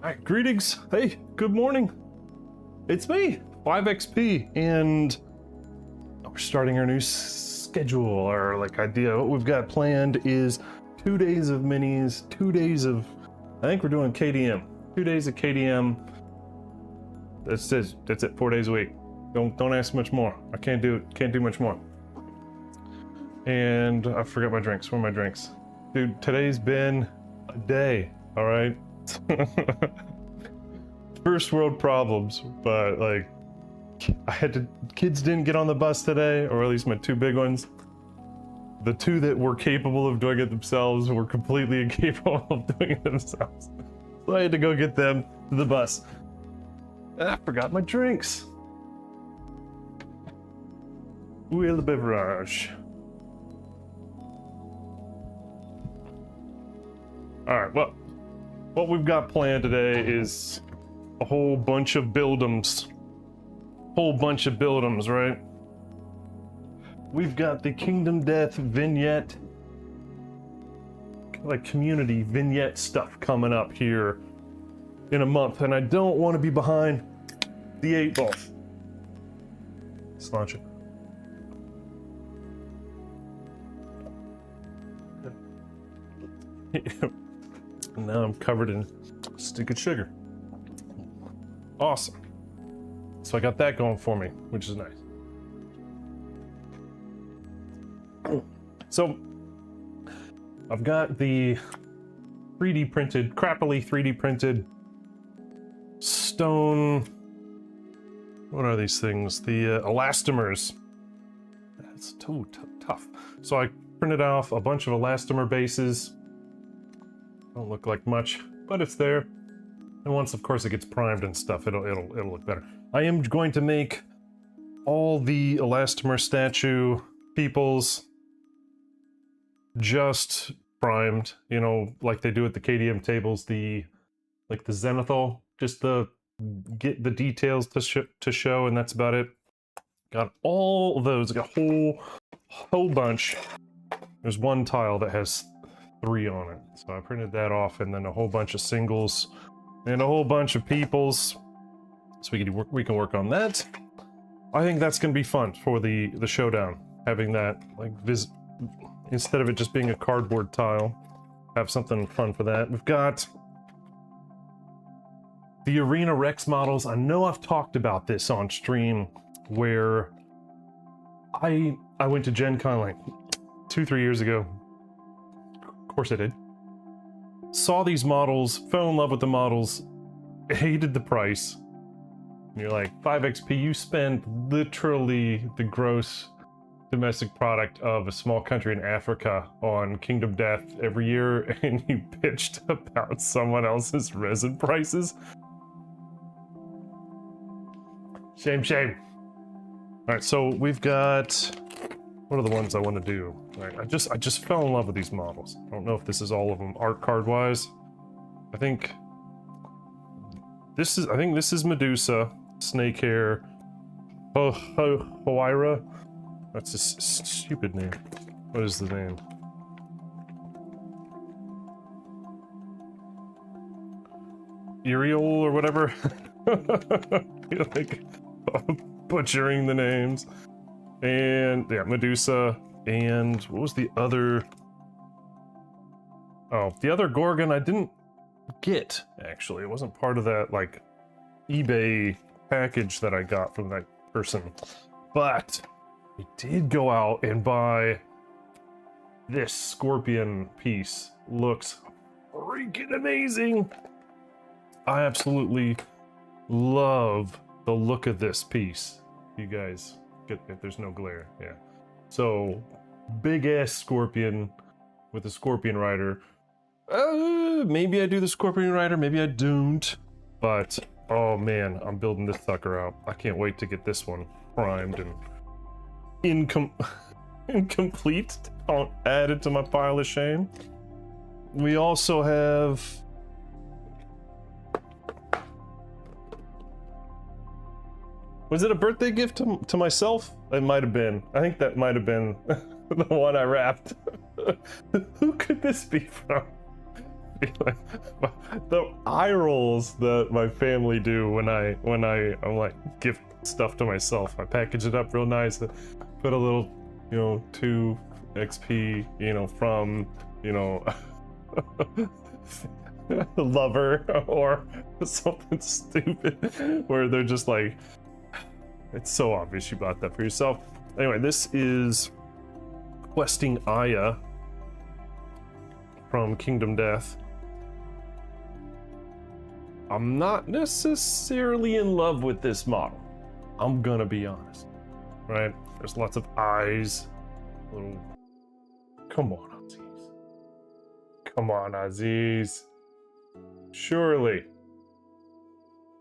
Alright, greetings. Hey, good morning. It's me, 5XP, and we're starting our new schedule, or like idea. What we've got planned is 2 days of minis, 2 days of, I think we're doing KDM. 2 days of KDM. That's it, 4 days a week. Don't ask much more. I can't do much more. And I forgot my drinks. Where are my drinks? Dude, today's been a day, all right? First world problems, but like kids didn't get on the bus today, or at least my two big ones. The two that were capable of doing it themselves were completely incapable of doing it themselves. So I had to go get them to the bus. I forgot my drinks. Will the beverage. Alright, well, what we've got planned today is a whole bunch of build'ems. Right? We've got the Kingdom Death vignette, like community vignette stuff coming up here in a month, and I don't want to be behind the 8 ball. Let's launch it. And now I'm covered in sticky sugar. Awesome. So I got that going for me, which is nice. So I've got the 3D printed, crappily 3D printed stone. What are these things? The elastomers. That's too tough. So I printed off a bunch of elastomer bases. Don't look like much, but it's there. And once, of course, it gets primed and stuff, it'll look better. I am going to make all the elastomer statue peoples just primed, you know, like they do at the KDM tables, like the zenithal, just the get the details to show, and that's about it. Got all of those. I got a whole bunch. There's one tile that has 3 on it, so I printed that off, and then a whole bunch of singles and a whole bunch of peoples, so we can work on that. I think that's gonna be fun for the showdown, having that like instead of it just being a cardboard tile, have something fun for that. We've got the Arena Rex models. I know I've talked about this on stream, where I went to Gen Con like 2-3 years ago. Of course I did. Saw these models, fell in love with the models, hated the price. And you're like, 5XP, you spend literally the gross domestic product of a small country in Africa on Kingdom Death every year, and you bitched about someone else's resin prices. Shame, shame. Alright, so we've got... what are the ones I want to do? Right, I just fell in love with these models. I don't know if this is all of them art card wise. I think this is Medusa, Snake Hair, Hoira. That's a stupid name. What is the name? Iriel or whatever. You're like butchering the names. And yeah, Medusa, and what was the other? Oh, the other Gorgon I didn't get, actually. It wasn't part of that like eBay package that I got from that person. But I did go out and buy this Scorpion piece. Looks freaking amazing. I absolutely love the look of this piece. You guys, there's no glare, yeah. So, big ass Scorpion with a Scorpion Rider. Maybe I do the Scorpion Rider, maybe I don't. But, oh man, I'm building this sucker out. I can't wait to get this one primed and incomplete. Don't add it to my pile of shame. We also have... was it a birthday gift to myself? It might have been. I think that might have been the one I wrapped. Who could this be from? The eye rolls that my family do when I'm like gift stuff to myself. I package it up real nice, put a little, 2 XP, from, lover or something stupid, where they're just like, it's so obvious you bought that for yourself. Anyway, this is questing Aya from Kingdom Death. I'm not necessarily in love with this model. I'm gonna be honest, right? There's lots of eyes, little. Come on, Aziz. Come on, Aziz. Surely.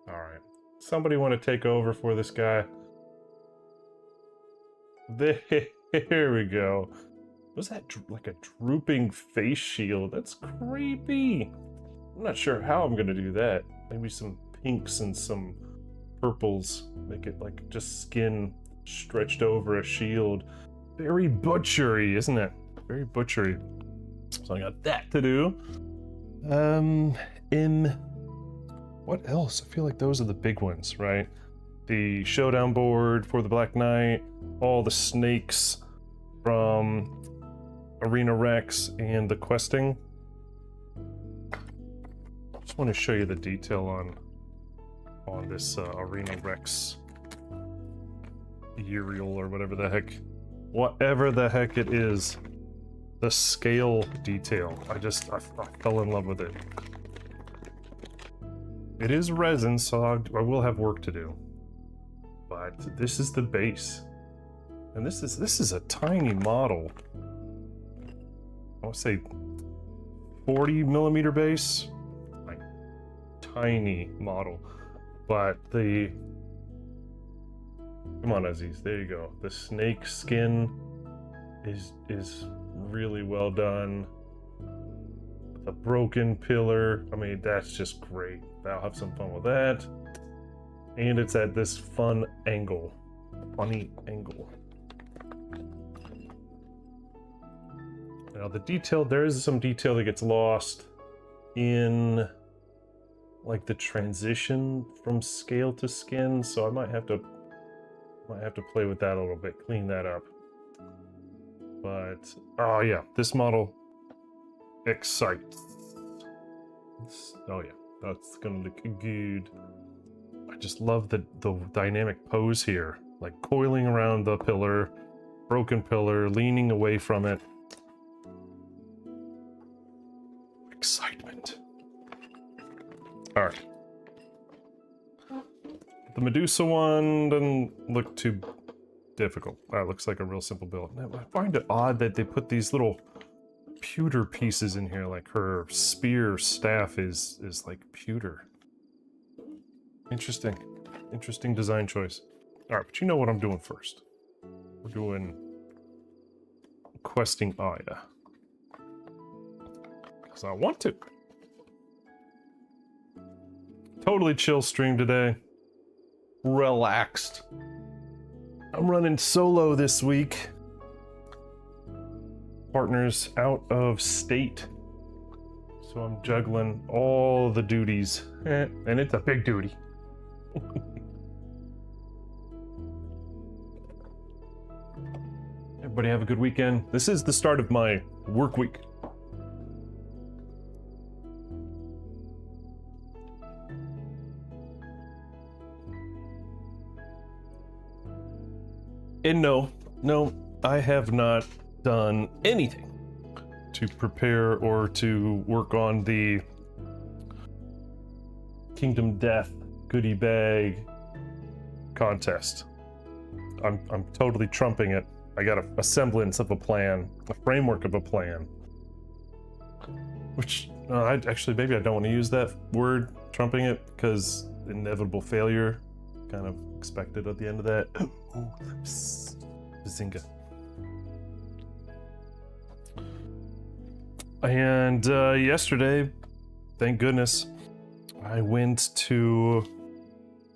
All right. Somebody want to take over for this guy? There we go. Was that like a drooping face shield? That's creepy. I'm not sure how I'm gonna do that. Maybe some pinks and some purples. Make it like just skin stretched over a shield. Very butchery, isn't it? Very butchery. So I got that to do. In what else? I feel like those are the big ones, right? The showdown board for the Black Knight, all the snakes from Arena Rex, and the questing. Just want to show you the detail on this Arena Rex Uriel or whatever the heck it is. The scale detail. I fell in love with it. It is resin, so I will have work to do. But this is the base. And this is a tiny model. I want to say 40 millimeter base. Like tiny model. But the... Come on, Aziz, there you go. The snake skin is really well done. The broken pillar, I mean, that's just great. I'll have some fun with that. And it's at this funny angle. Now the detail, there is some detail that gets lost in like the transition from scale to skin, so I might have to play with that a little bit, clean that up. But oh yeah, this model excites. Oh yeah, that's gonna look good. I just love the dynamic pose here, like coiling around the pillar, broken pillar, leaning away from it. Excitement. All right. The Medusa one doesn't look too difficult. That looks like a real simple build. I find it odd that they put these little pewter pieces in here, like her spear staff is like pewter. Interesting design choice. All right, but you know what I'm doing first. We're doing questing Aya, because I want to. Totally chill stream today. Relaxed. I'm running solo this week. Partner's out of state, so I'm juggling all the duties, and it's a big duty. Everybody have a good weekend. This is the start of my work week. And no, I have not done anything to prepare or to work on the Kingdom Death goodie bag contest. I'm totally trumping it. I got a semblance of a plan, a framework of a plan. Which, actually, maybe I don't want to use that word, trumping it, because inevitable failure, kind of expected at the end of that. Oh, Bazinga. And yesterday, thank goodness, I went to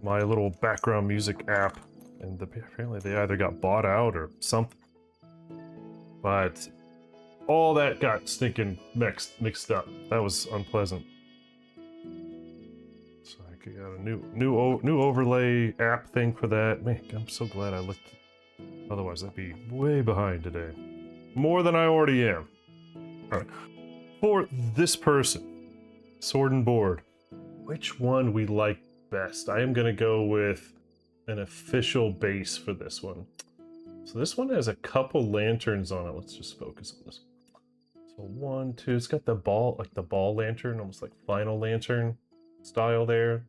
my little background music app, and apparently they either got bought out or something. But all that got stinking mixed up. That was unpleasant. So I got a new overlay app thing for that. Man, I'm so glad I looked. Otherwise, I'd be way behind today. More than I already am. All right. For this person, sword and board, which one we like best? I am gonna go with an official base for this one. So this one has a couple lanterns on it. Let's just focus on this. So 1, 2, it's got the ball, like the ball lantern, almost like final lantern style there.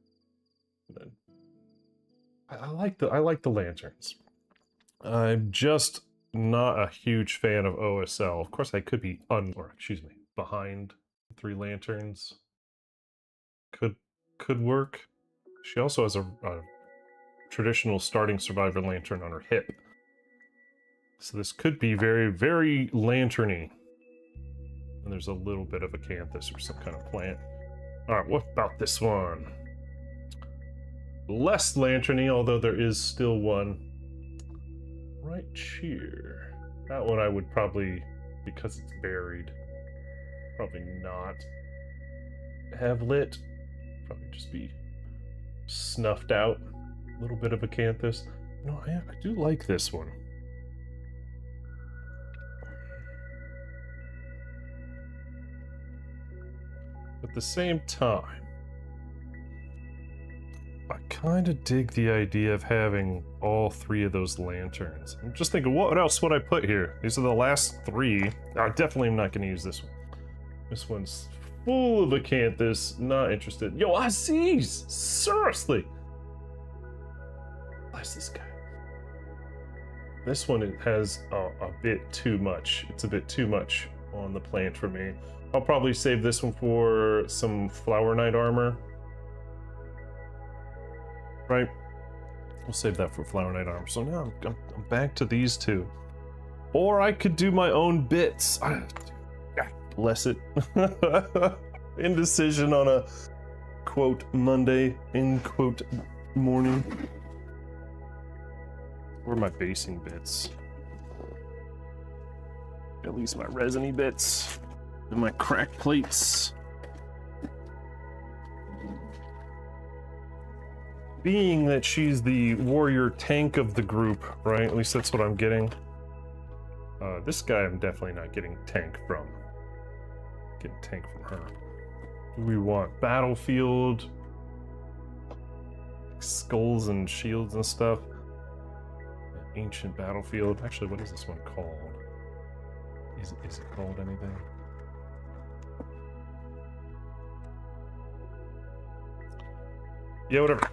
And then I like the lanterns. I'm just not a huge fan of OSL. Of course, I could be behind 3 lanterns. Could work. She also has a traditional starting survivor lantern on her hip. So this could be very, very lanterny. And there's a little bit of acanthus or some kind of plant. Alright, what about this one? Less lanterny, although there is still one right here. That one I would probably, because it's buried, probably not have lit. Probably just be snuffed out. A little bit of acanthus. No, I do like this one. At the same time, I kind of dig the idea of having all 3 of those lanterns. I'm just thinking, what else would I put here? These are the last 3. I definitely am not going to use this one. This one's full of acanthus. Not interested. Yo, Aziz! Seriously! Bless this guy. This one it has a bit too much. It's a bit too much on the plant for me. I'll probably save this one for some Flower Knight armor. Right? We'll save that for Flower Knight armor. So now I'm back to these 2. Or I could do my own bits. Bless it. Indecision on a quote Monday in quote morning. Where are my basing bits? At least my resiny bits and my crack plates. Being that she's the warrior tank of the group, right? At least that's what I'm getting. This guy I'm definitely not getting tank from. Getting tank from her. What do we want? Battlefield. Skulls and shields and stuff. Ancient battlefield. Actually, what is this one called? Is it called anything? Yeah, whatever.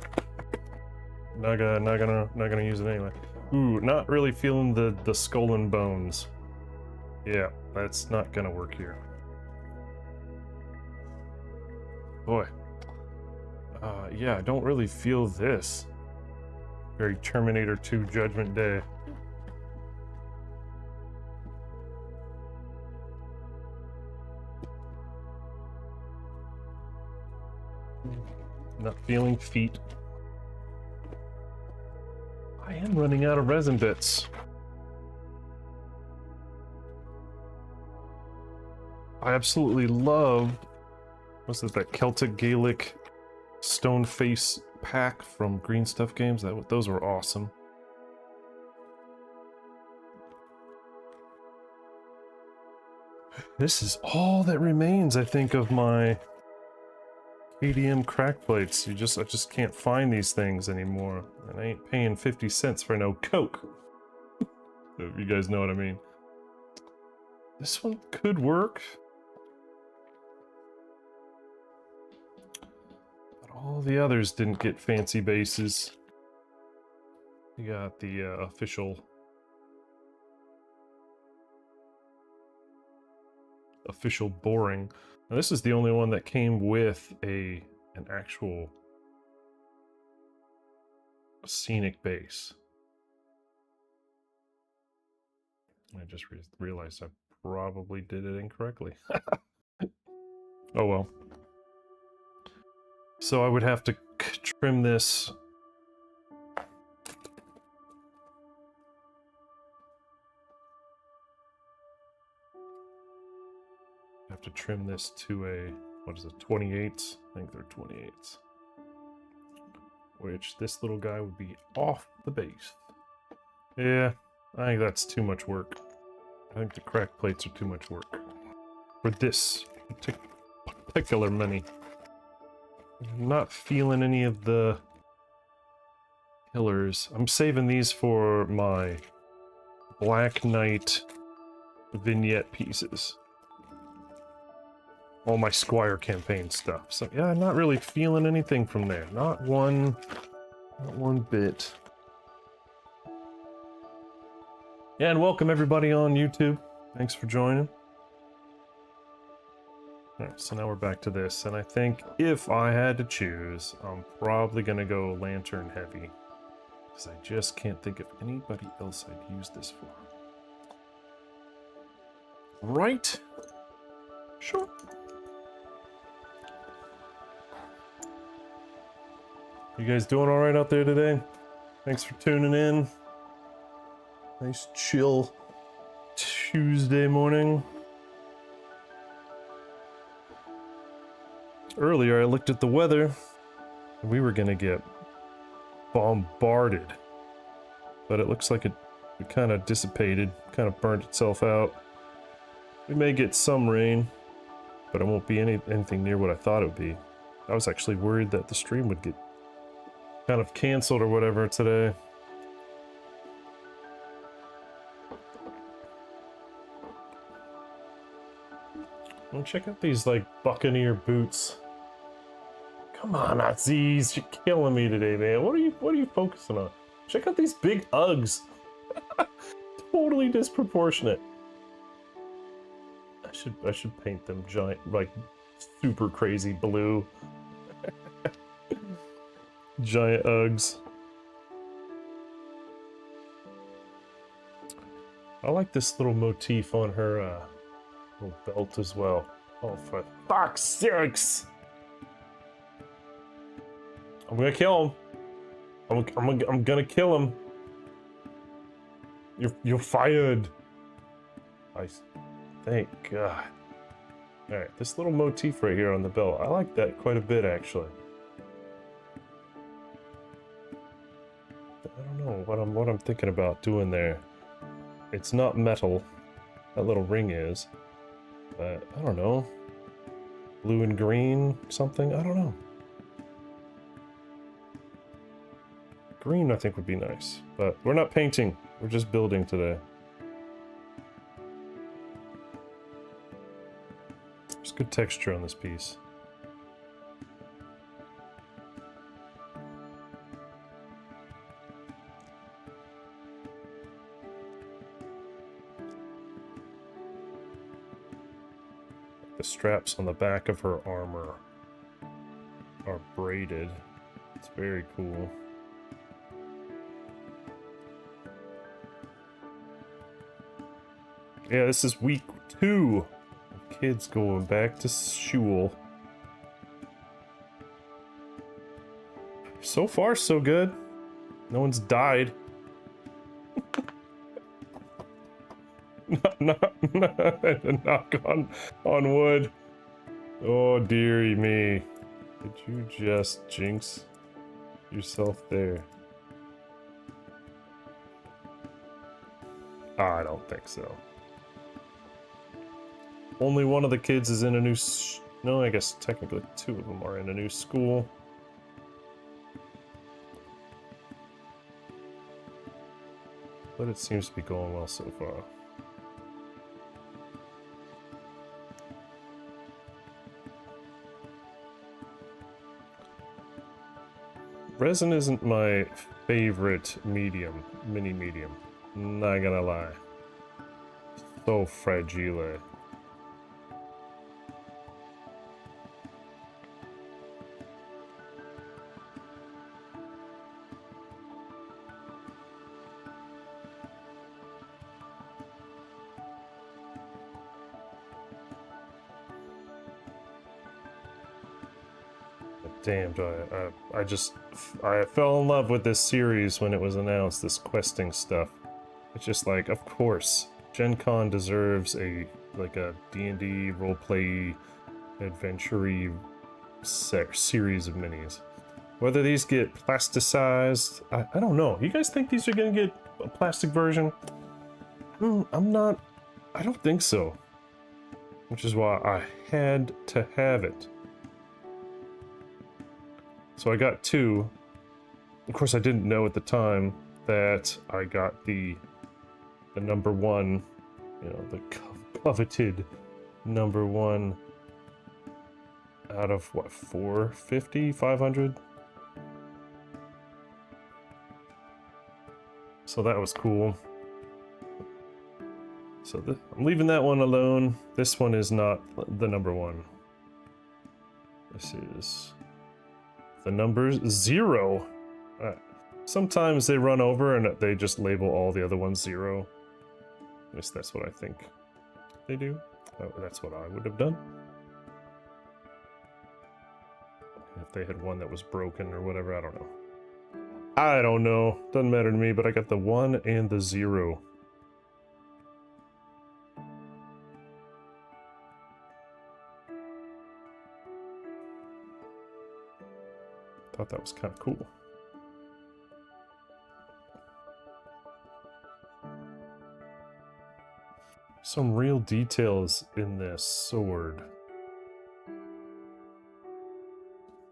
Not gonna use it anyway. Ooh, not really feeling the skull and bones. Yeah, that's not gonna work here. Boy. Yeah, I don't really feel this. Very Terminator 2 Judgment Day. Not feeling feet. I am running out of resin bits. I absolutely love, what's it, that Celtic Gaelic stone face pack from Green Stuff Games? Those were awesome. This is all that remains, I think, of my ADM crack plates. I just can't find these things anymore. And I ain't paying 50 cents for no Coke. If you guys know what I mean. This one could work. But all the others didn't get fancy bases. You got the official boring. Now this is the only one that came with an actual scenic base. I just realized I probably did it incorrectly. Oh well. So I would have to trim this. to trim this to a, what is it, 28s? I think they're 28s. Which this little guy would be off the base. Yeah, I think that's too much work. I think the crack plates are too much work. For this particular mini. I'm not feeling any of the pillars. I'm saving these for my Black Knight vignette pieces. All my Squire campaign stuff. So yeah, I'm not really feeling anything from there. Not one bit. Yeah, and welcome everybody on YouTube. Thanks for joining. Alright, so now we're back to this, and I think if I had to choose, I'm probably gonna go lantern heavy. Because I just can't think of anybody else I'd use this for. Right? Sure. You guys doing alright out there today? Thanks for tuning in. Nice chill Tuesday morning. Earlier I looked at the weather and we were gonna get bombarded. But it looks like it kind of dissipated, kind of burnt itself out. We may get some rain, but it won't be anything near what I thought it would be. I was actually worried that the stream would get kind of canceled or whatever today. Well, check out these like Buccaneer boots. Come on, Aziz, you're killing me today, man. What are you focusing on? Check out these big Uggs. Totally disproportionate. I should paint them giant, like super crazy blue. Giant Uggs. I like this little motif on her little belt as well. Oh, for fuck's sakes! I'm gonna kill him. I'm gonna kill him. You're fired. Thank God. All right, this little motif right here on the belt. I like that quite a bit, actually. I don't know what I'm thinking about doing there. It's not metal. That little ring is. But I don't know. Blue and green something? I don't know. Green I think would be nice. But we're not painting. We're just building today. There's good texture on this piece. The straps on the back of her armor are braided. It's very cool. Yeah, this is week 2 of kids going back to school. So far, so good. No one's died. Knock on wood. Oh dearie me. Did you just jinx yourself there? I don't think so. Only one of the kids is in a new no, I guess technically 2 of them are in a new school. But it seems to be going well so far. Resin isn't my favorite medium, mini medium. Not gonna lie. So fragile. Damn, I fell in love with this series when it was announced, this questing stuff. It's just like, of course, Gen Con deserves a like a D&D roleplay adventure-y series of minis. Whether these get plasticized, I don't know. You guys think these are gonna get a plastic version? I don't think so. Which is why I had to have it. So I got 2. Of course, I didn't know at the time that I got the number 1, you know, the coveted number 1 out of what, 450, 500? So that was cool. So I'm leaving that one alone. This one is not the number 1. This is the number 0. Sometimes they run over and they just label all the other ones 0. At least that's what I think they do. That's what I would have done. If they had one that was broken or whatever, I don't know. I don't know. Doesn't matter to me, but I got the 1 and the 0. Thought that was kind of cool. Some real details in this sword.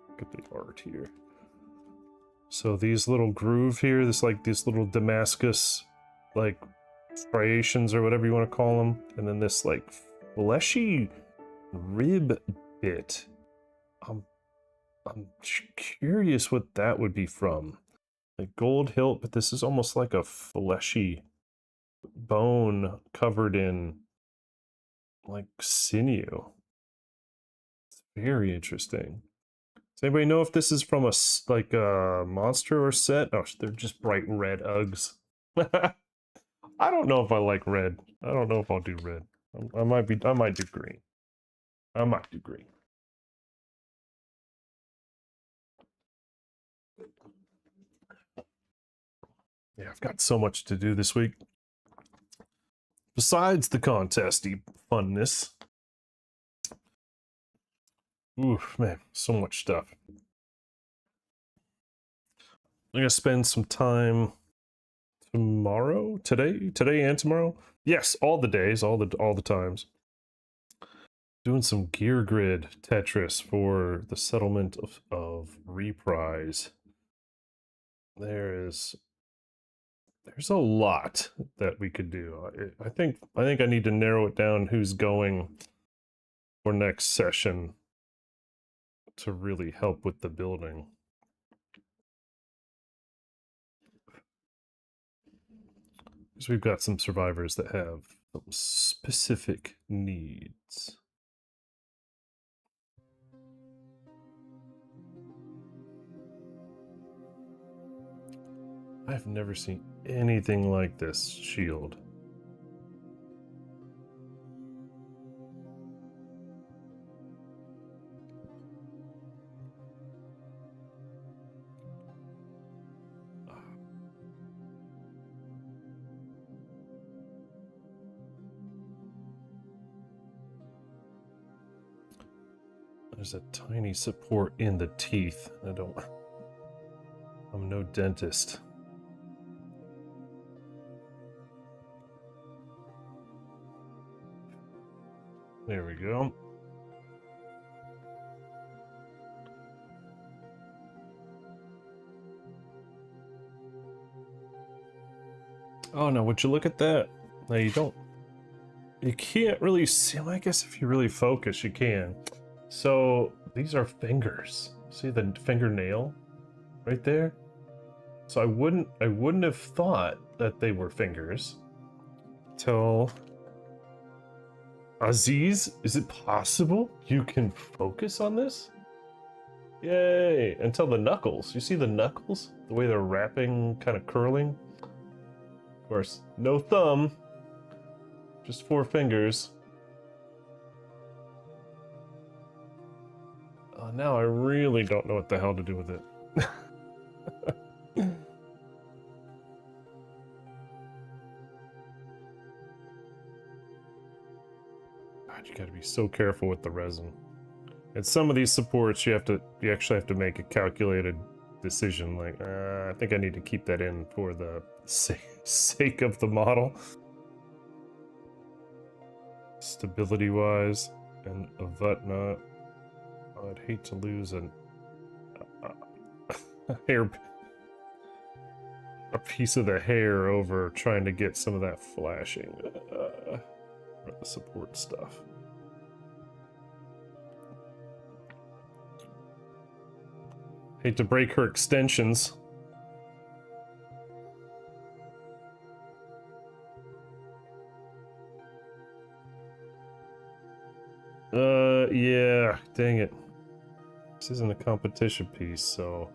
Look at the art here. So these little groove here, these little Damascus, like, striations or whatever you want to call them. And then this, like, fleshy rib bit. I'm curious what that would be from. Like gold hilt, but this is almost like a fleshy bone covered in like sinew. It's very interesting. Does anybody know if this is from a like a monster or set? Oh, they're just bright red Uggs. I don't know if I like red. I don't know if I'll do red. I might do green. I might do green. Yeah, I've got so much to do this week. Besides the contesty funness. Oof, man, so much stuff. I'm gonna spend some time tomorrow, today and tomorrow. Yes, all the days, all the times. Doing some gear grid Tetris for the settlement of Reprise. There's a lot that we could do. I think I need to narrow it down who's going for next session to really help with the building. Because we've got some survivors that have some specific needs. I've never seen anything like this shield. There's a tiny support in the teeth. I'm no dentist. There we go. Oh, now would you look at that? Now you can't really see, well, I guess if you really focus, you can. So these are fingers. See the fingernail right there? So I wouldn't have thought that they were fingers till Aziz, is it possible you can focus on this? Yay! Until the knuckles. You see the knuckles? The way they're wrapping, kind of curling? Of course, no thumb. Just 4 fingers. Now I really don't know what the hell to do with it. so careful with the resin. And some of these supports you actually have to make a calculated decision, like, I think I need to keep that in for the sake of the model. Stability wise, and a Vutna. I'd hate to lose a hair, a piece of the hair over trying to get some of that flashing for the support stuff. Hate to break her extensions. Yeah, dang it. This isn't a competition piece, so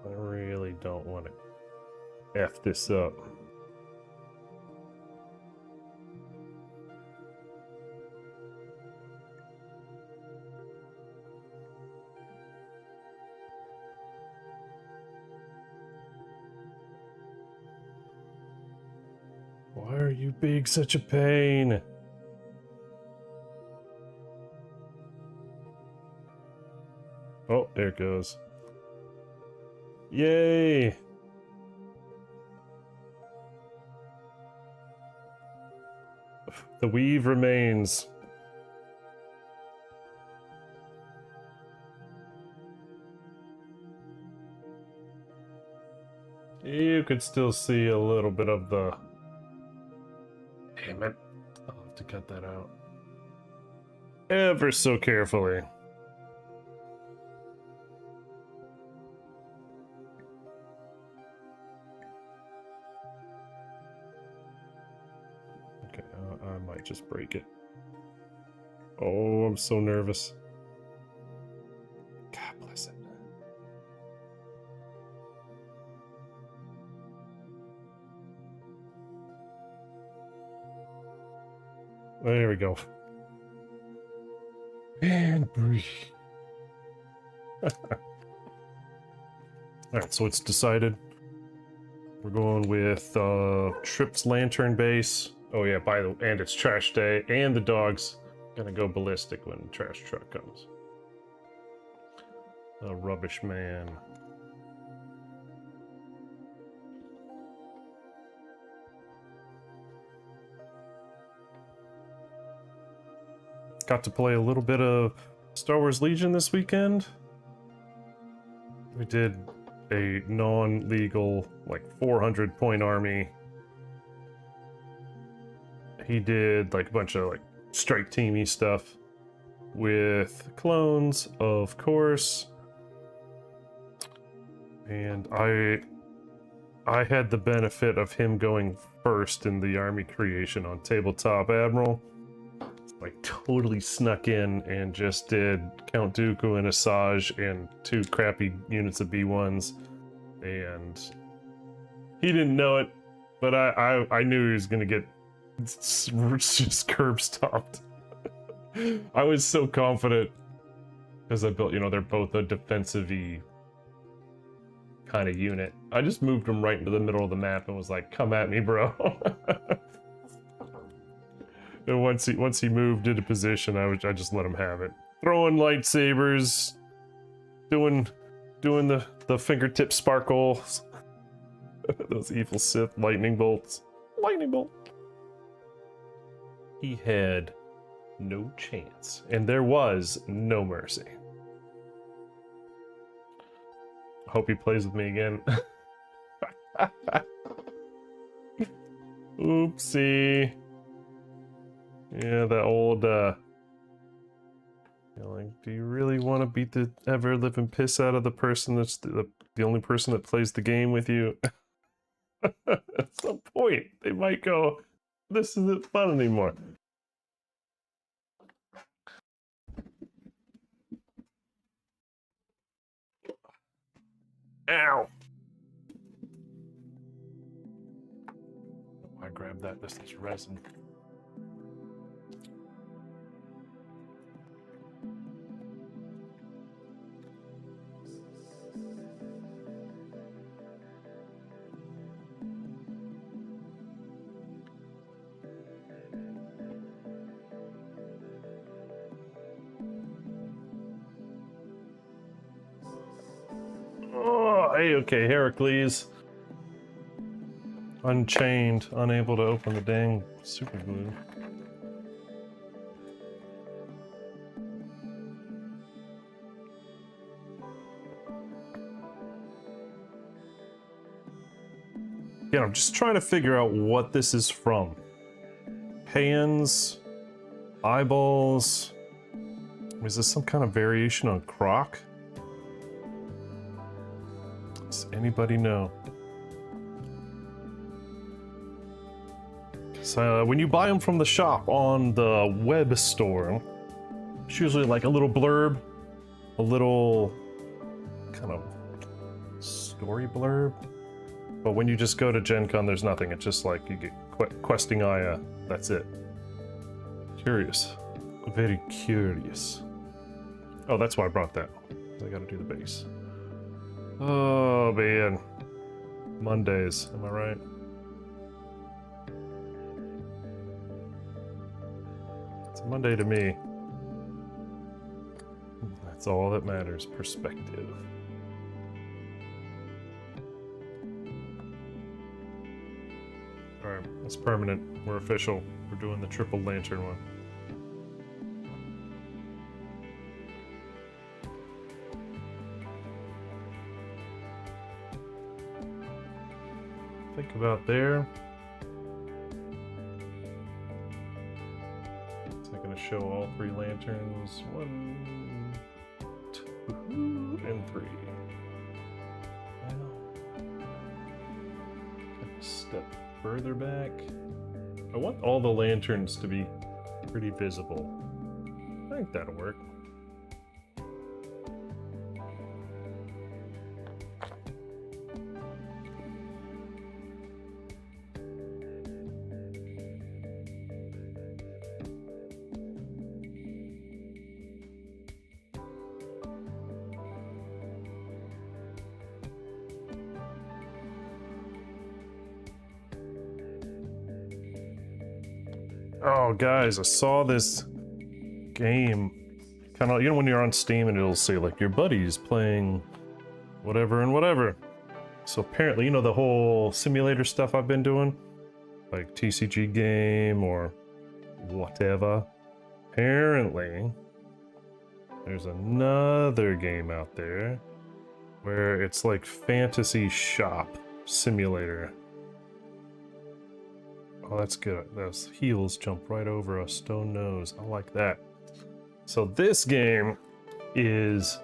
I really don't want to F this up. Why are you being such a pain? Oh, there it goes. Yay! The weave remains. You could still see a little bit of the... Damn it. I'll have to cut that out. Ever so carefully. Okay, I might just break it. Oh, I'm so nervous. God bless it. There we go. And breathe. Alright, so it's decided. We're going with Tripp's Lantern Base. Oh yeah, and it's trash day, and the dog's gonna go ballistic when the trash truck comes. Rubbish man. Got to play a little bit of Star Wars Legion this weekend. We did a non-legal, like 400-point army. He did like a bunch of like strike teamy stuff with clones, of course. And I had the benefit of him going first in the army creation on Tabletop Admiral. Like totally snuck in and just did Count Dooku and Asajj and 2 crappy units of B1s, and he didn't know it, but I knew he was gonna get just curb stomped. I was so confident because I built, you know, they're both a defensive-y kind of unit. I just moved them right into the middle of the map and was like, "Come at me, bro." And once he moved into position, I just let him have it. Throwing lightsabers, doing the fingertip sparkles, those evil Sith lightning bolts. Lightning bolt. He had no chance, and there was no mercy. Hope he plays with me again. Oopsie. Yeah, that old, you know, like, do you really want to beat the ever-living piss out of the person that's the only person that plays the game with you? At some point, they might go, this isn't fun anymore. Ow! I grabbed that, this is resin. hey, okay, Heracles. Unchained, unable to open the dang super glue. Again, I'm just trying to figure out what this is from. Hands, eyeballs. Is this some kind of variation on Croc? Does anybody know? So when you buy them from the shop on the web store, it's usually like a little blurb, a little kind of story blurb. But when you just go to Gen Con, there's nothing. It's just like you get questing Aya. That's it. Curious. Very curious. Oh, that's why I brought that. I gotta do the base. Oh, man. Mondays, am I right? It's a Monday to me. That's all that matters. Perspective. Alright, that's permanent. We're official. We're doing the triple lantern one. Think about there. Is that going to show all 3 lanterns? 1, 2, and 3. Step further back. I want all the lanterns to be pretty visible. I think that'll work. Oh, guys, I saw this game. Kind of, you know, when you're on Steam and it'll say, like, your buddy's playing whatever and whatever. So apparently, you know, the whole simulator stuff I've been doing? Like TCG game or whatever. Apparently, there's another game out there where it's like fantasy shop simulator. Oh, that's good. Those heels jump right over a stone nose. I like that. So this game is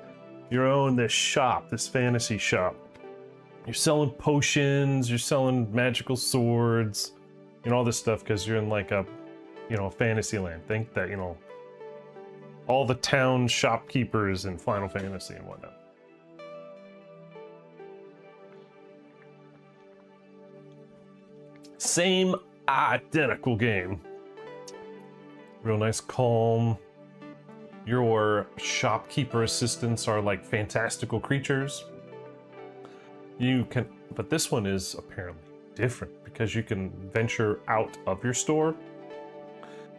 you own this shop, this fantasy shop. You're selling potions, you're selling magical swords, you know, all this stuff because you're in like a, you know, fantasy land. Think that, you know, all the town shopkeepers in Final Fantasy and whatnot. Same identical game. Real nice, calm. Your shopkeeper assistants are like fantastical creatures. You can, but this one is apparently different because you can venture out of your store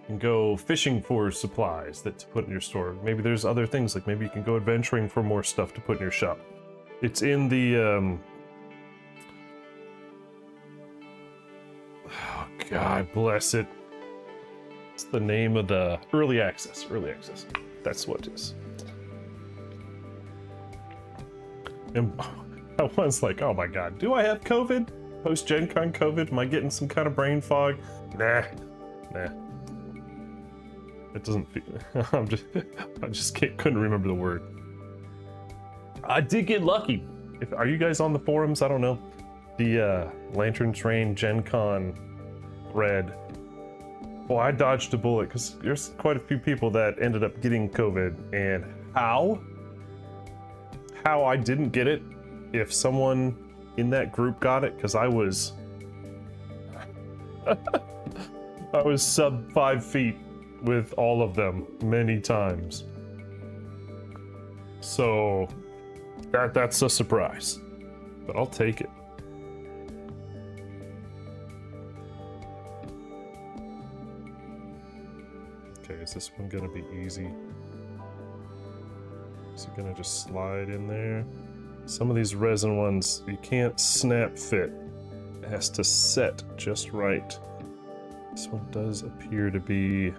and go fishing for supplies that to put in your store. Maybe there's other things, like maybe you can go adventuring for more stuff to put in your shop. It's in the oh, God bless it. It's the name of the early access. Early access. That's what it is. And I was like, oh my God, do I have COVID? Post Gen Con COVID? Am I getting some kind of brain fog? Nah. It doesn't feel. I just couldn't remember the word. I did get lucky. Are you guys on the forums? I don't know. The Lantern Train Gen Con thread. Well, I dodged a bullet because there's quite a few people that ended up getting COVID, and how I didn't get it if someone in that group got it, because I was I was sub 5 feet with all of them many times. So that's a surprise, but I'll take it. Okay, is this one gonna be easy? Is it gonna just slide in there? Some of these resin ones, you can't snap fit. It has to set just right. This one does appear to be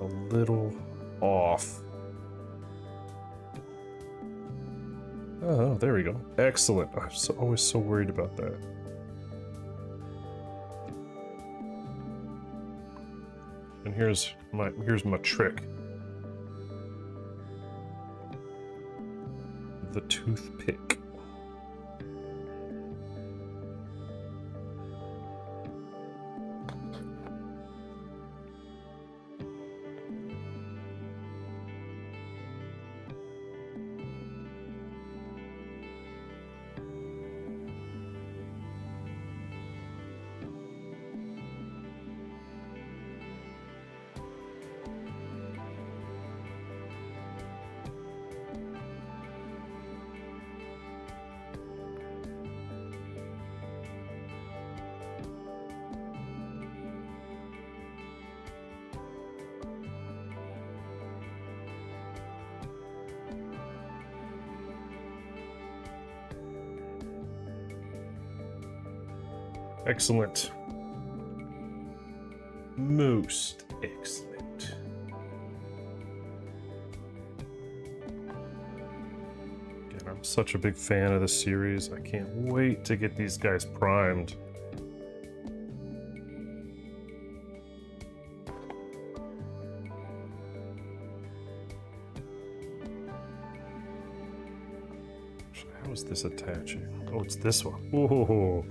a little off. Oh, there we go. Excellent. I'm always so worried about that. And here's my trick. The toothpick. Excellent. Most excellent. Again, I'm such a big fan of the series. I can't wait to get these guys primed. How is this attaching? Oh, it's this one. Whoa.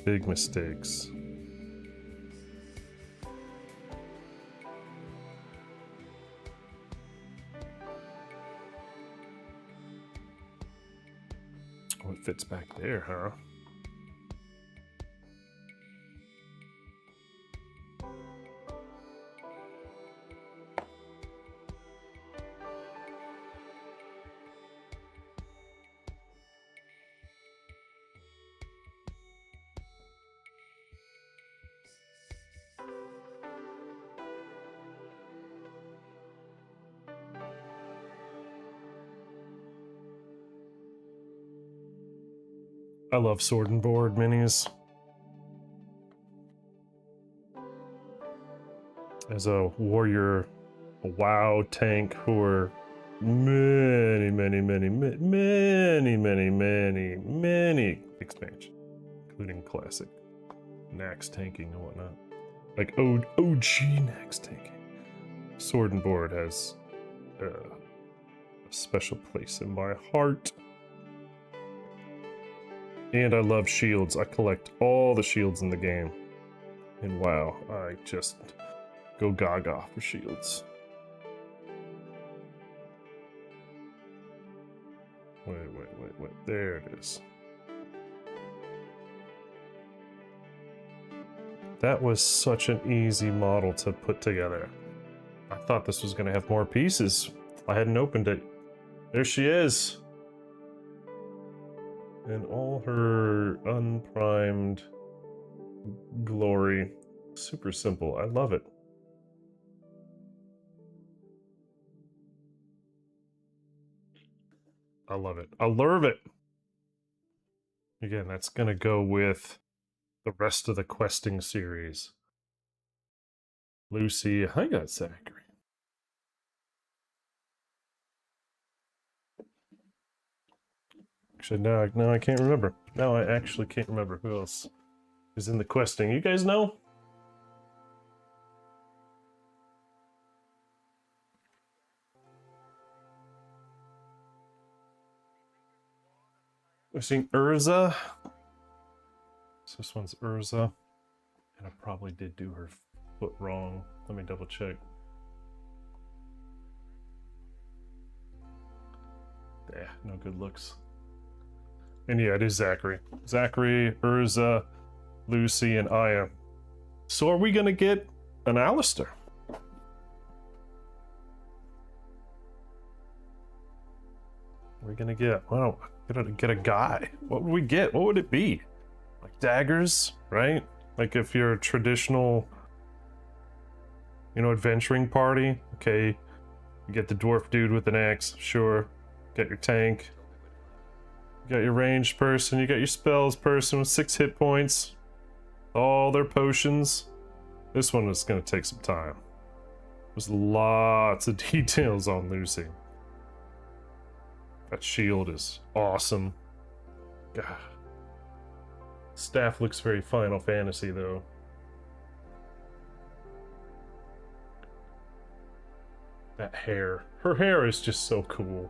Big mistakes. Oh, it fits back there, huh? I love sword and board minis. As a warrior, a WoW tank for many expansions, including classic Nax tanking and whatnot. Like OG Nax tanking. Sword and board has a special place in my heart. And I love shields. I collect all the shields in the game. And wow, I just go gaga for shields. Wait. There it is. That was such an easy model to put together. I thought this was going to have more pieces. I hadn't opened it. There she is. In all her unprimed glory. Super simple. I love it. I love it. I love it. Again, that's going to go with the rest of the questing series. Lucy, I got Zachary. Actually, now I can't remember. Now I actually can't remember who else is in the questing. You guys know? We're seeing Urza. So this one's Urza. And I probably did do her foot wrong. Let me double check. Yeah, no good looks. And yeah, it is Zachary. Zachary, Urza, Lucy, and Aya. So are we gonna get an Alistair? We're gonna get, well, get a guy. What would we get? What would it be? Like daggers, right? Like if you're a traditional, adventuring party, okay, you get the dwarf dude with an axe, sure. Get your tank, You got your ranged person, you got your spells person with 6 hit points. All their potions. This one is going to take some time. There's lots of details on Lucy. That shield is awesome. God. Staff looks very Final Fantasy, though. That hair. Her hair is just so cool.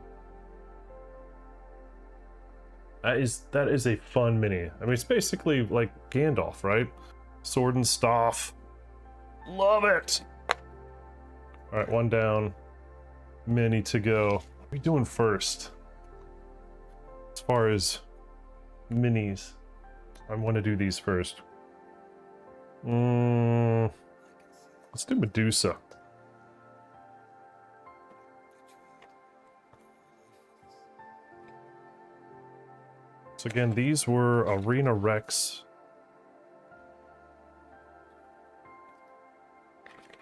That is a fun mini. I mean, it's basically like Gandalf, right? Sword and staff. Love it! Alright, one down. Many to go. What are we doing first? As far as minis. I want to do these first. Let's do Medusa. So again, these were Arena Rex.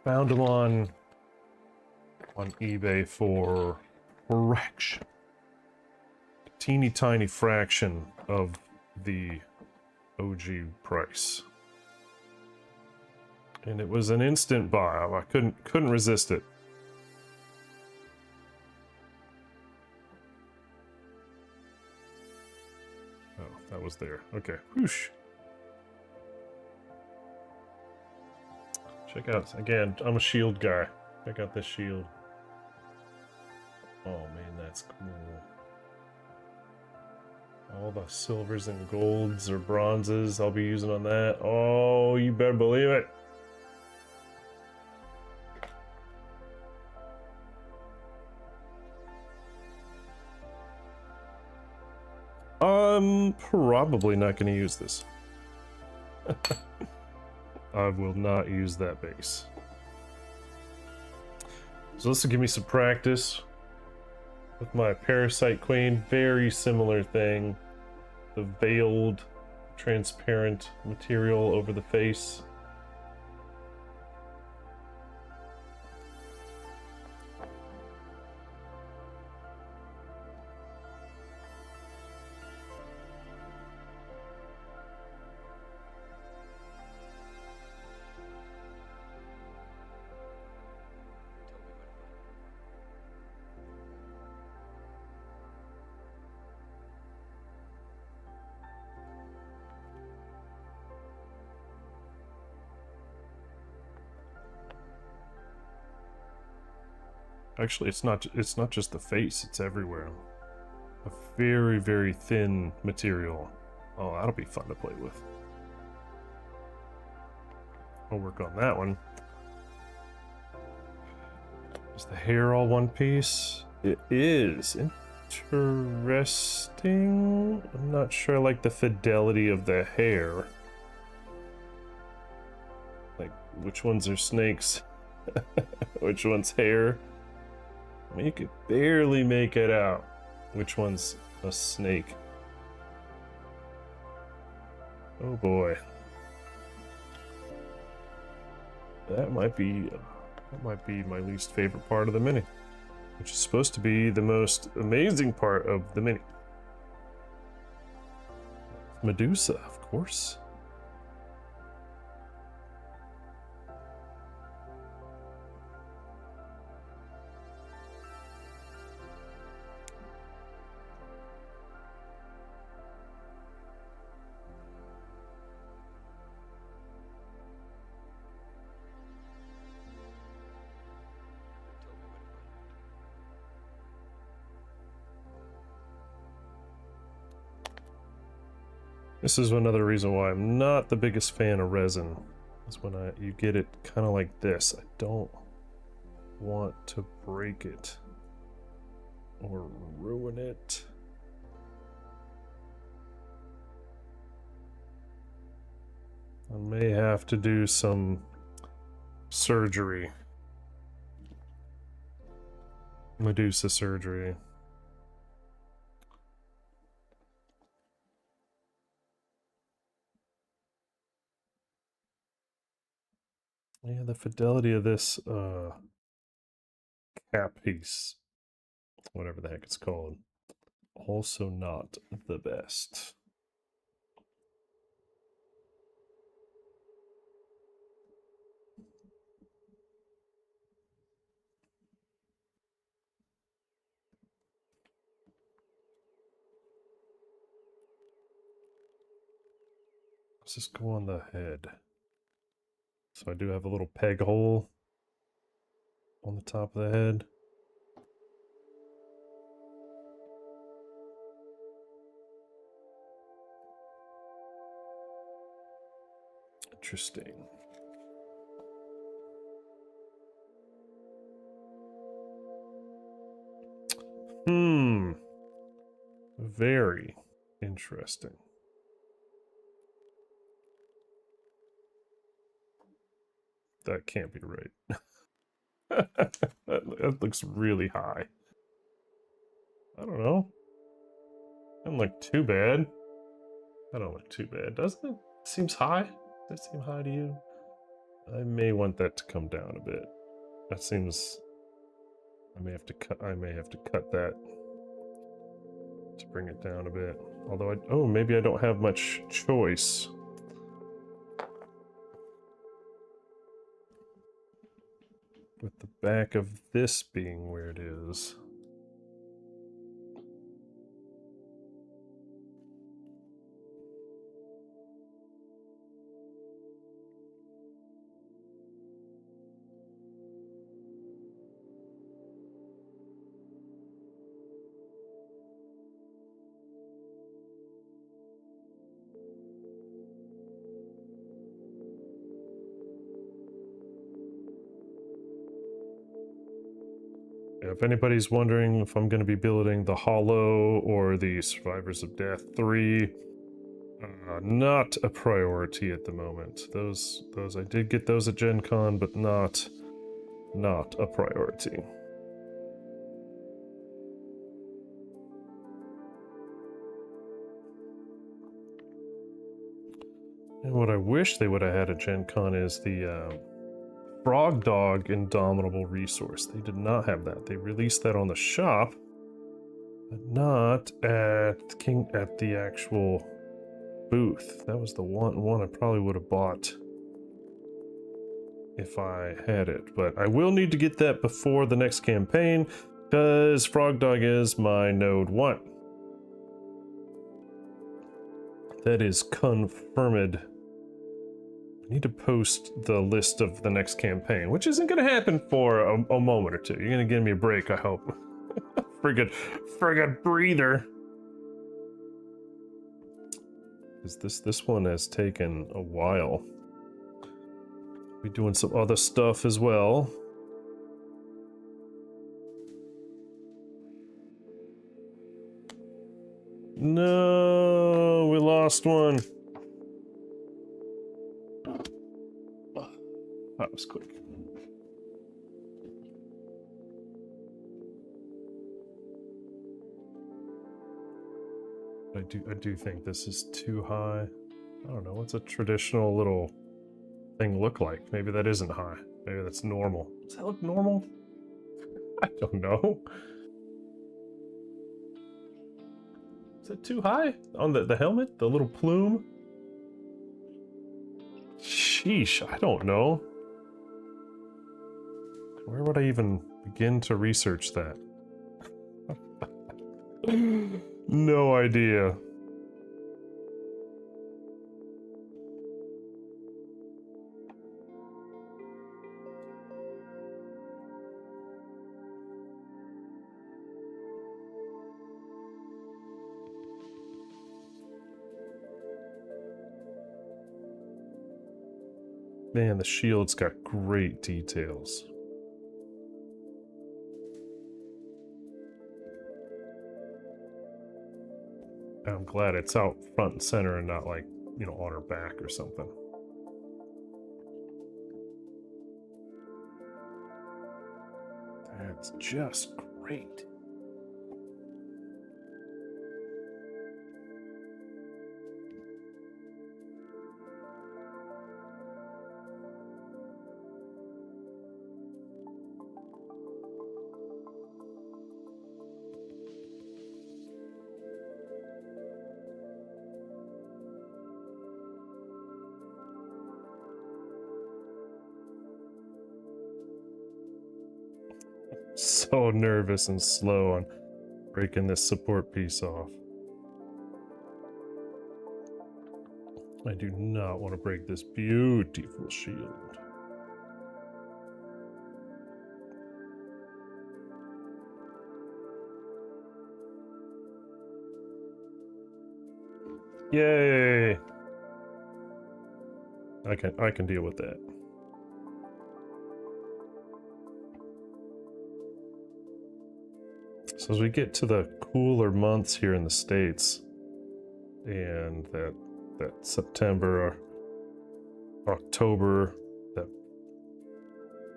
Found them on eBay for fraction. Teeny tiny fraction of the OG price. And it was an instant buy. I couldn't resist it. Oh, that was there. Okay. Whoosh. Check out, again, I'm a shield guy. Check out this shield. Oh man, that's cool. All the silvers and golds or bronzes I'll be using on that. Oh, you better believe it. I'm probably not going to use this. I will not use that base. So this will give me some practice with my Parasite Queen. Very similar thing. The veiled, transparent material over the face. Actually, it's not just the face, it's everywhere. A very, very thin material. Oh, that'll be fun to play with. I'll work on that one. Is the hair all one piece? It is. Interesting. I'm not sure I like the fidelity of the hair. Like, which ones are snakes? Which one's hair? I mean, you could barely make it out. Which one's a snake? Oh boy. That might be my least favorite part of the mini. Which is supposed to be the most amazing part of the mini. Medusa, of course. This is another reason why I'm not the biggest fan of resin. Is when you get it kind of like this. I don't want to break it or ruin it. I may have to do some surgery. Medusa surgery. Yeah, the fidelity of this cap piece, whatever the heck it's called, Also not the best. Let's just go on the head. So I do have a little peg hole on the top of the head. Interesting. Very interesting. That can't be right. that looks really high. I don't know. Doesn't look too bad. I don't look too bad, doesn't it? Seems high. Does that seem high to you? I may want that to come down a bit. That seems. I may have to cut that to bring it down a bit. Although oh, maybe I don't have much choice. With the back of this being where it is. If anybody's wondering if I'm going to be building the Hollow or the Survivors of Death 3, not a priority at the moment. Those I did get those at Gen Con, but not a priority. And what I wish they would have had at Gen Con is the Frog Dog Indomitable resource. They did not have that. They released that on the shop, but not at the actual booth. That was the one I probably would have bought if I had it. But I will need to get that before the next campaign, because Frog Dog is my node 1. That is confirmed. I need to post the list of the next campaign, which isn't going to happen for a moment or two. You're going to give me a break, I hope. friggin' breather. Because this one has taken a while. Be doing some other stuff as well. No, we lost one. That was quick. I do think this is too high. I don't know, what's a traditional little thing look like? Maybe that isn't high. Maybe that's normal. Does that look normal? I don't know. Is it too high? On the helmet? The little plume? Sheesh, I don't know. Where would I even begin to research that? No idea. Man, the shield's got great details. I'm glad it's out front and center and not like, you know, on her back or something. That's just great. so nervous and slow on breaking this support piece off. I do not want to break this beautiful shield. Yay! I can deal with that. So as we get to the cooler months here in the States, and that September, October, that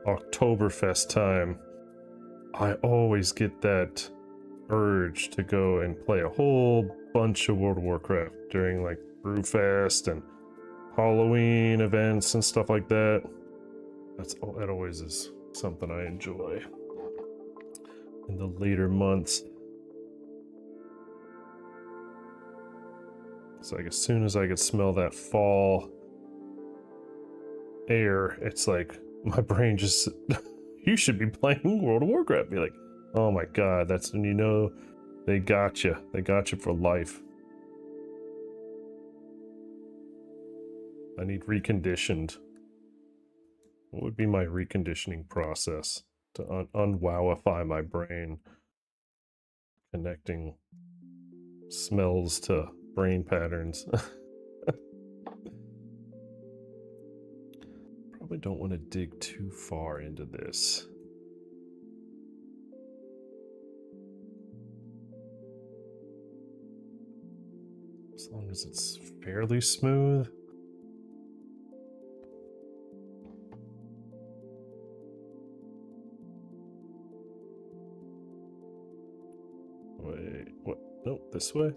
Oktoberfest time, I always get that urge to go and play a whole bunch of World of Warcraft during like Brewfest and Halloween events and stuff like that. That always is something I enjoy in the later months. It's like as soon as I could smell that fall air, it's like my brain just you should be playing World of Warcraft. Be like, oh my god, that's when you know they got you. They got you for life. I need reconditioned. What would be my reconditioning process to unwowify my brain, connecting smells to brain patterns? Probably don't want to dig too far into this. As long as it's fairly smooth. Wait, what? Nope, this way?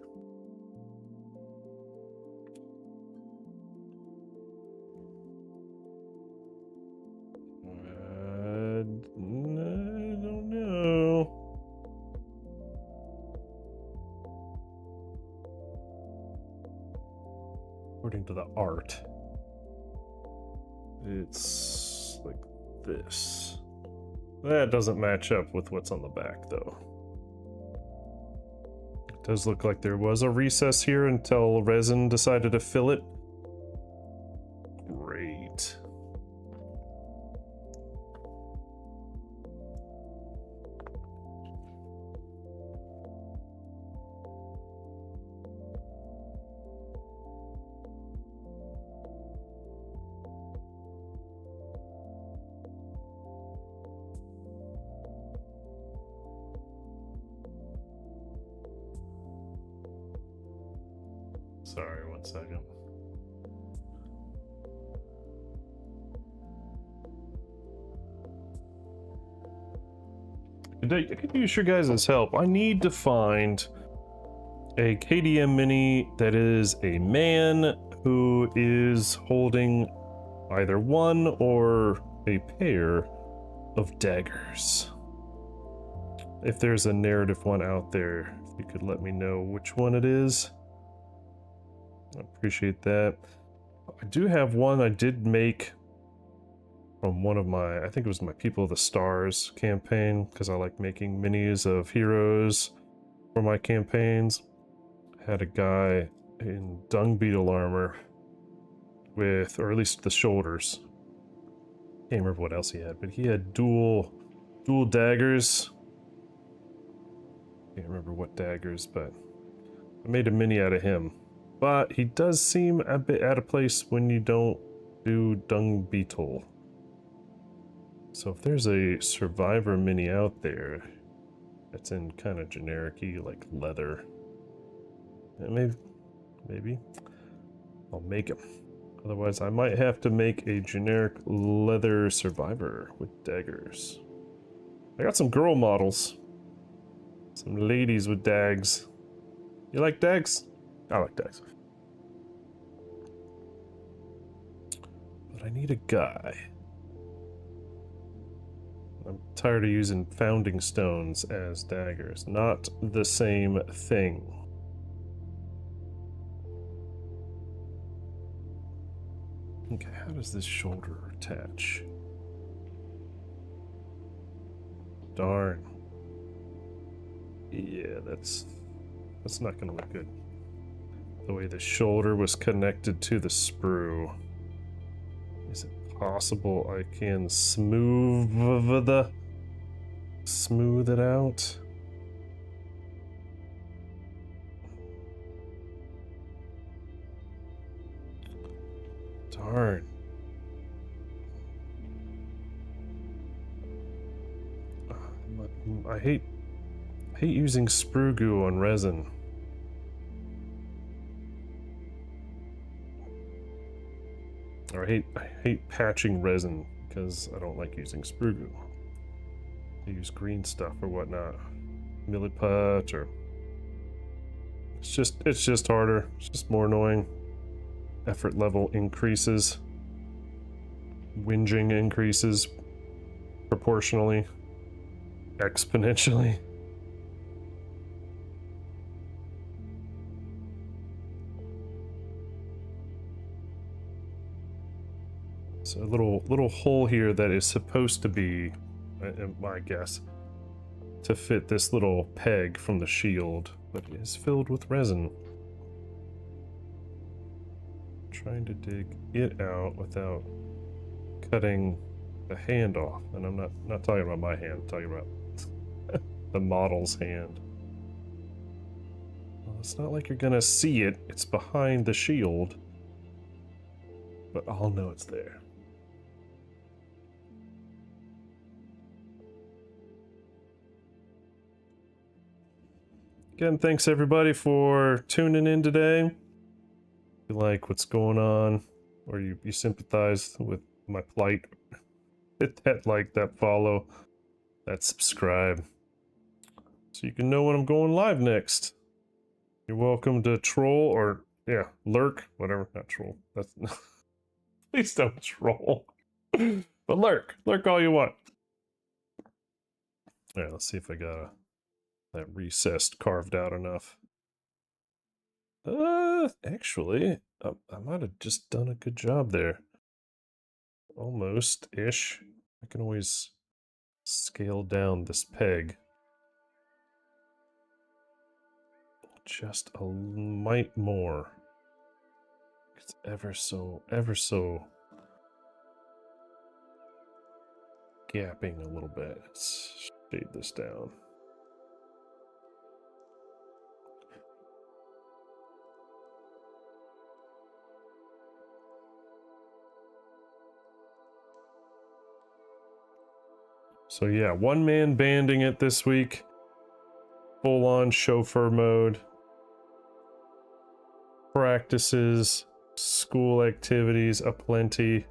I don't know. According to the art, it's like this. That doesn't match up with what's on the back, though. It does look like there was a recess here until resin decided to fill it. Great. Sorry, 1 second. I could use your guys' help. I need to find a KDM mini that is a man who is holding either one or a pair of daggers. If there's a narrative one out there, if you could let me know which one it is. I appreciate that. I do have one I did make from one of my, I think it was my People of the Stars campaign, because I like making minis of heroes for my campaigns. I had a guy in dung beetle armor with, or at least the shoulders. Can't remember what else he had, but he had dual daggers. Can't remember what daggers, but I made a mini out of him. But he does seem a bit out of place when you don't do dung beetle. So if there's a survivor mini out there that's in kind of generic-y, like leather, maybe I'll make him. Otherwise, I might have to make a generic leather survivor with daggers. I got some girl models. Some ladies with dags. You like dags? I like dags. But I need a guy. I'm tired of using founding stones as daggers. Not the same thing. Okay, how does this shoulder attach? Darn. Yeah, that's not gonna look good. The way the shoulder was connected to the sprue. Is it possible I can smooth it out? Darn. I hate using sprue goo on resin. Or I hate patching resin because I don't like using sprue goo. I use green stuff or whatnot. Milliput or it's just harder. It's just more annoying. Effort level increases. Whinging increases proportionally. Exponentially. So a little hole here that is supposed to be, my guess, to fit this little peg from the shield, but is filled with resin. Trying to dig it out without cutting the hand off, and I'm not talking about my hand, I'm talking about the model's hand. Well, it's not like you're gonna see it. It's behind the shield, but I'll know it's there. Again, thanks everybody for tuning in today. If you like what's going on, or you sympathize with my plight, hit that like, that follow, that subscribe, so you can know when I'm going live next. You're welcome to troll or, yeah, lurk, whatever, not troll. That's please don't troll. But lurk all you want. All right, let's see if I got that recessed carved out enough. Actually, I might have just done a good job there. Almost-ish. I can always scale down this peg. Just a mite more. It's ever so gapping a little bit. Let's shade this down. So yeah, one-man banding it this week. Full-on chauffeur mode. Practices, school activities aplenty.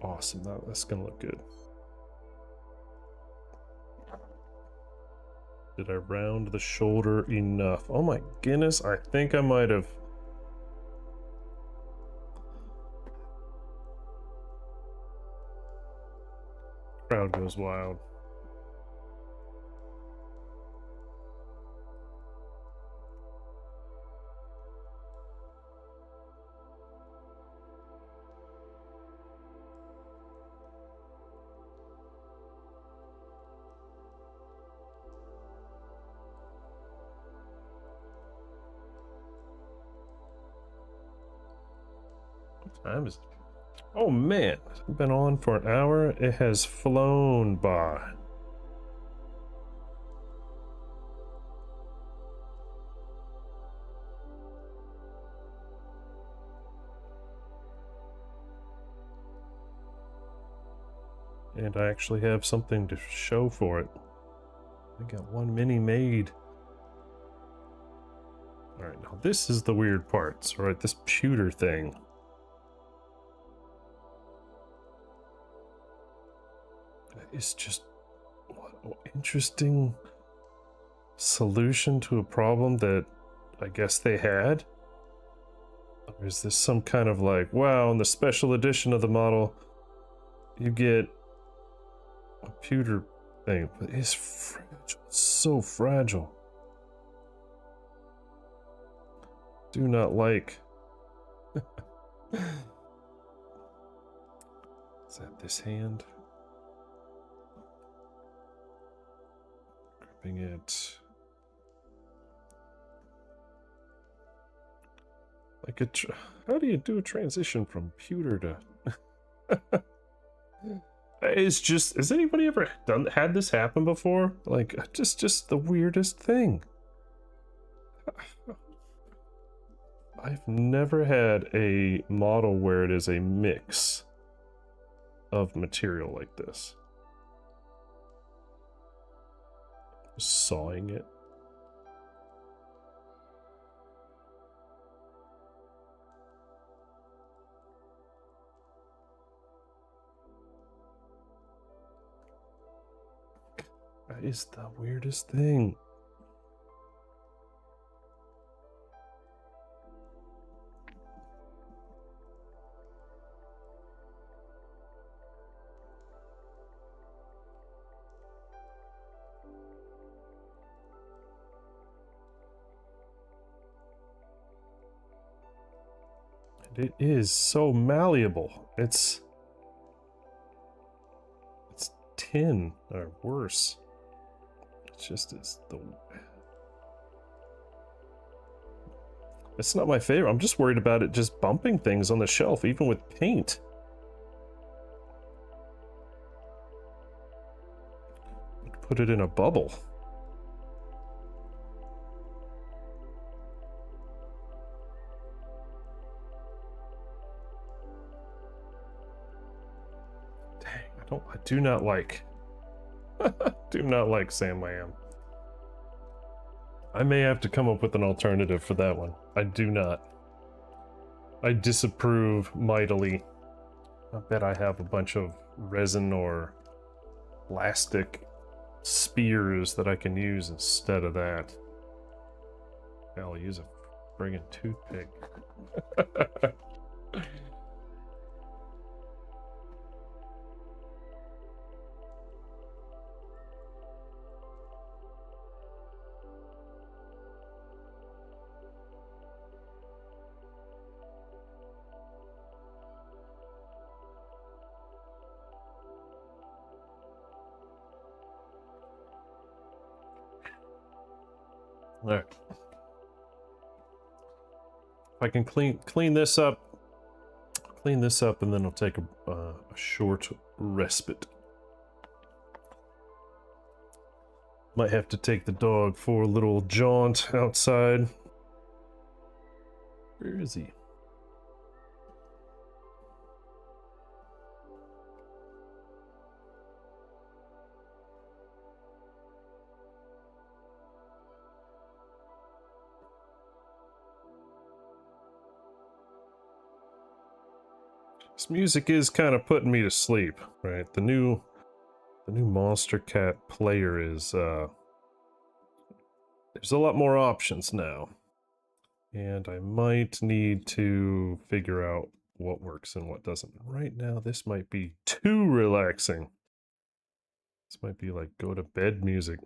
Awesome, that's gonna look good. Did I round the shoulder enough? Oh my goodness, I think I might have. Crowd goes wild. What time is it? Oh man, it's been on for an hour. It has flown by. And I actually have something to show for it. I got one mini made. Alright, now this is the weird parts, right? This pewter thing. It's just what an interesting solution to a problem that I guess they had. Or is this some kind of like, wow, in the special edition of the model, you get a pewter thing, but it's fragile. It's so fragile. Do not like. Is that this hand? Moving it like a. How do you do a transition from pewter to? It's just. Has anybody ever had this happen before? Like, just the weirdest thing. I've never had a model where it is a mix of material like this. Sawing it. That is the weirdest thing. It is so malleable. It's tin or worse. It's just it's not my favorite. I'm just worried about it just bumping things on the shelf, even with paint. Put it in a bubble. I do not like do not like Sam Lamb. I may have to come up with an alternative for that one. I do not. I disapprove mightily. I bet I have a bunch of resin or plastic spears that I can use instead of that. I'll use a friggin' toothpick. All right. If I can clean this up, and then I'll take a short respite. Might have to take the dog for a little jaunt outside. Where is he? This music is kind of putting me to sleep, right? The new Monster Cat player is there's a lot more options now. And I might need to figure out what works and what doesn't. Right now, this might be too relaxing. This might be like go to bed music.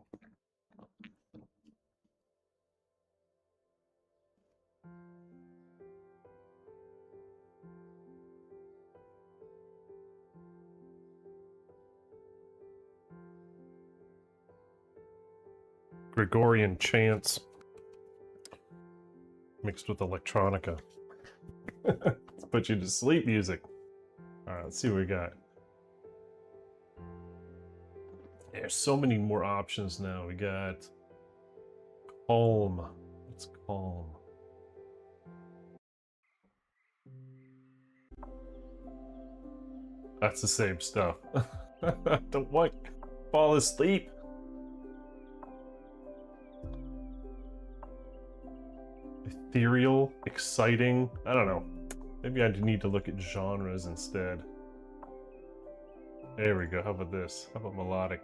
Gregorian chants mixed with electronica. Let's put you to sleep music. Alright, let's see what we got. There's so many more options now. We got calm. What's calm? That's the same stuff. Don't want to fall asleep. Ethereal, exciting. I don't know. Maybe I need to look at genres instead. There we go. How about this? How about melodic,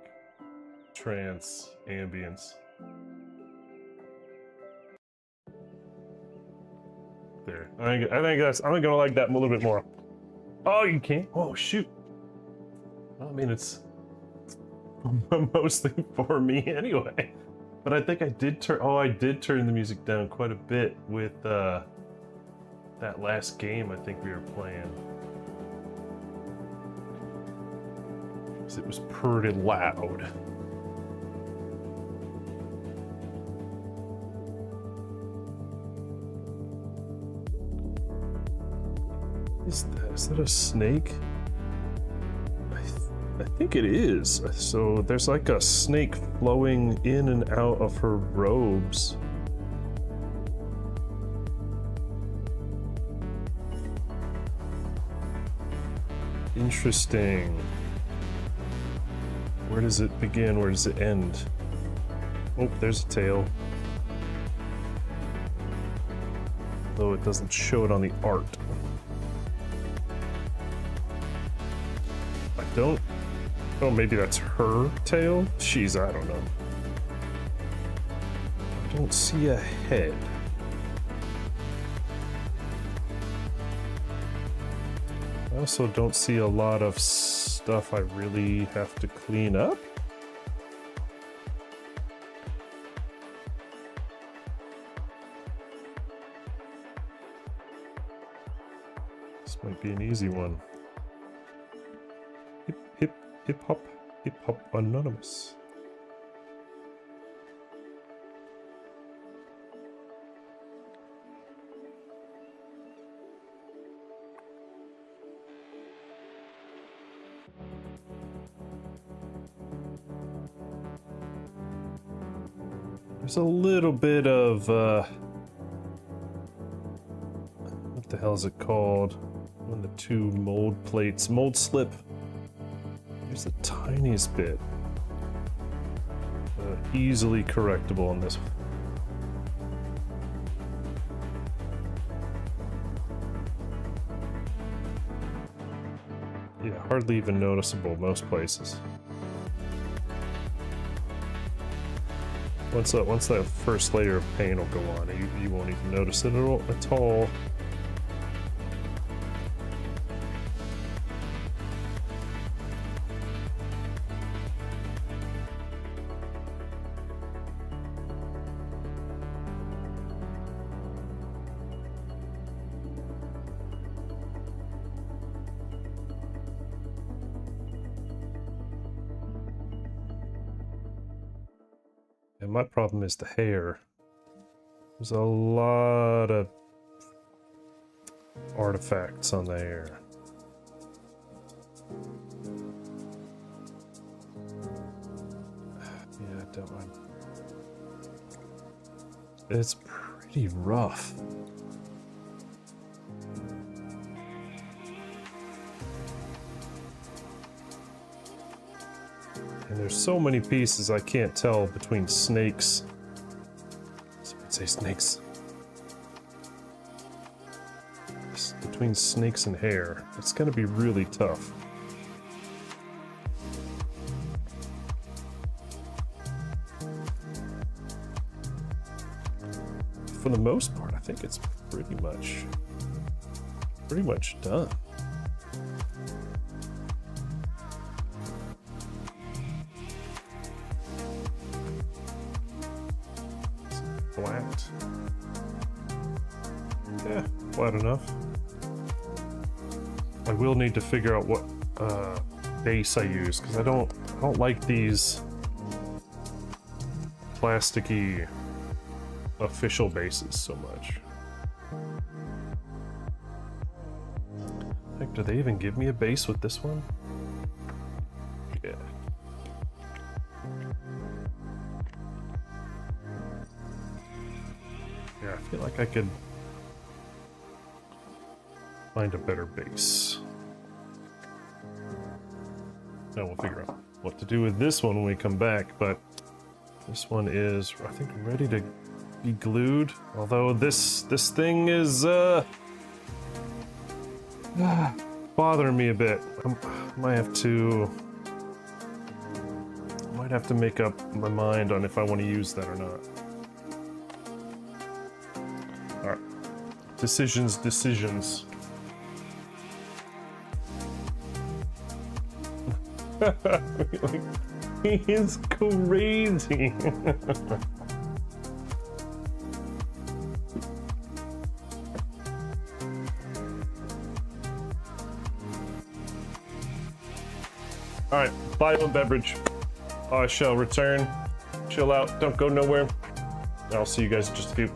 trance, ambience? There. I think that's. I'm gonna like that a little bit more. Oh, you can't. Oh, shoot. Well, I mean, it's mostly for me anyway. But I think I did turn. Oh, I did turn the music down quite a bit with that last game I think we were playing. Because it was pretty loud. Is that a snake? I think it is. So there's like a snake flowing in and out of her robes. Interesting. Where does it begin? Where does it end? Oh, there's a tail. Though it doesn't show it on the art. I don't... Oh, maybe that's her tail? Jeez, I don't know. I don't see a head. I also don't see a lot of stuff I really have to clean up. This might be an easy one. Hip hop anonymous. There's a little bit of what the hell is it called? One of the two mold plates, mold slip. There's the tiniest bit. Easily correctable on this one. Yeah, hardly even noticeable most places. Once that first layer of paint will go on, you won't even notice it at all. And my problem is the hair. There's a lot of artifacts on the hair. Yeah, don't mind. It's pretty rough. And there's so many pieces I can't tell between snakes. I'd say snakes. Between snakes and hair. It's gonna be really tough. For the most part, I think it's pretty much done. Flat. Yeah, flat enough. I will need to figure out what base I use, because I don't like these plasticky official bases so much. Heck, do they even give me a base with this one? Yeah. Yeah, I feel like I could find a better base. Now we'll figure out what to do with this one when we come back, but this one is, I think, ready to be glued. Although this thing is bothering me a bit. I might have to make up my mind on if I want to use that or not. All right, decisions. He is crazy. All right, buy one beverage. I shall return. Chill out. Don't go nowhere. I'll see you guys in just a few.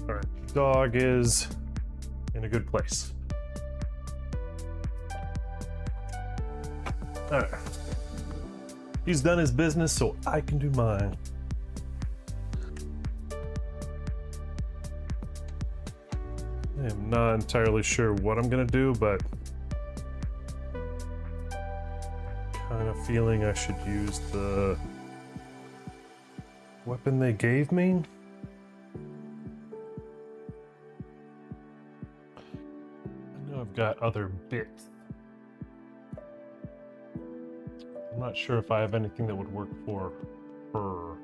Alright, dog is in a good place. Alright. He's done his business, so I can do mine. I am not entirely sure what I'm gonna do, but kind of feeling I should use the weapon they gave me. I know I've got other bits. I'm not sure if I have anything that would work for her.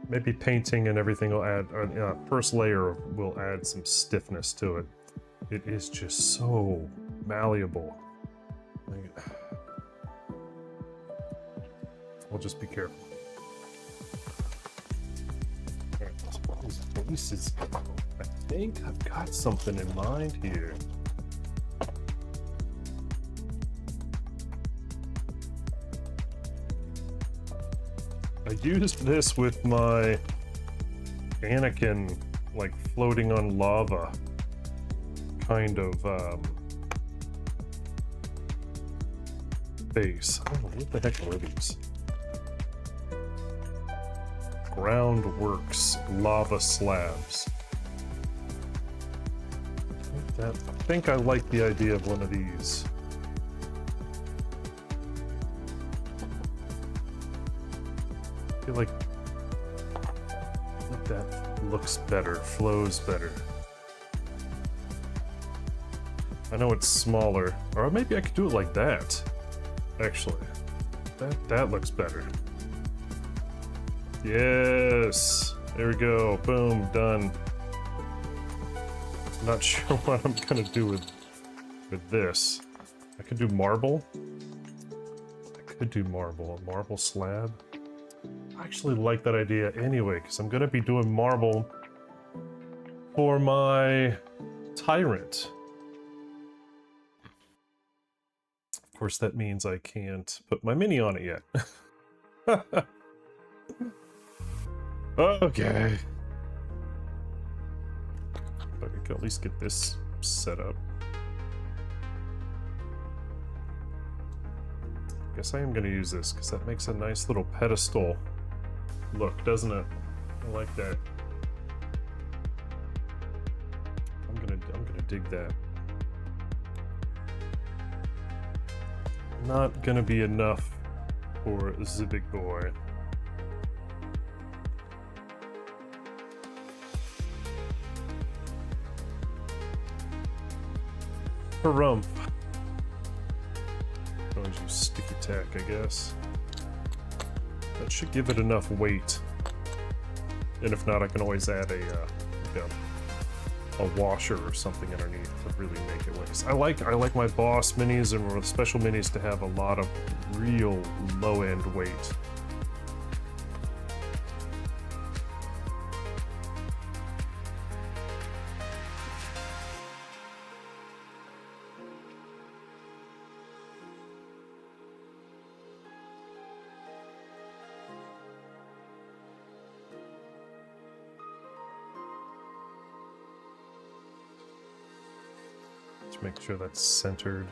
Maybe painting and everything will add, or first layer will add some stiffness to it. It is just so malleable. I'll just be careful. These faces. I think I've got something in mind here. I used this with my Anakin, like floating on lava kind of base. I don't know, what the heck were these? Groundworks lava slabs. I think I like the idea of one of these. I feel like that looks better, flows better. I know it's smaller, or maybe I could do it like that. Actually, that looks better. Yes, there we go. Boom, done. Not sure what I'm gonna do with this. I could do marble. A marble slab. I actually like that idea anyway, because I'm gonna be doing marble for my tyrant. Of course, that means I can't put my mini on it yet. Okay. But I can at least get this set up. Guess I am going to use this because that makes a nice little pedestal look, doesn't it? I like that. I'm gonna dig that. Not gonna be enough for the big boy. Harumph. Always use sticky tack, I guess. That should give it enough weight. And if not, I can always add a washer or something underneath to really make it weight. I like my boss minis and special minis to have a lot of real low-end weight. Make sure that's centered.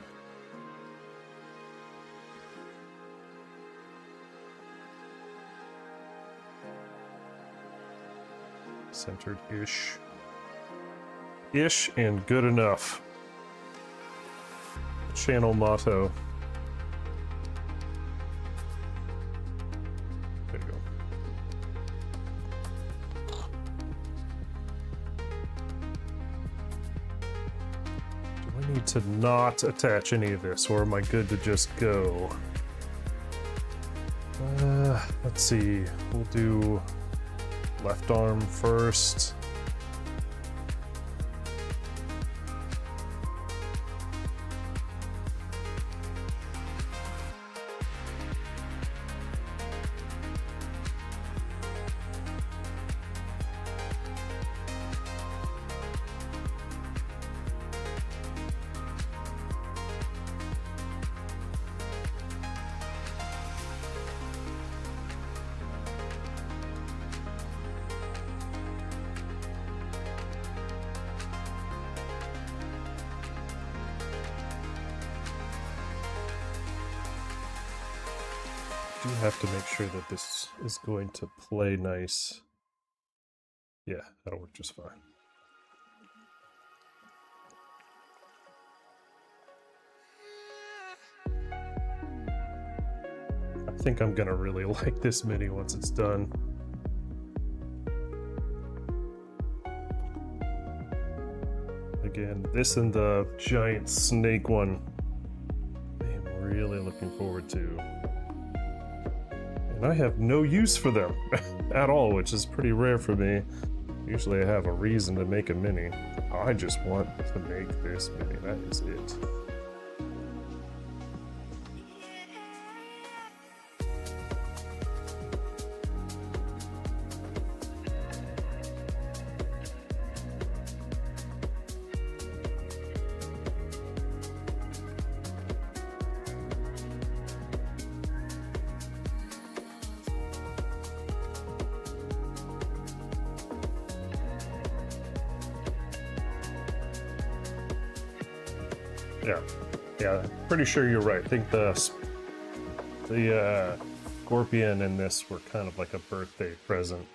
Centered-ish. Ish and good enough. Channel motto. There you go. Need to not attach any of this, or am I good to just go? Let's see. We'll do left arm first. do have to make sure that this is going to play nice. Yeah, that'll work just fine. I think I'm gonna really like this mini once it's done. Again, this and the giant snake one, I'm really looking forward to. And I have no use for them at all, which is pretty rare for me. Usually I have a reason to make a mini. I just want to make this mini, that is it. Yeah, pretty sure you're right. I think the scorpion in this were kind of like a birthday present.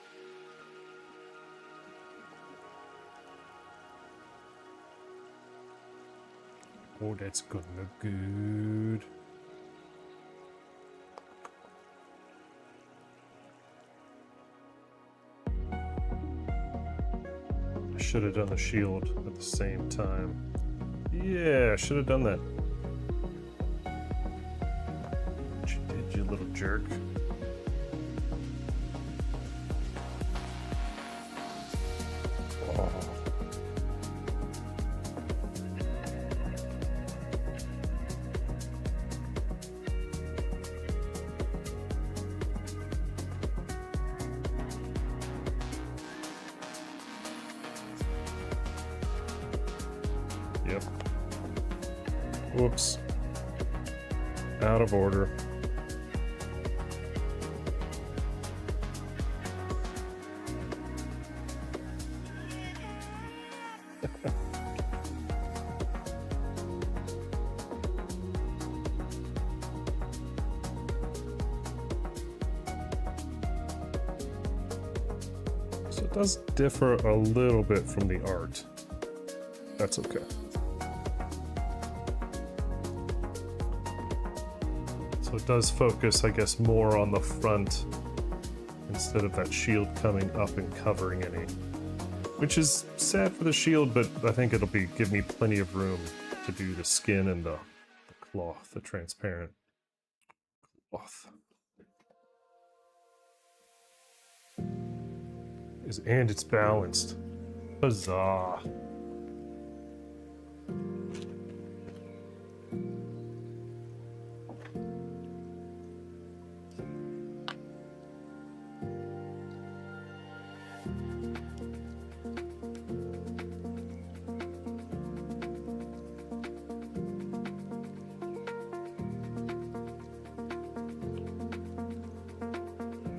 Oh, that's gonna look good. I should have done the shield at the same time. Yeah, I should have done that. What you did, you little jerk. Oh. Yep. Whoops. Out of order. So it does differ a little bit from the art. That's okay. So it does focus, I guess, more on the front instead of that shield coming up and covering any. Which is sad for the shield, but I think it'll give me plenty of room to do the skin and the cloth, the transparent cloth. And it's balanced. Huzzah.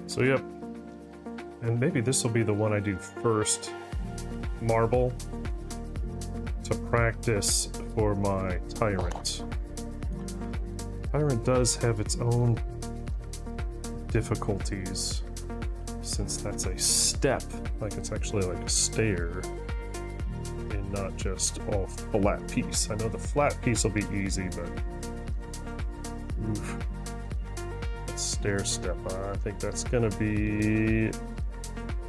So yep, and maybe this will be the one I do first, marble, to practice for my tyrant. Tyrant does have its own difficulties, since that's a step, like it's actually like a stair, and not just all flat piece. I know the flat piece will be easy, but oof. Stair step. I think that's gonna be.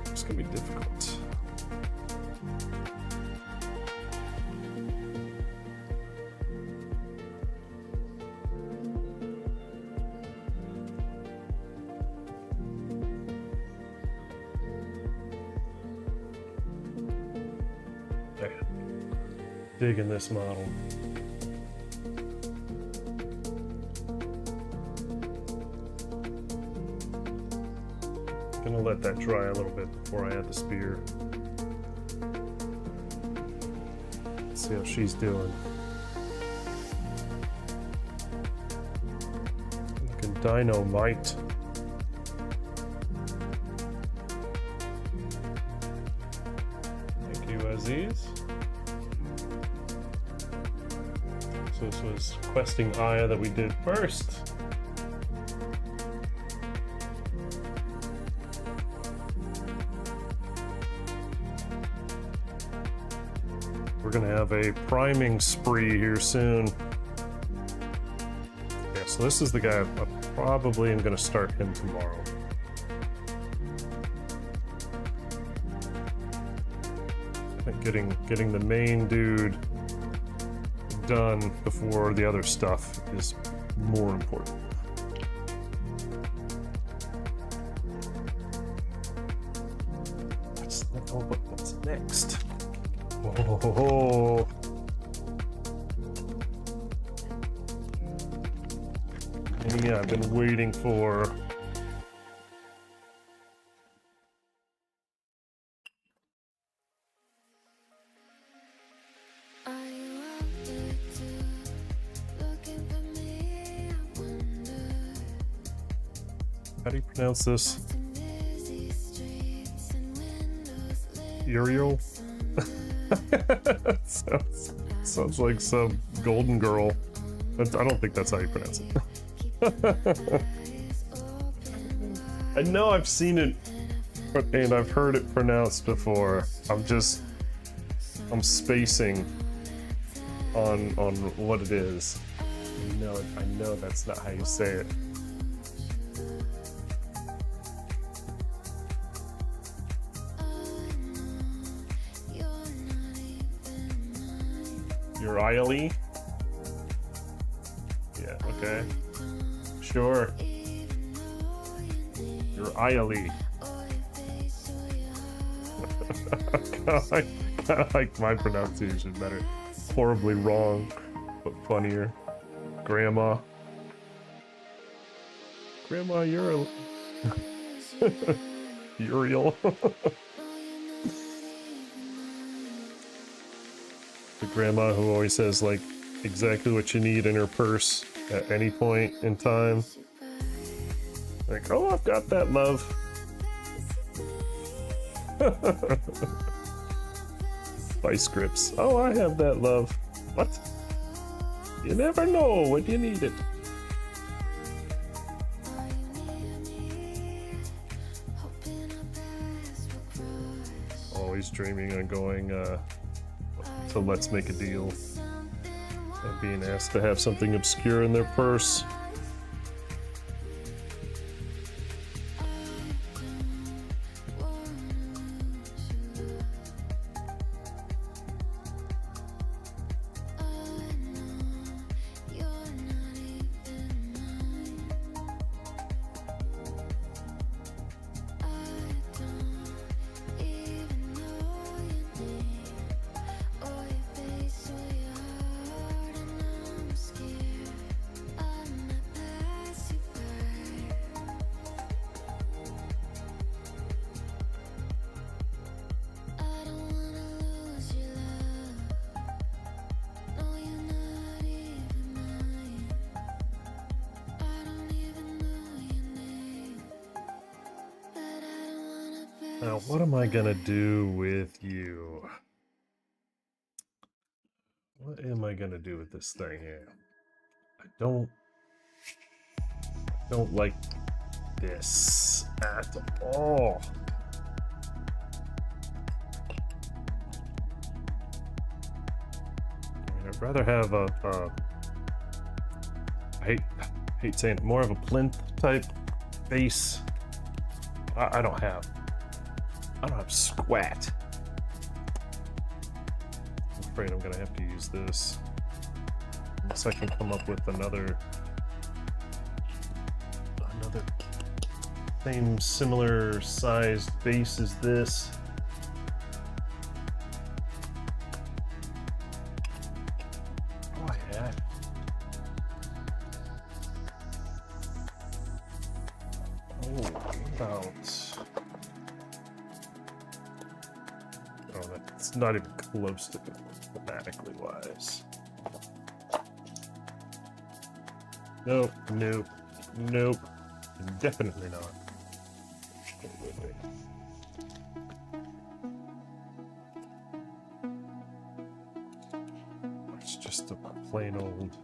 It's gonna be difficult. Okay. Digging this model. Gonna let that dry a little bit before I add the spear. Let's see how she's doing. Looking dynamite. Thank you, Aziz. So this was questing Aya that we did first. we're gonna have a priming spree here soon. Yeah, so this is the guy I probably am gonna start him tomorrow. I think getting the main dude done before the other stuff is more important. What's next? Oh, yeah, I've been waiting for. How do you pronounce this? Uriel? sounds like some golden girl. I don't think that's how you pronounce it. I know I've seen it and I've heard it pronounced before. I'm spacing on what it is. I know that's not how you say it. Uriel? Yeah, okay. Sure. Uriel. Kinda like my pronunciation better. Horribly wrong, but funnier. Grandma. Grandma Uriel. Uriel. The grandma who always has like exactly what you need in her purse at any point in time. Like, oh, I've got that, love. Vice grips. Oh, I have that, love. What? You never know when you need it. Always dreaming on going to Let's Make a Deal and being asked to have something obscure in their purse. Now, what am I gonna do with you? What am I gonna do with this thing here? I don't like this at all. I mean, I'd rather have I hate saying it, more of a plinth type base. I don't have squat. I'm afraid I'm gonna have to use this. Unless I can come up with another same similar sized base as this. Oh yeah. Oh, about. Oh, that's not even close to good thematically wise. Nope, nope, nope. Definitely not. It's just a plain old.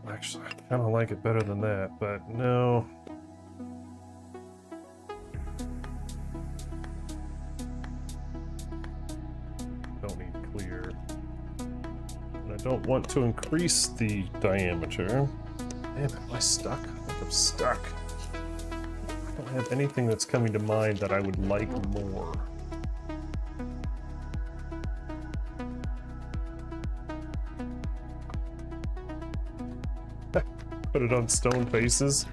Actually, I kind of like it better than that, but no. I don't want to increase the diameter. Damn it, am I stuck? I think I'm stuck. I don't have anything that's coming to mind that I would like more. Put it on stone faces.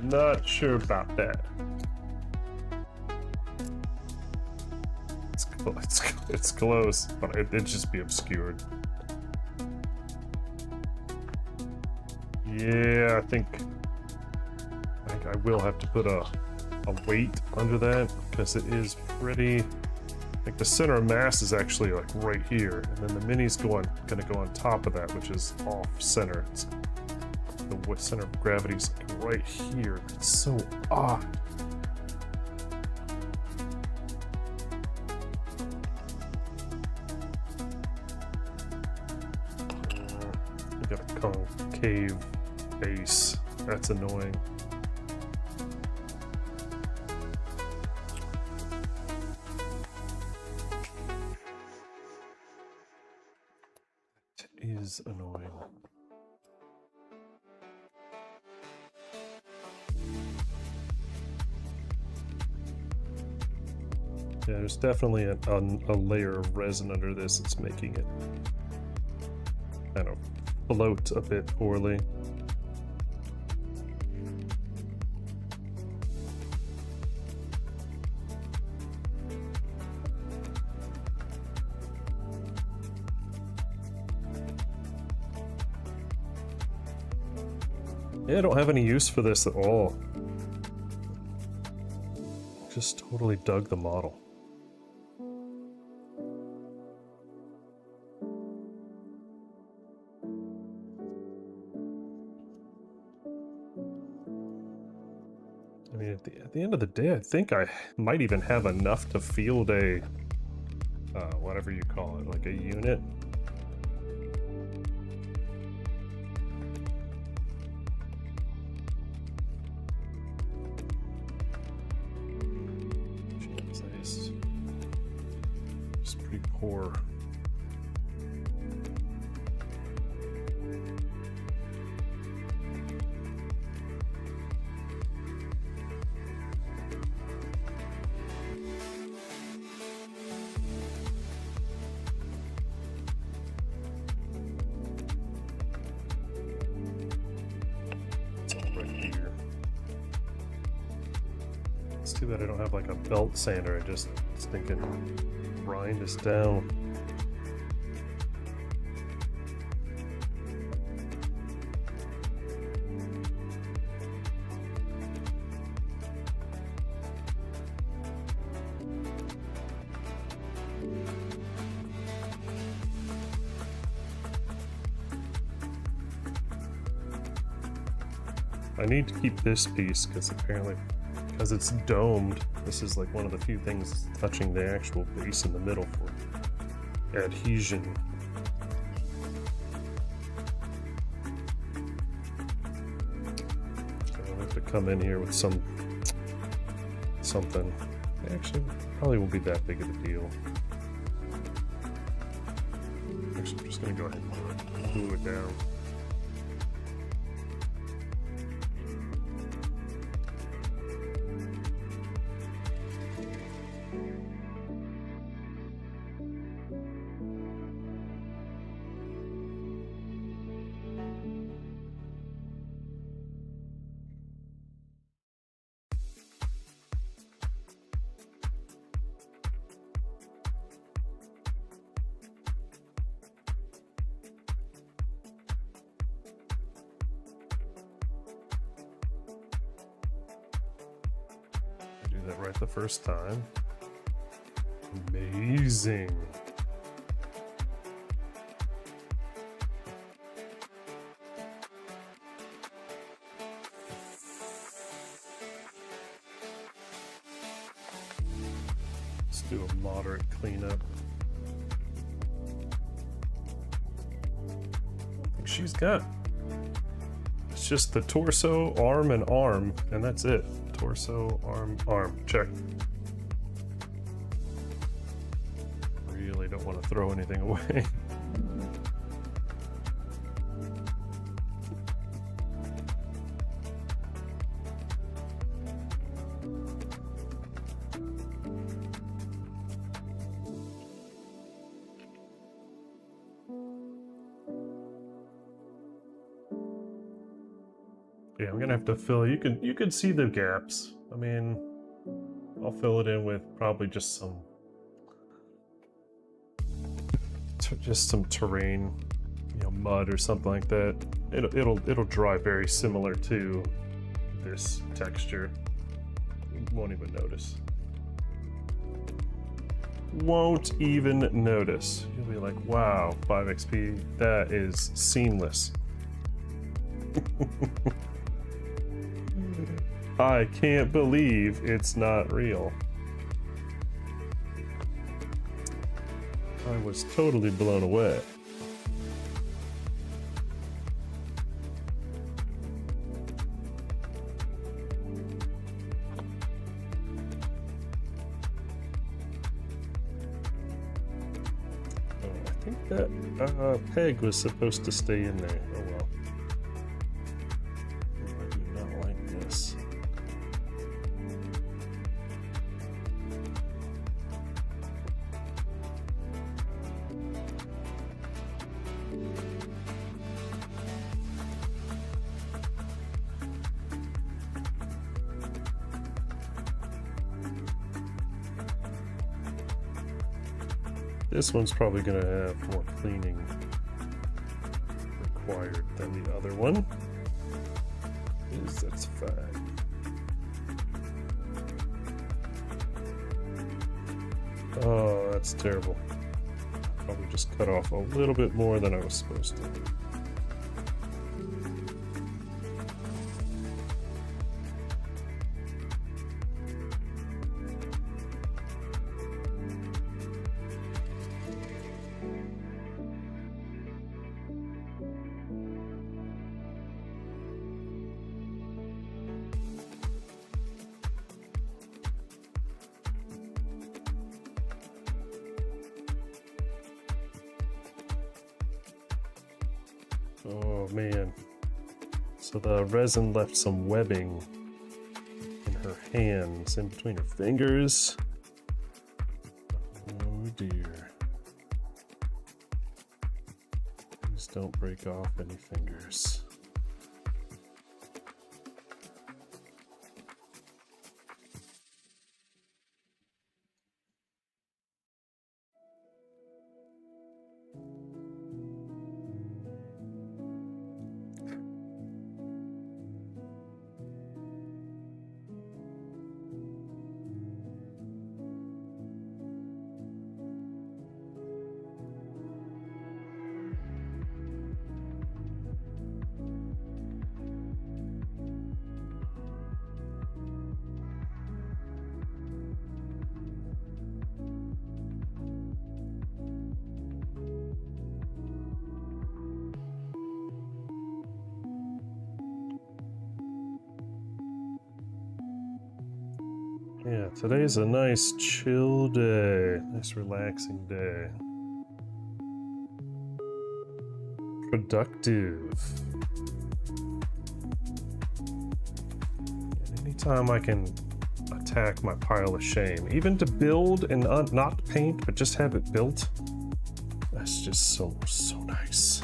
Not sure about that. It's close, but it'd just be obscured. Yeah, I think I will have to put a weight under that because it is pretty. I think the center of mass is actually like right here, and then the mini's gonna go on top of that, which is off center. The center of gravity is like right here. It's so odd. We got a concave base. That's annoying. That is annoying. Yeah, there's definitely a layer of resin under this. It's making it kind of float a bit poorly. Yeah, I don't have any use for this at all. Just totally dug the model. I mean, at the end of the day, I think I might even have enough to field a, whatever you call it, like a unit. Jesus. It's pretty poor. It's too bad I don't have like a belt sander. I just was thinking grind this down. I need to keep this piece because apparently, because it's domed, this is like one of the few things touching the actual base in the middle for adhesion. I'll have to come in here with something. Actually, probably won't be that big of a deal. Actually, I'm just gonna go ahead and glue it down. That right the first time. Amazing. Let's do a moderate cleanup. I think she's got, it's just the torso, arm, and that's it. Torso, arm, check. Really don't want to throw anything away. Yeah, I'm gonna have to fill. You can see the gaps. I mean, I'll fill it in with probably just some terrain, you know, mud or something like that. It'll dry very similar to this texture. You won't even notice. Won't even notice. You'll be like, wow, 5 XP, that is seamless. I can't believe it's not real. I was totally blown away. I think that peg was supposed to stay in there. Oh well. I do not like this. This one's probably going to have more cleaning required than the other one. That's fine. Oh, that's terrible. Probably just cut off a little bit more than I was supposed to. Oh man. So the resin left some webbing in her hands, in between her fingers. Oh dear. Please don't break off any fingers. Yeah, today's a nice chill day. Nice relaxing day. Productive. And anytime I can attack my pile of shame, even to build and not paint, but just have it built, that's just so nice.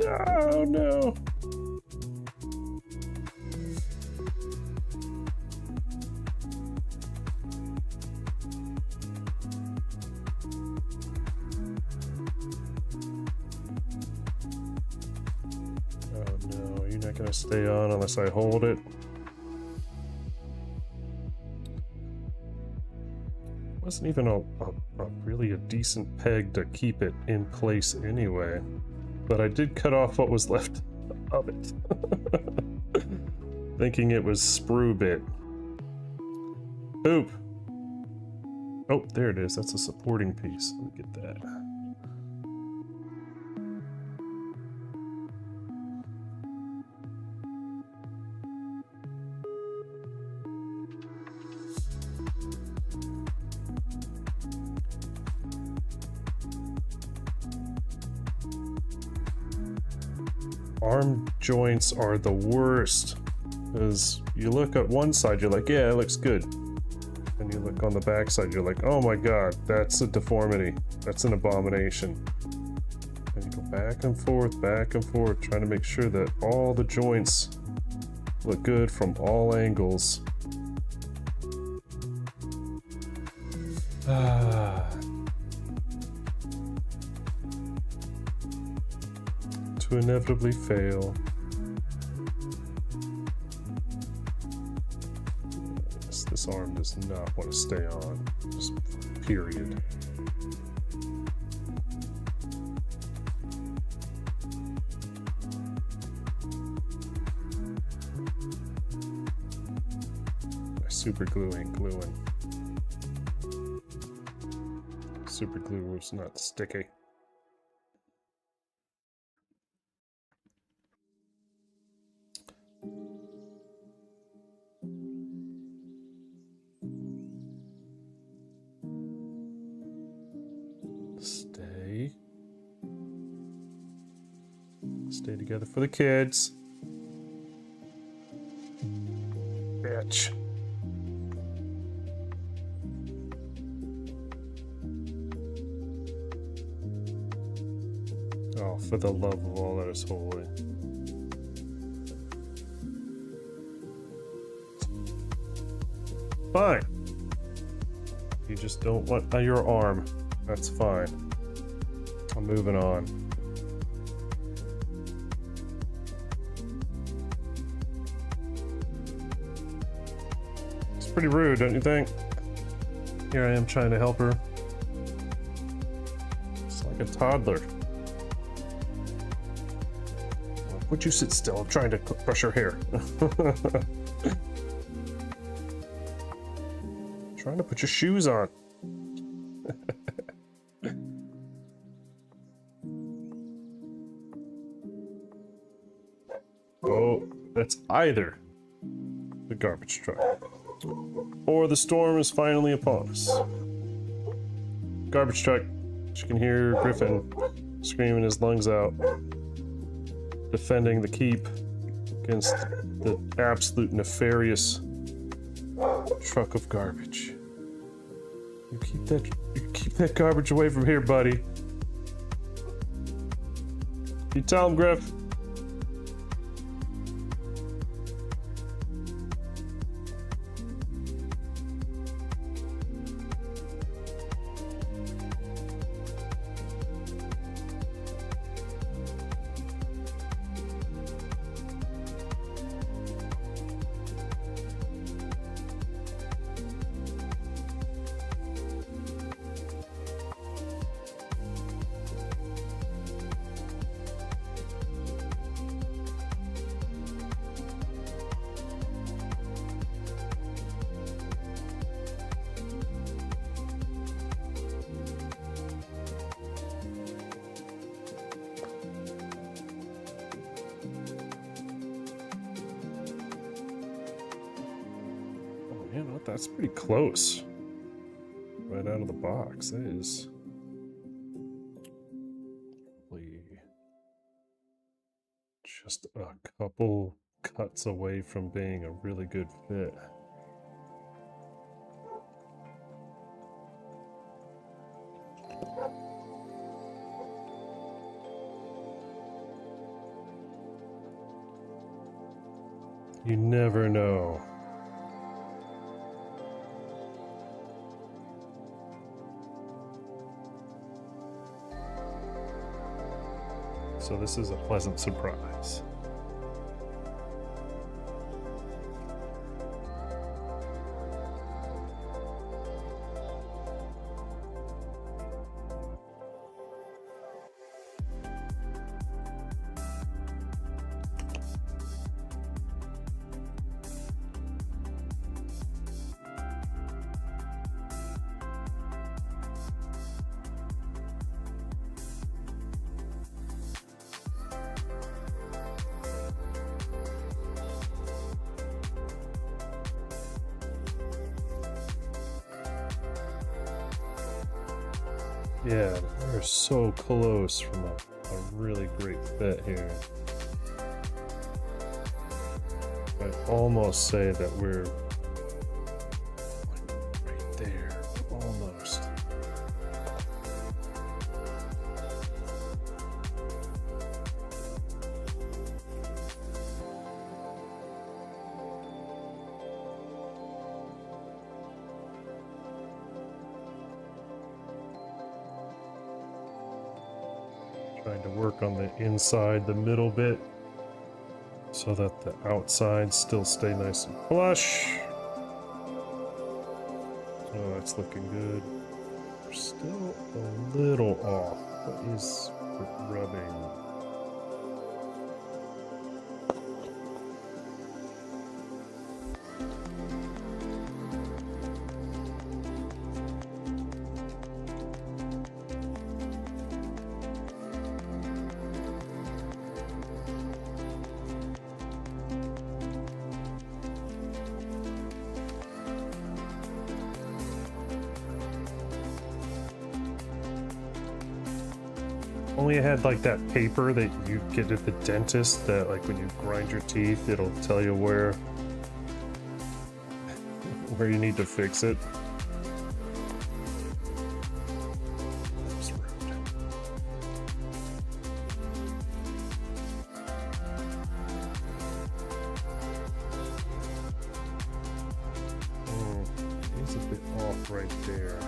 Oh no. Oh no, you're not gonna stay on unless I hold it. Wasn't even a really a decent peg to keep it in place anyway. But I did cut off what was left of it. Thinking it was sprue bit. Oop! Oh, there it is. That's a supporting piece. Let me get that. Arm joints are the worst. Because you look at one side, you're like, yeah, it looks good. And you look on the back side, you're like, oh my god, that's a deformity. That's an abomination. And you go back and forth, trying to make sure that all the joints look good from all angles. To inevitably fail. This arm does not want to stay on. Just period. My super glue ain't gluing. Super glue was not sticky. Stay together for the kids. Bitch. Oh, for the love of all that is holy. Fine. You just don't want your arm. That's fine. I'm moving on. It's pretty rude, don't you think? Here I am trying to help her. It's like a toddler. Would you sit still? I'm trying to brush her hair. Trying to put your shoes on. Oh, that's either the garbage truck or the storm is finally upon us. Garbage truck. You can hear Griffin screaming his lungs out, defending the keep against the absolute nefarious truck of garbage. You keep that garbage away from here, buddy. You tell him, Griff. You know, that's pretty close. Right out of the box. That is probably just a couple cuts away from being a really good fit. You never know. So this is a pleasant surprise. Yeah, we're so close from a really great fit here. I'd almost say that we're right there, almost. Trying to work on the inside, the middle bit, so that the outsides still stay nice and flush. Oh, that's looking good. We're still a little off. What is rubbing? Only had like that paper that you get at the dentist that like when you grind your teeth, it'll tell you where you need to fix it. That's rude. He's a bit off right there.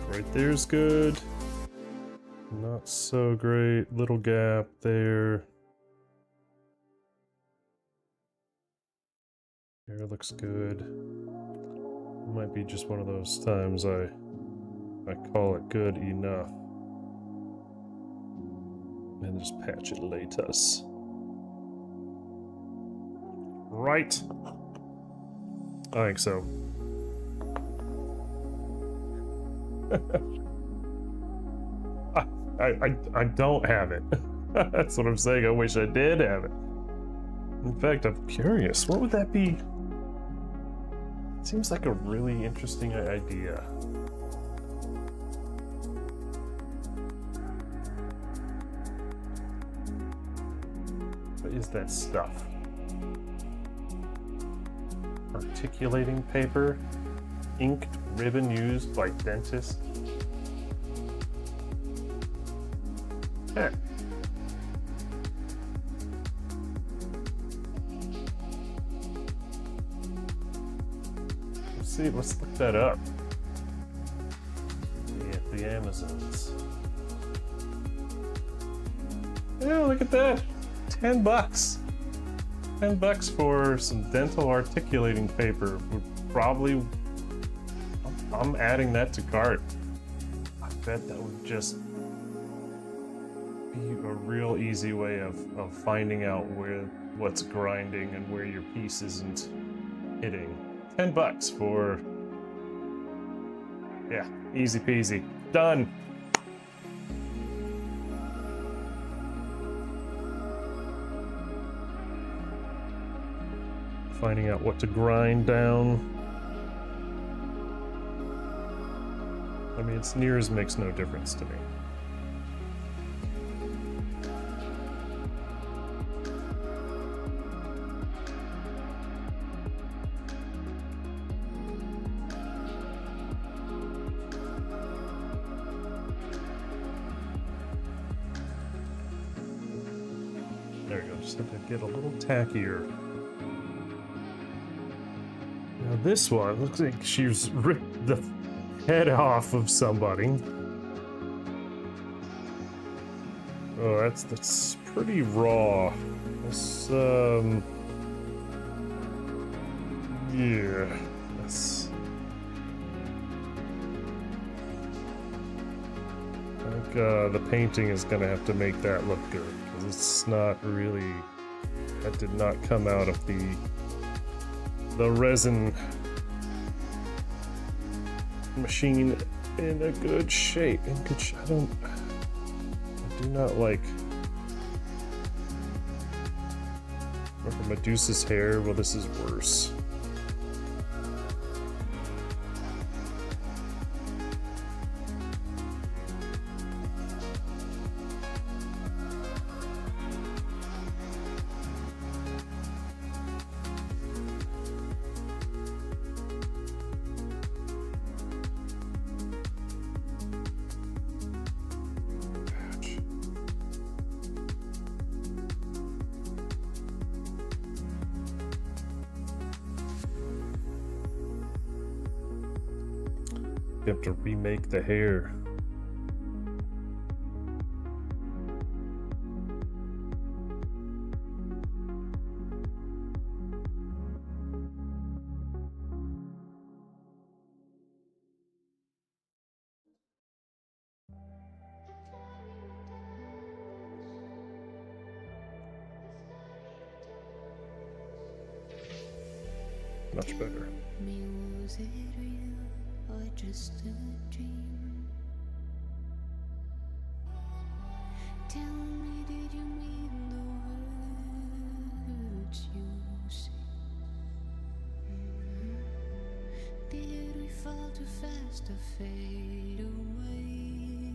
Right there's good. Not so great. Little gap there. There looks good. Might be just one of those times I call it good enough. And just patch it later. Right. I think so. I don't have it. That's what I'm saying. I wish I did have it. In fact, I'm curious. What would that be? It seems like a really interesting idea. What is that stuff? Articulating paper? Inked ribbon used by dentists? Heck. Let's look that up. Yeah, the Amazons. Yeah, look at that. $10. $10 for some dental articulating paper. I'm adding that to cart. I bet that would just be a real easy way of finding out what's grinding and where your piece isn't hitting. $10 for, yeah, easy peasy. Done. Finding out what to grind down. I mean, it's nears makes no difference to me. There we go, just have to get a little tackier. Now this one looks like she's ripped the head off of somebody. Oh, that's pretty raw. This, yeah, that's... I think the painting is gonna have to make that look good, because it's not really... That did not come out of the resin machine in a good shape. I do not like Medusa's hair. Well, this is worse. You have to remake the hair. Much better. Was it real or just a dream? Tell me, did you mean the words you say? Did we fall too fast to fade away?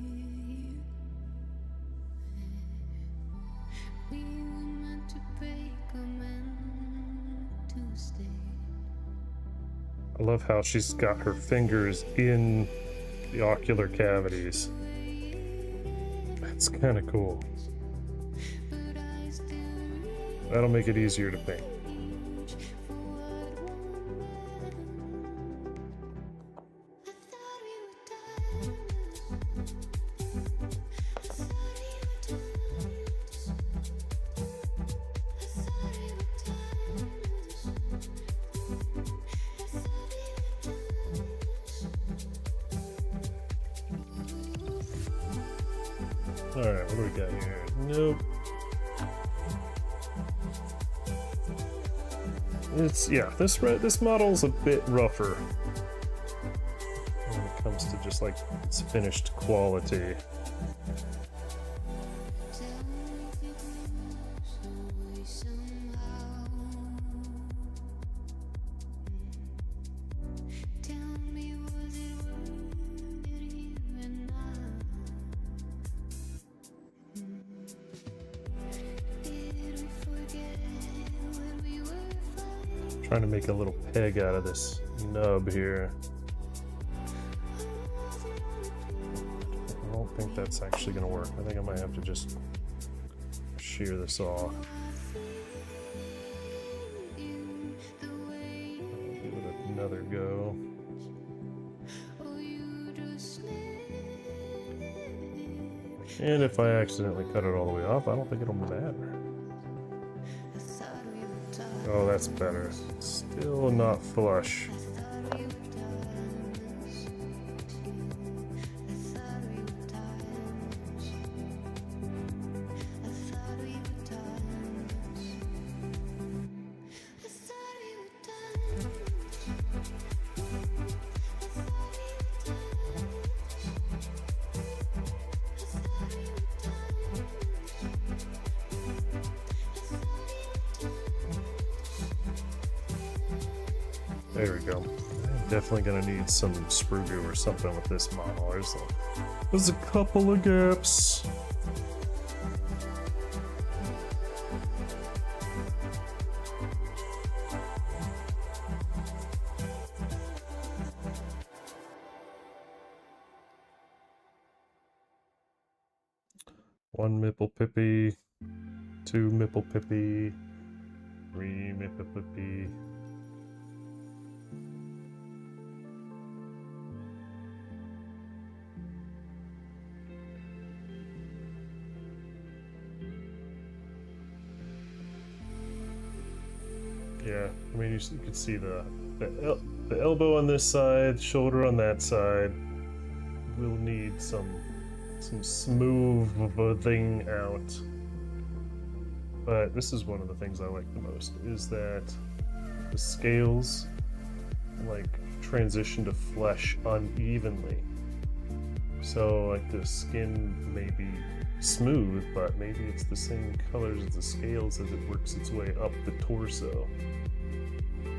We were meant to break or meant to stay. I love how she's got her fingers in the ocular cavities. That's kind of cool. That'll make it easier to paint. Alright, what do we got here? Nope. Yeah, this model's a bit rougher when it comes to just like its finished quality. Trying to make a little peg out of this nub here. I don't think that's actually going to work. I think I might have to just shear this off. I'll give it another go. And if I accidentally cut it all the way off, I don't think it'll matter. Oh, that's better. Still not flush. There we go. I'm definitely gonna need some sprue glue or something with this model. There's a couple of gaps. One Mipple Pippy, two Mipple Pippy, three Mipple Pippy. Yeah, I mean, you can see the elbow on this side, shoulder on that side. We'll need some smoothing out. But this is one of the things I like the most, is that the scales like transition to flesh unevenly. So like the skin may be smooth, but maybe it's the same colors as the scales as it works its way up the torso.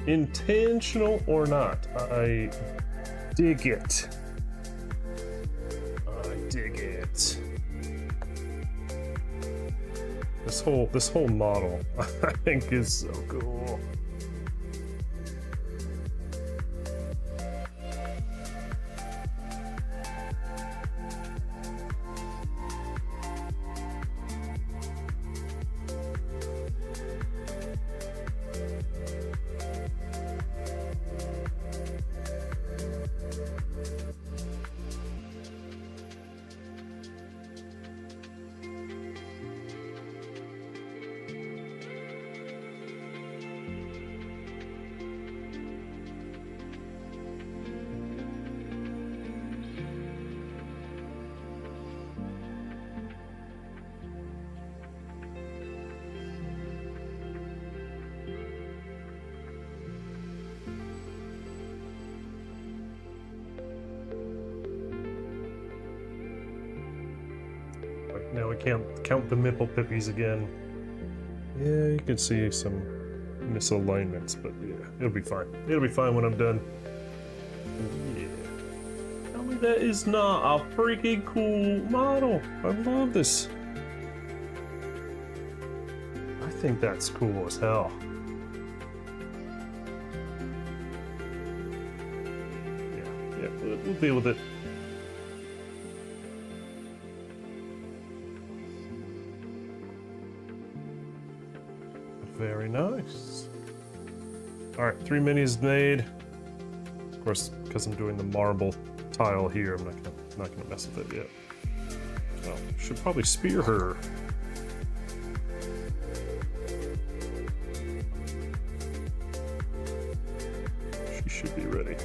Intentional or not, I dig it. I dig it. This whole model I think is so cool. count the nipple pippies again. Yeah, you can see some misalignments, but yeah, it'll be fine. It'll be fine when I'm done. Yeah. Tell me that is not a freaking cool model. I love this. I think that's cool as hell. Yeah, we'll deal with it. Very nice. Alright, 3 minis made. Of course, because I'm doing the marble tile here, I'm not gonna mess with it yet. Oh, should probably spear her. She should be ready.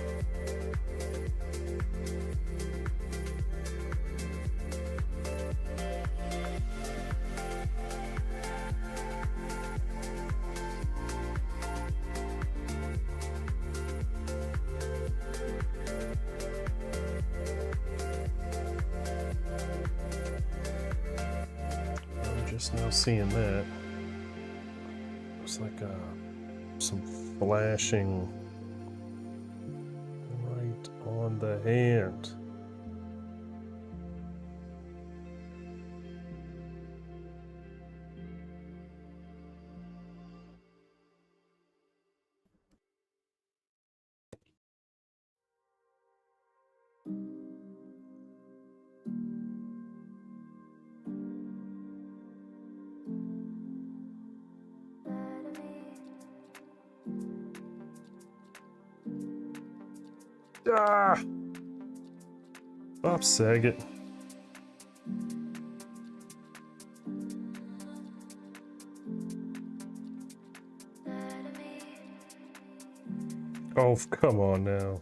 Just now seeing that. Looks like some flashing right on the hand. Ah! Bob Saget. Oh, come on now.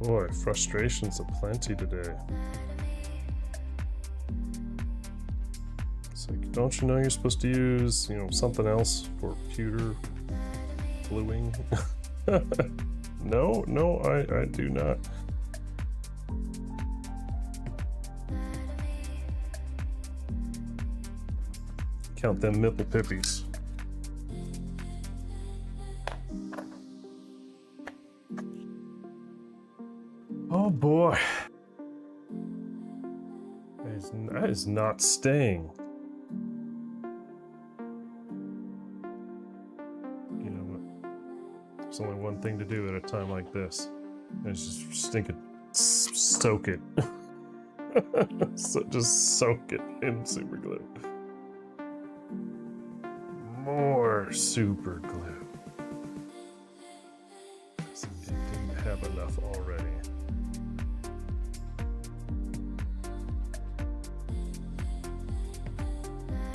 Boy, frustrations aplenty today. It's like, don't you know you're supposed to use, something else for pewter gluing? No, I do not. Count them nipple pippies. Oh boy. That is not staying. You know what? There's only one thing to do at a time like this. It's just stinking soak it. So just soak it in super glue. More super glue. It didn't have enough already.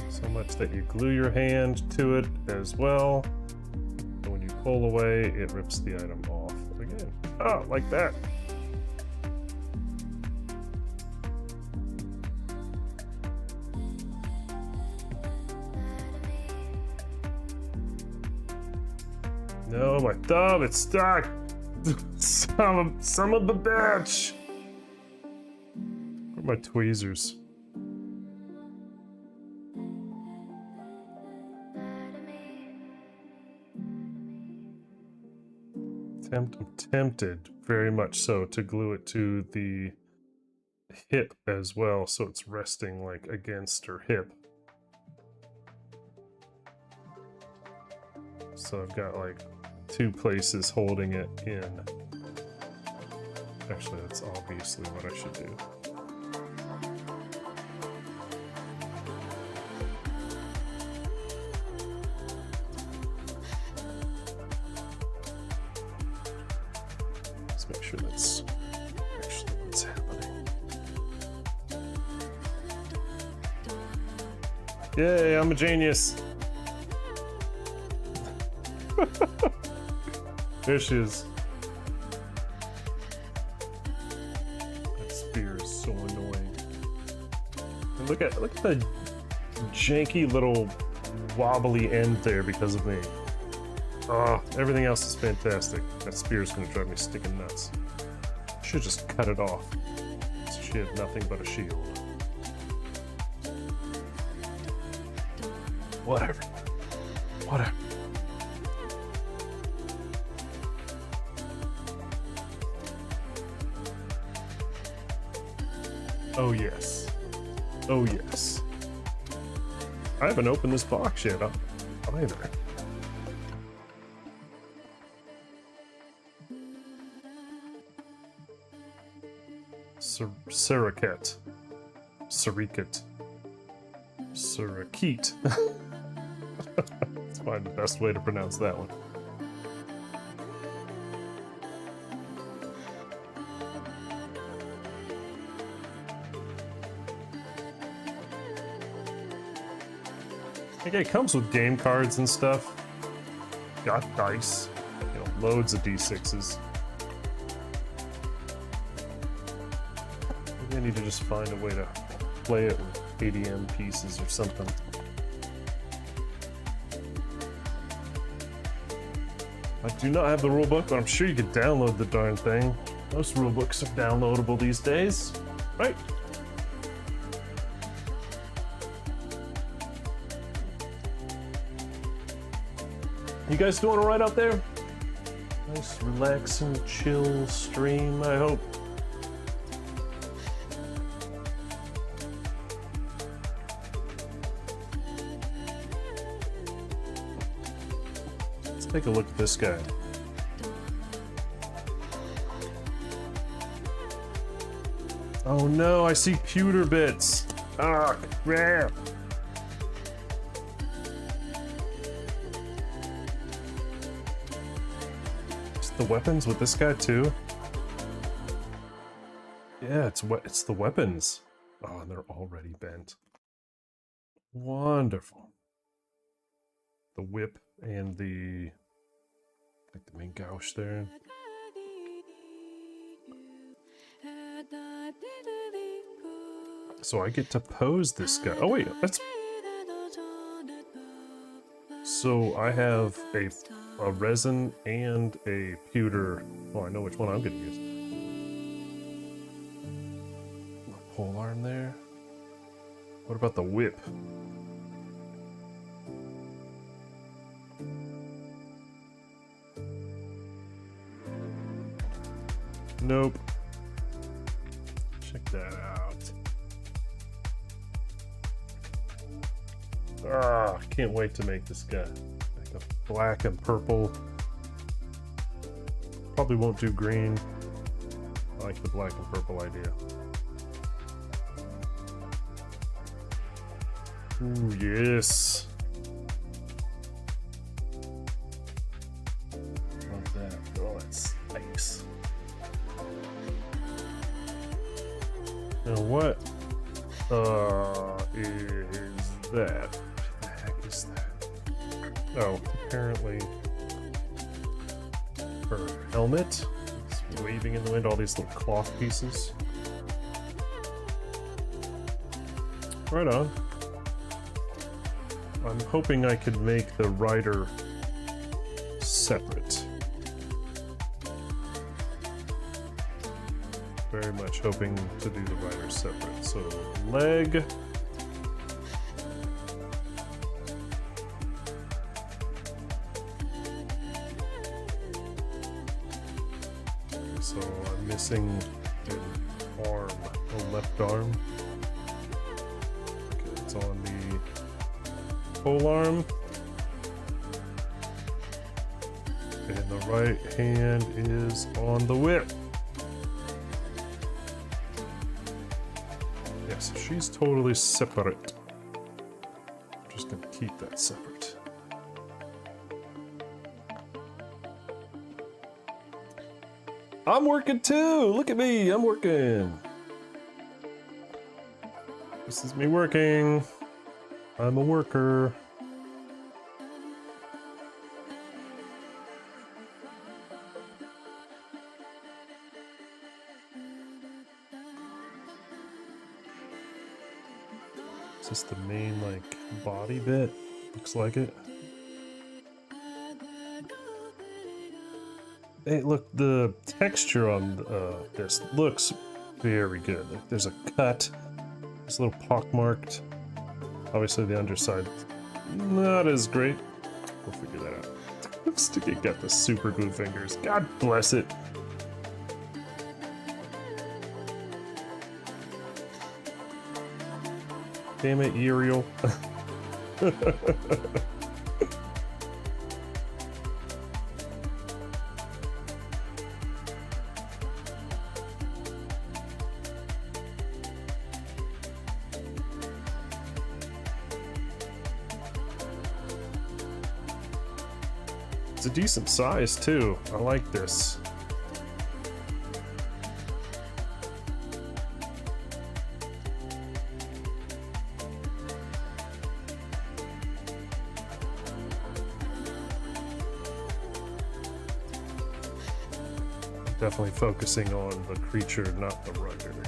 So much that you glue your hand to it as well. And when you pull away, it rips the item off again. Oh, like that. No, my thumb, it's stuck. Some of the bitch. Where are my tweezers? I'm tempted, very much so, to glue it to the hip as well, so it's resting like against her hip. So I've got like 2 places holding it in. Actually, that's obviously what I should do. Let's make sure that's actually what's happening. Yay, I'm a genius! There she is. That spear is so annoying. And look at the janky little wobbly end there because of me. Oh, everything else is fantastic. That spear's gonna drive me sticking nuts. Should just cut it off. So she had nothing but a shield. Whatever. Whatever. Oh yes. Oh yes. I haven't opened this box yet either. Siraket. Siriket. Sirakeet. Let's find the best way to pronounce that one. Okay, it comes with game cards and stuff. Got dice. You know, loads of D6s. Maybe I need to just find a way to play it with ADM pieces or something. I do not have the rulebook, but I'm sure you could download the darn thing. Most rulebooks are downloadable these days, right? You guys doing all right out there? Nice, relaxing, chill stream, I hope. Let's take a look at this guy. Oh no, I see pewter bits. Ah, crap. The weapons with this guy too? Yeah, it's the weapons. Oh, and they're already bent. Wonderful. The whip and the like the main gouge there. So I get to pose this guy. Oh wait, that's so I have a resin and a pewter. Oh, I know which one I'm gonna use. The pole arm there. What about the whip? Nope. Check that out. Ah, can't wait to make this guy. Like a black and purple. Probably won't do green. I like the black and purple idea. Ooh, yes. Love that. Oh, that's nice. Now what is that? What the heck is that? Oh, apparently her helmet. It's waving in the wind, all these little cloth pieces. Right on. I'm hoping I could make the rider separate. Very much hoping to do the rider separate. So, leg. Okay, so I'm missing an arm, a left arm. Okay, it's on the pole arm. And the right hand is on the whip. Yes, she's totally separate. I'm just gonna keep that separate. I'm working too! Look at me, I'm working! This is me working. I'm a worker. Is this the main, like, body bit? Looks like it. Hey, look, the texture on this looks very good. Like, there's a cut. It's a little pockmarked. Obviously, the underside not as great. We'll figure that out. Sticky got the super glue fingers. God bless it. Damn it, Uriel. It's a decent size too. I like this. Definitely focusing on the creature, not the writer here.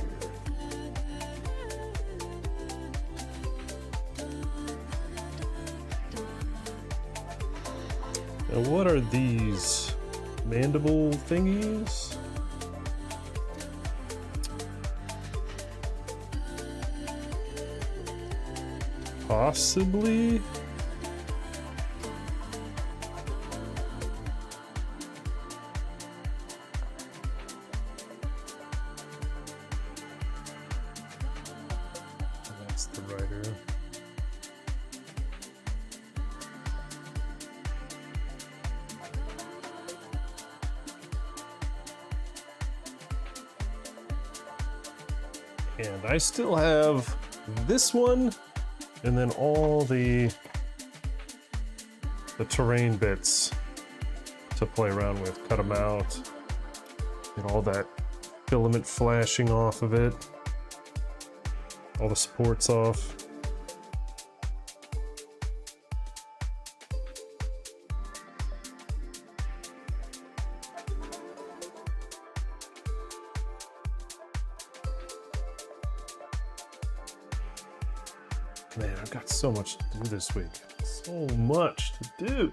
Now, what are these mandible thingies? Possibly. That's the writer. And I still have this one, and then all the terrain bits to play around with. Cut them out, get all that filament flashing off of it, all the supports off. Man, I've got so much to do this week. So much to do.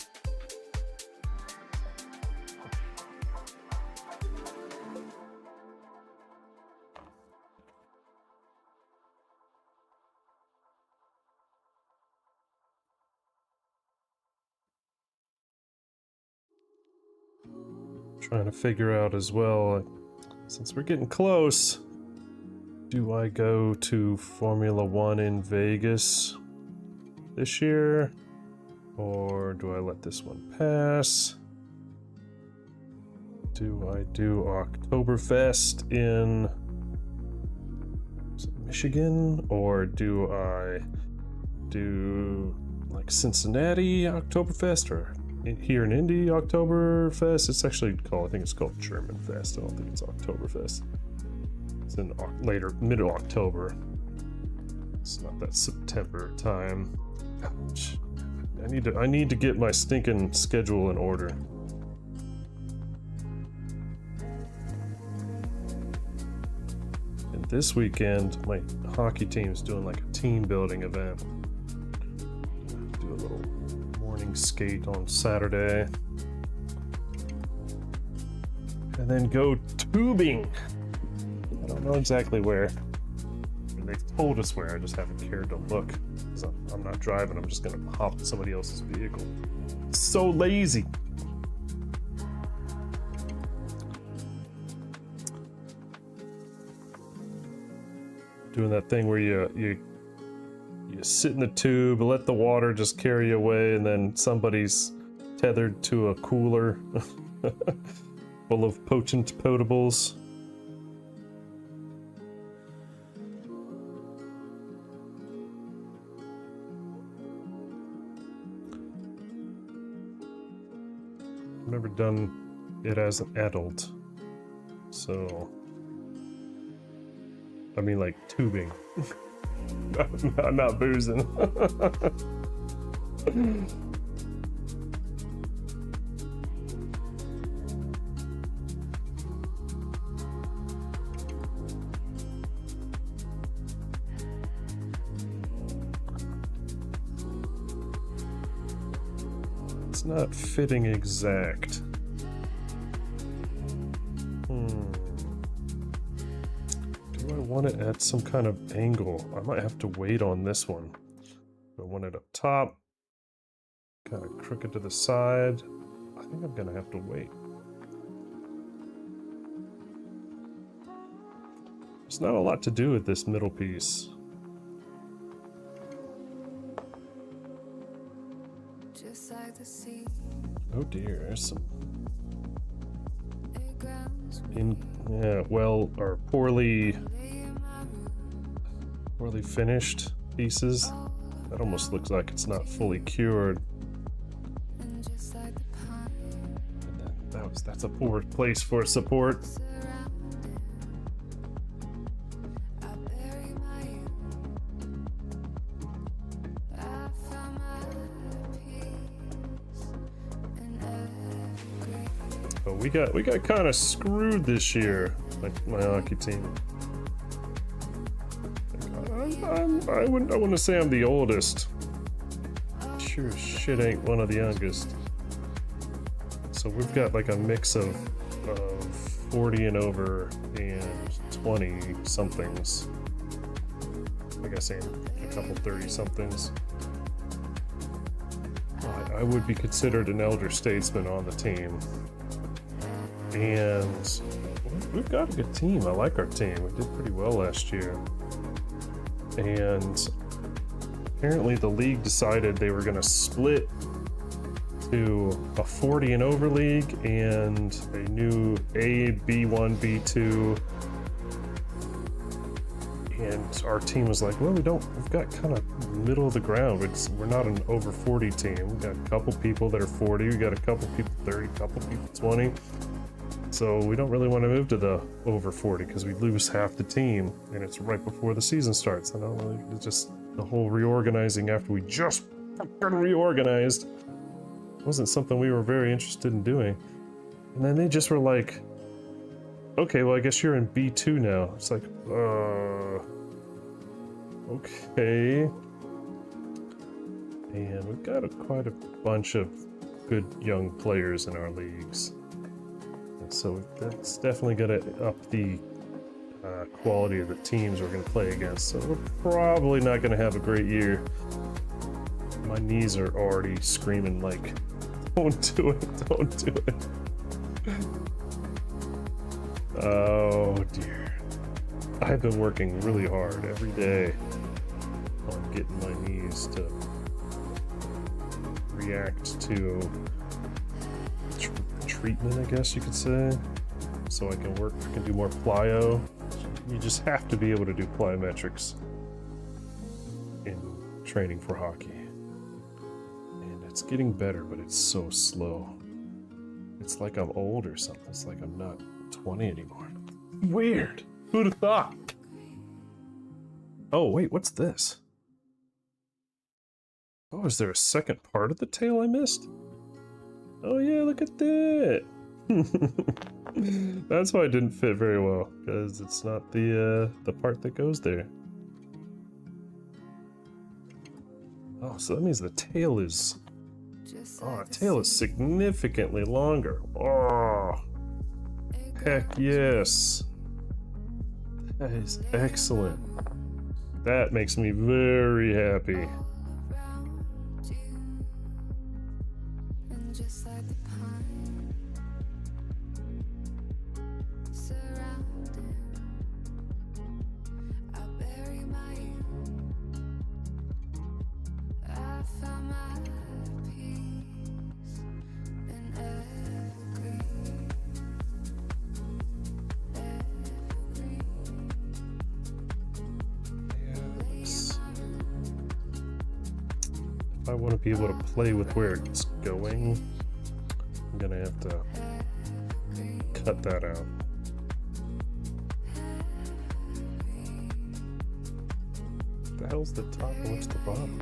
Trying to figure out as well, since we're getting close, do I go to Formula One in Vegas this year, or do I let this one pass? Do I do Oktoberfest in Michigan, or do I do like Cincinnati Oktoberfest, or here in Indy Oktoberfest? It's actually called, I think it's called German Fest. I don't think it's Oktoberfest. It's in later, mid-October. It's not that September time. Ouch. I need to get my stinking schedule in order. And this weekend, my hockey team is doing like a team building event. Do a little morning skate on Saturday. And then go tubing. I don't know exactly where. I mean, they've told us where, I just haven't cared to look. Because I'm not driving, I'm just gonna hop in somebody else's vehicle. So lazy. Doing that thing where you sit in the tube, let the water just carry you away, and then somebody's tethered to a cooler full of potent potables. I've never done it as an adult, so I mean like tubing. not boozing. It's not fitting exact. Do I want it at some kind of angle? I might have to wait on this one. Do I want it up top? Kind of crooked to the side? I think I'm gonna have to wait. There's not a lot to do with this middle piece. Just like the sea, Oh dear, there's some it grounds me. or poorly finished pieces. That almost looks like it's not fully cured. And just like the pine And then that's a poor place for support. surrounded, I bury my youth. I found my peace in every grief. But we got kind of screwed this year, like my hockey team. I wouldn't say I'm the oldest. Sure as shit ain't one of the youngest. So we've got like a mix of 40 and over and 20 somethings. I guess a couple 30 somethings. I would be considered an elder statesman on the team. And we've got a good team. I like our team. We did pretty well last year. And apparently the league decided they were going to split to a 40 and over league and a new A, B1, B2. And our team was like, well, we've got kind of middle of the ground. We're not an over 40 team. We've got a couple people that are 40. We got a couple people 30, a couple people 20. So we don't really want to move to the over 40 because we lose half the team and it's right before the season starts. I don't know, it's just the whole reorganizing after we just fucking reorganized wasn't something we were very interested in doing. And then they just were like, okay, well, I guess you're in B2 now. It's like, okay. And we've got quite a bunch of good young players in our leagues. So that's definitely going to up the quality of the teams we're going to play against. So we're probably not going to have a great year. My knees are already screaming like, don't do it, don't do it. Oh dear. I've been working really hard every day on getting my knees to react to treatment, I guess you could say, so I can do more plyo. You just have to be able to do plyometrics in training for hockey, and it's getting better, but it's so slow. It's like I'm old or something. It's like I'm not 20 anymore. Weird. Who'd have thought? Oh wait, what's this? Oh, is there a second part of the tail I missed? Oh yeah, look at that! That's why it didn't fit very well, because it's not the part that goes there. Oh, so that means the tail is... Oh, the tail is significantly longer. Oh, heck yes. That is excellent. That makes me very happy. Just like the pine surrounded, I bury my youth. I found my peace in every If I want to be able to play with where it's going, I'm gonna have to cut that out. What the hell's the top and what's the bottom?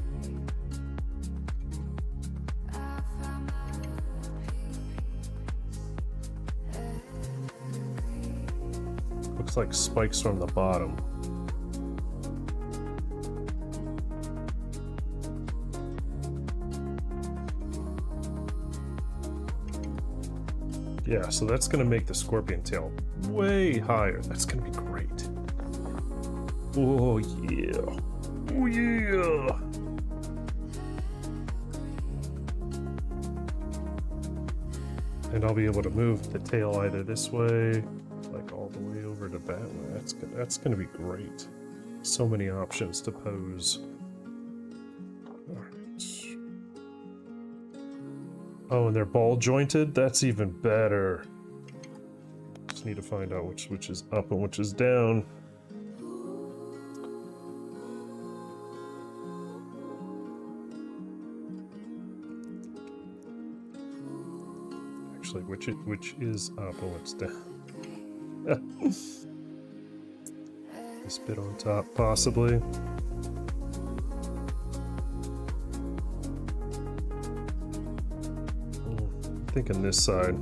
Looks like spikes from the bottom. Yeah, so that's gonna make the scorpion tail way higher. That's gonna be great. Oh yeah. Oh yeah. And I'll be able to move the tail either this way, like all the way over to that way. That's gonna be great. So many options to pose. Alright. Oh, and they're ball jointed? That's even better. Just need to find out which is up and which is down. Actually, which is up and what's down. This bit on top, possibly. I'm thinking this side.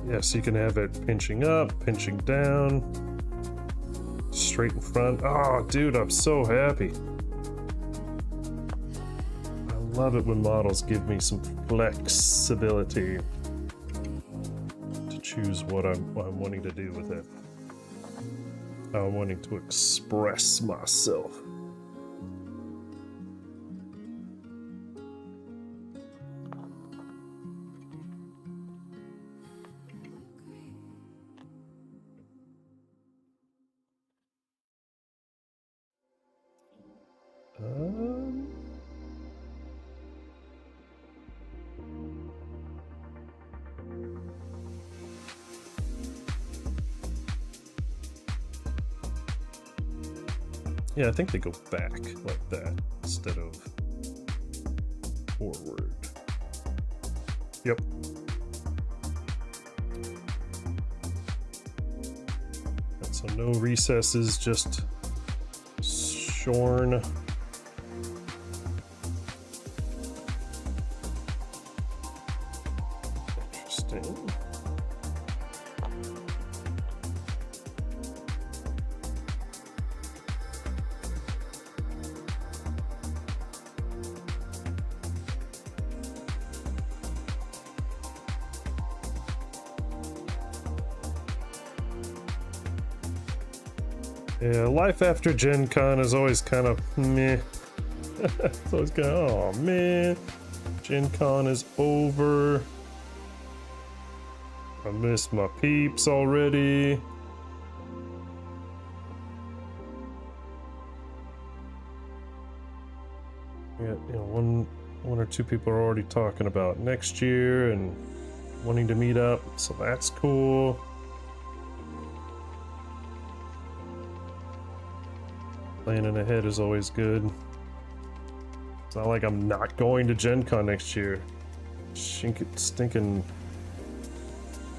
Yeah, so you can have it pinching up, pinching down, straight in front. Oh, dude, I'm so happy. I love it when models give me some flexibility to choose what I'm wanting to do with it. How I'm wanting to express myself. Yeah, I think they go back like that instead of forward. Yep. And so no recesses, just shorn. Interesting. Yeah, life after Gen Con is always kind of meh. It's always kind of, oh man, Gen Con is over. I miss my peeps already. Yeah, you know, one or two people are already talking about next year and wanting to meet up, so that's cool. Planning ahead is always good. It's not like I'm not going to Gen Con next year. Stinking.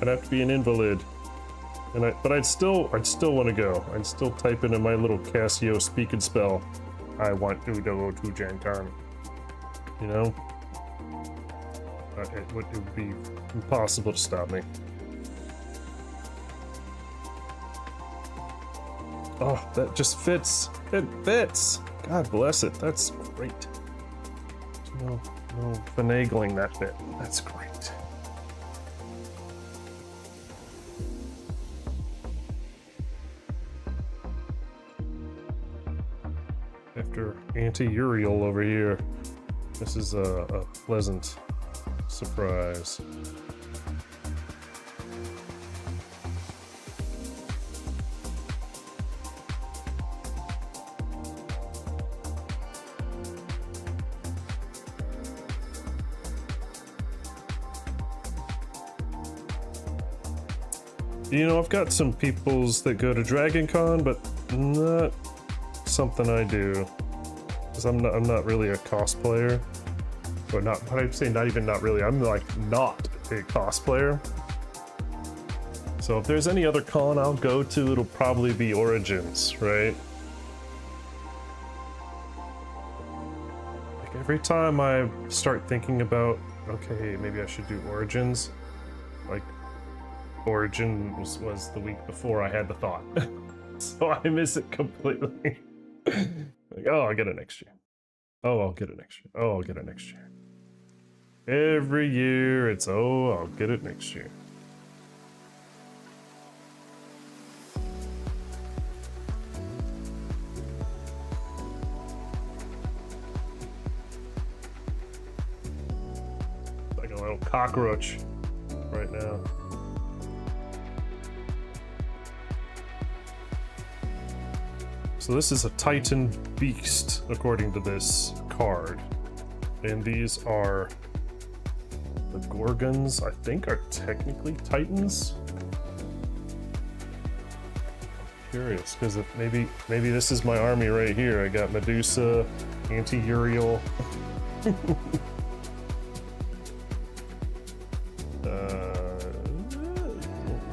I'd have to be an invalid. But I'd still want to go. I'd still type into my little Casio speak and spell, I want to go to Gen Con. You know? It would be impossible to stop me. Oh, that just fits. It fits. God bless it. That's great. No finagling that bit. That's great. After anti-Uriel over here, this is a pleasant surprise. You know, I've got some peoples that go to Dragon Con, but not something I do. Because I'm not really a cosplayer. Or not, what I'd say not really, I'm like not a cosplayer. So if there's any other con I'll go to, it'll probably be Origins, right? Like every time I start thinking about, okay, maybe I should do Origins, like Origins was the week before I had the thought. So I miss it completely. Like, oh, I'll get it next year. Oh, I'll get it next year. Oh, I'll get it next year. Every year it's, oh, I'll get it next year. cockroach right now. So this is a Titan beast, according to this card. And these are the Gorgons, I think are technically Titans. I'm curious, because maybe this is my army right here. I got Medusa, Anti-Uriel.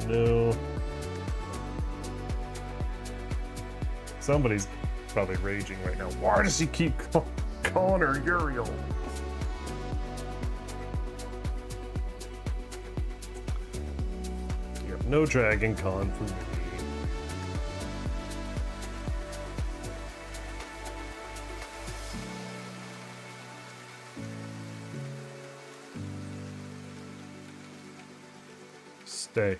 No. Somebody's probably raging right now. Why does he keep calling her Uriel? You have no Dragon Con for me. Stay.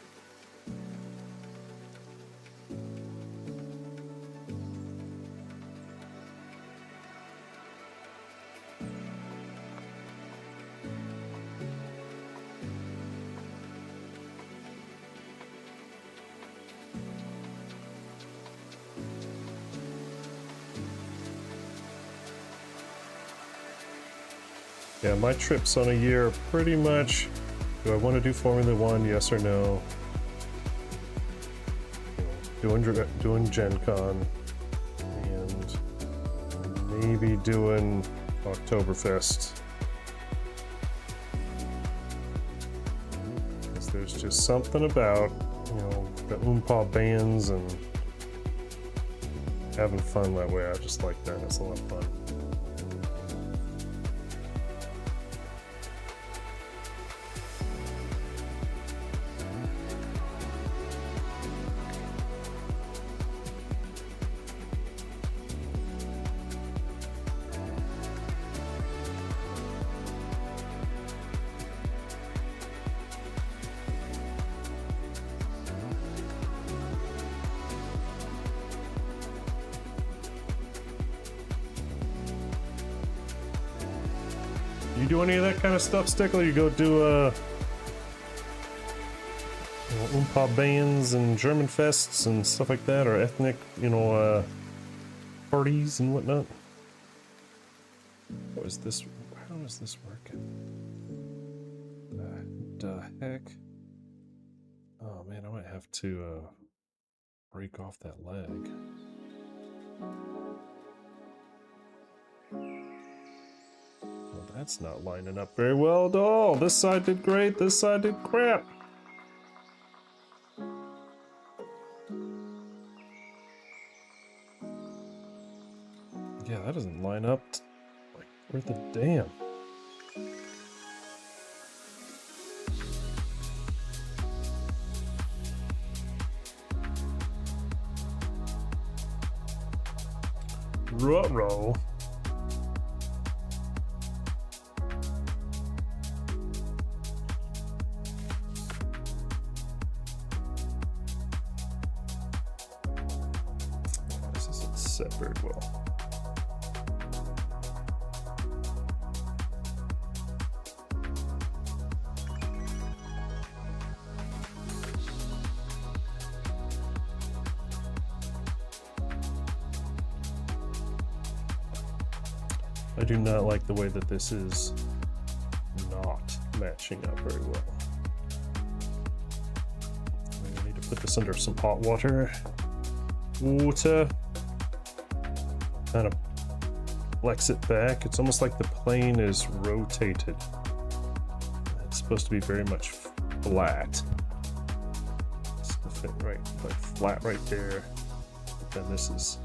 Yeah, my trips on a year are pretty much, do I want to do Formula One, yes or no? Doing Gen Con, and maybe doing Oktoberfest. Because there's just something about, the Oompa bands and having fun that way. I just like that, it's a lot of fun. You do any of that kind of stuff, Stickler? You go do Oompa bands and German fests and stuff like that, or ethnic, parties and whatnot? What is this? How is this working? The heck? Oh man, I might have to break off that leg. Well, that's not lining up very well at all. This side did great, this side did crap. Yeah, that doesn't line up like worth a damn. Ruh-roh. This isn't set very well. I do not like the way that this is not matching up very well. I need to put this under some hot water. Kind of flex it back. It's almost like the plane is rotated. It's supposed to be very much flat. It's gonna fit right, like flat right there. But then this is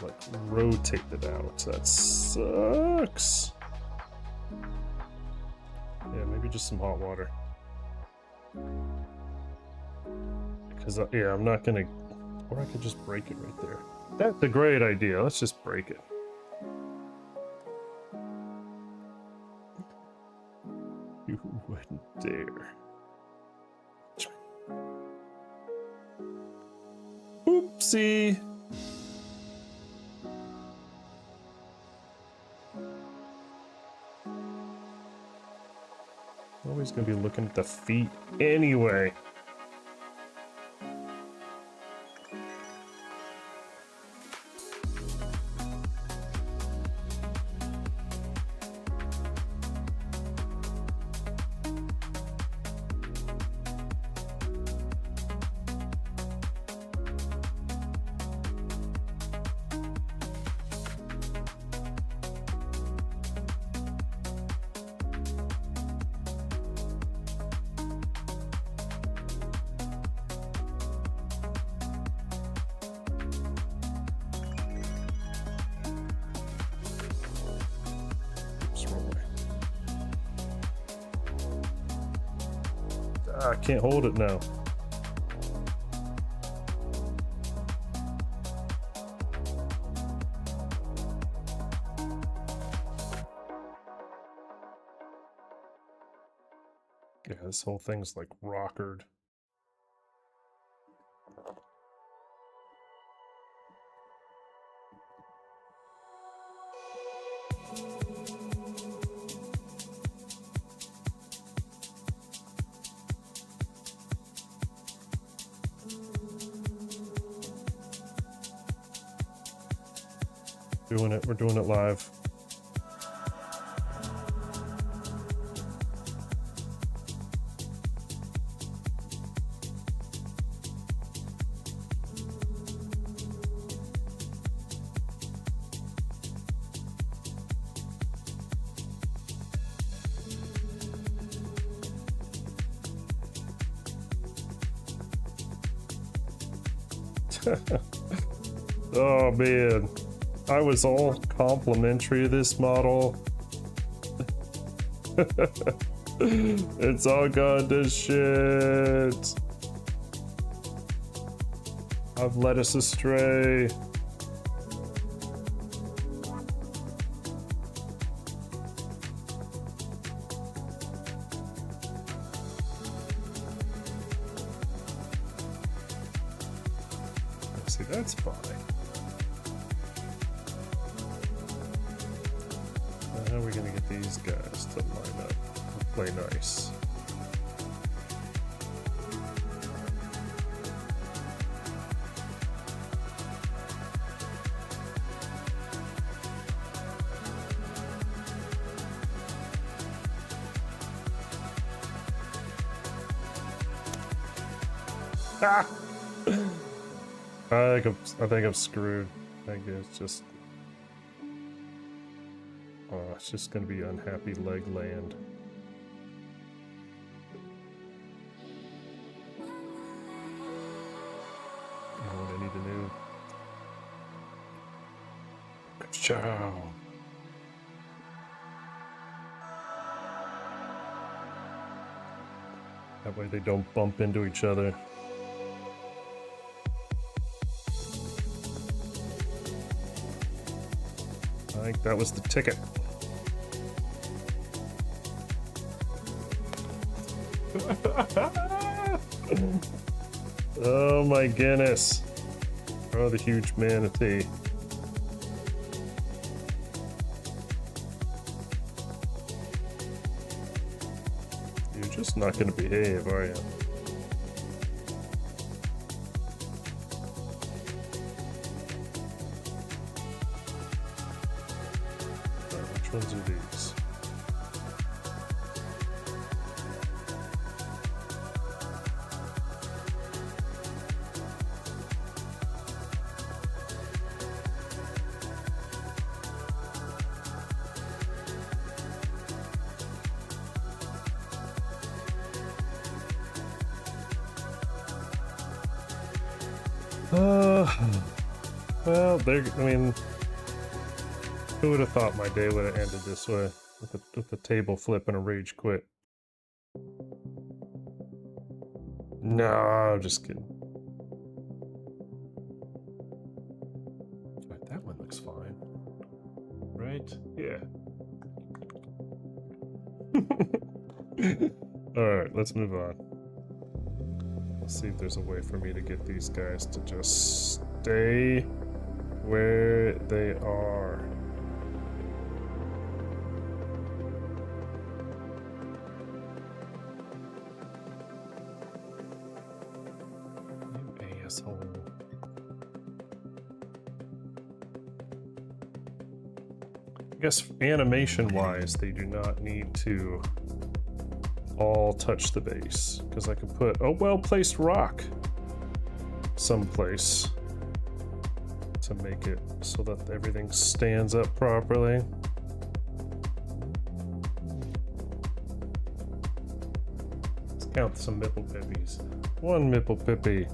like rotated out. That sucks. Yeah, maybe just some hot water. Because yeah, I'm not gonna, or I could just break it right there. That's a great idea. Let's just break it. You wouldn't dare. Oopsie. Nobody's gonna be looking at the feet anyway. I can't hold it now. Yeah, this whole thing's like rockered. We're doing it live. Oh man, I was all complimentary to this model. It's all gone to shit. I've led us astray. See, that's fine. How are we gonna get these guys to line up and play nice? Ah! I think I'm screwed. I think it's just... Oh, it's just gonna be unhappy leg land. You know what I need to do? Ciao. That way they don't bump into each other. I think that was the ticket. Oh my goodness. Oh, the huge manatee. You're just not going to behave, are you? Which ones are these? Well, I mean, who would have thought my day would have ended this way, with the table flip and a rage quit? No, I'm just kidding. Right, that one looks fine. Right? Yeah. Alright, let's move on. Let's see if there's a way for me to get these guys to just stay where they are. asshole. I guess animation-wise, they do not need to all touch the base, because I can put a well-placed rock someplace to make it so that everything stands up properly. Let's count some Mipple Pippies. 1 Mipple Pippy,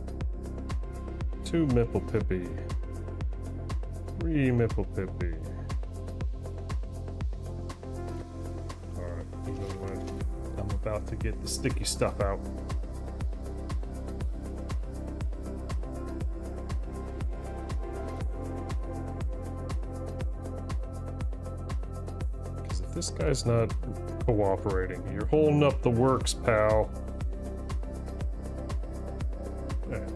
2 Mipple Pippy, 3 Mipple Pippy. Alright, you know what? I'm about to get the sticky stuff out. Because if this guy's not cooperating, you're holding up the works, pal. There.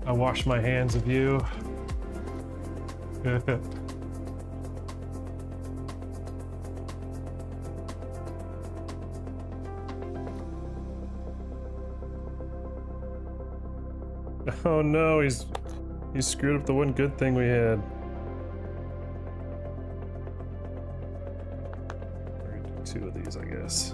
I wash my hands of you. Oh no, he's screwed up the one good thing we had. We're gonna do 2 of these, I guess.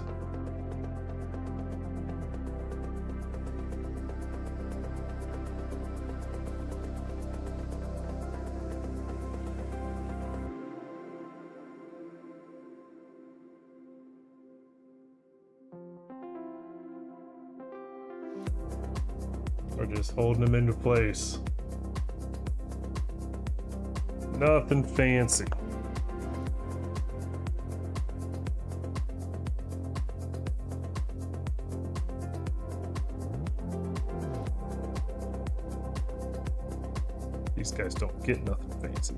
Or just holding them into place. Nothing fancy. These guys don't get nothing fancy.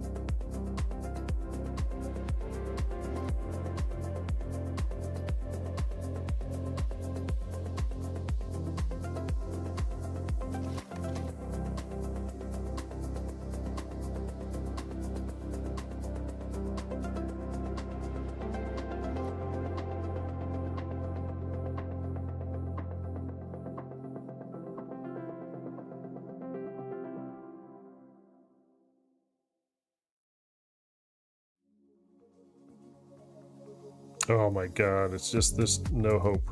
Oh my god, it's just this no hope.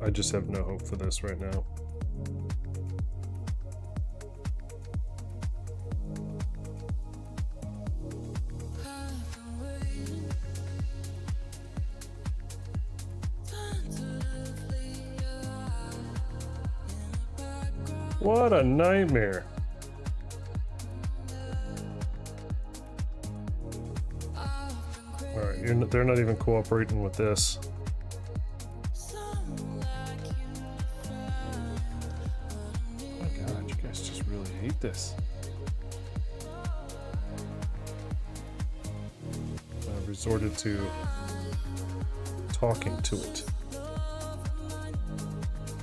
I just have no hope for this right now. What a nightmare. Alright, they're not even cooperating with this. Oh my god, you guys just really hate this. I've resorted to talking to it.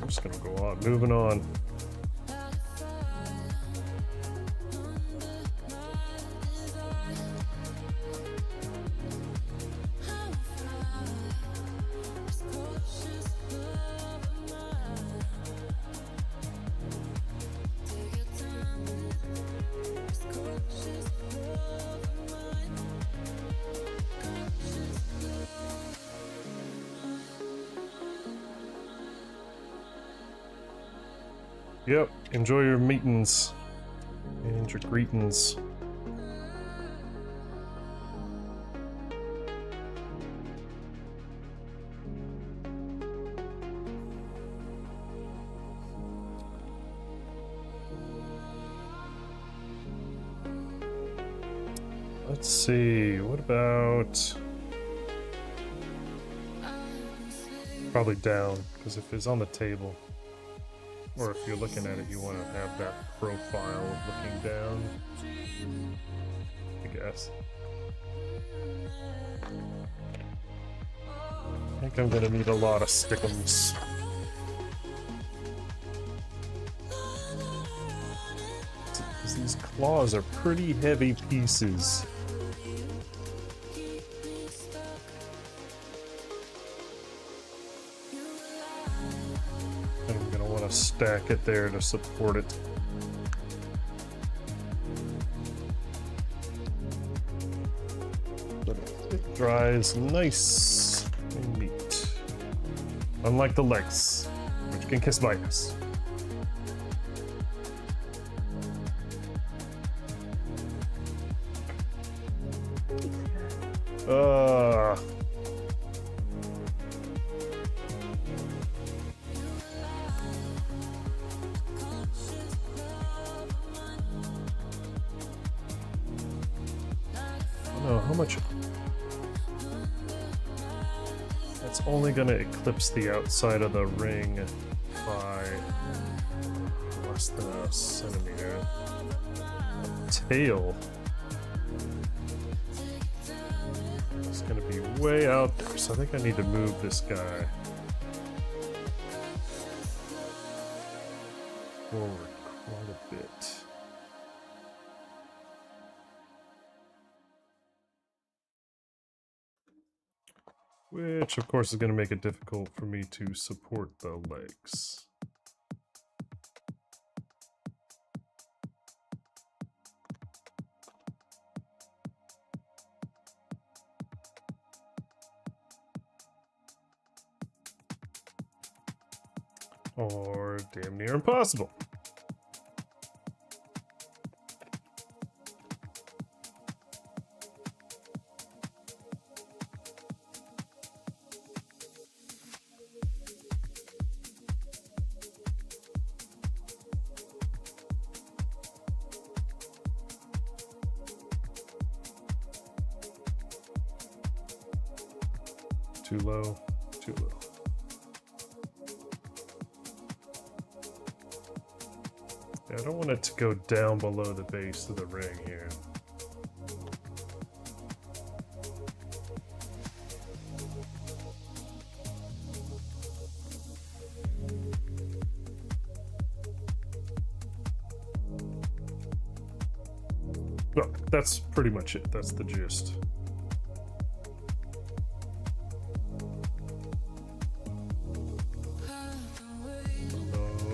I'm just gonna go on, moving on. Yep, enjoy your meetings and your greetings. Let's see, what about... Probably down, because if it's on the table, or if you're looking at it, you want to have that profile looking down, I guess. I think I'm gonna need a lot of stickums. These claws are pretty heavy pieces. want to stack it there to support it. But it dries nice and neat. Unlike the legs, which can kiss my ass. I don't know how much. That's only going to eclipse the outside of the ring by less than a centimeter. Tail. It's going to be way out there, so I think I need to move this guy forward quite a bit. Which, of course, is going to make it difficult for me to support the legs. Or damn near impossible. Too low, too low. Yeah, I don't want it to go down below the base of the ring here. Well, that's pretty much it. That's the gist.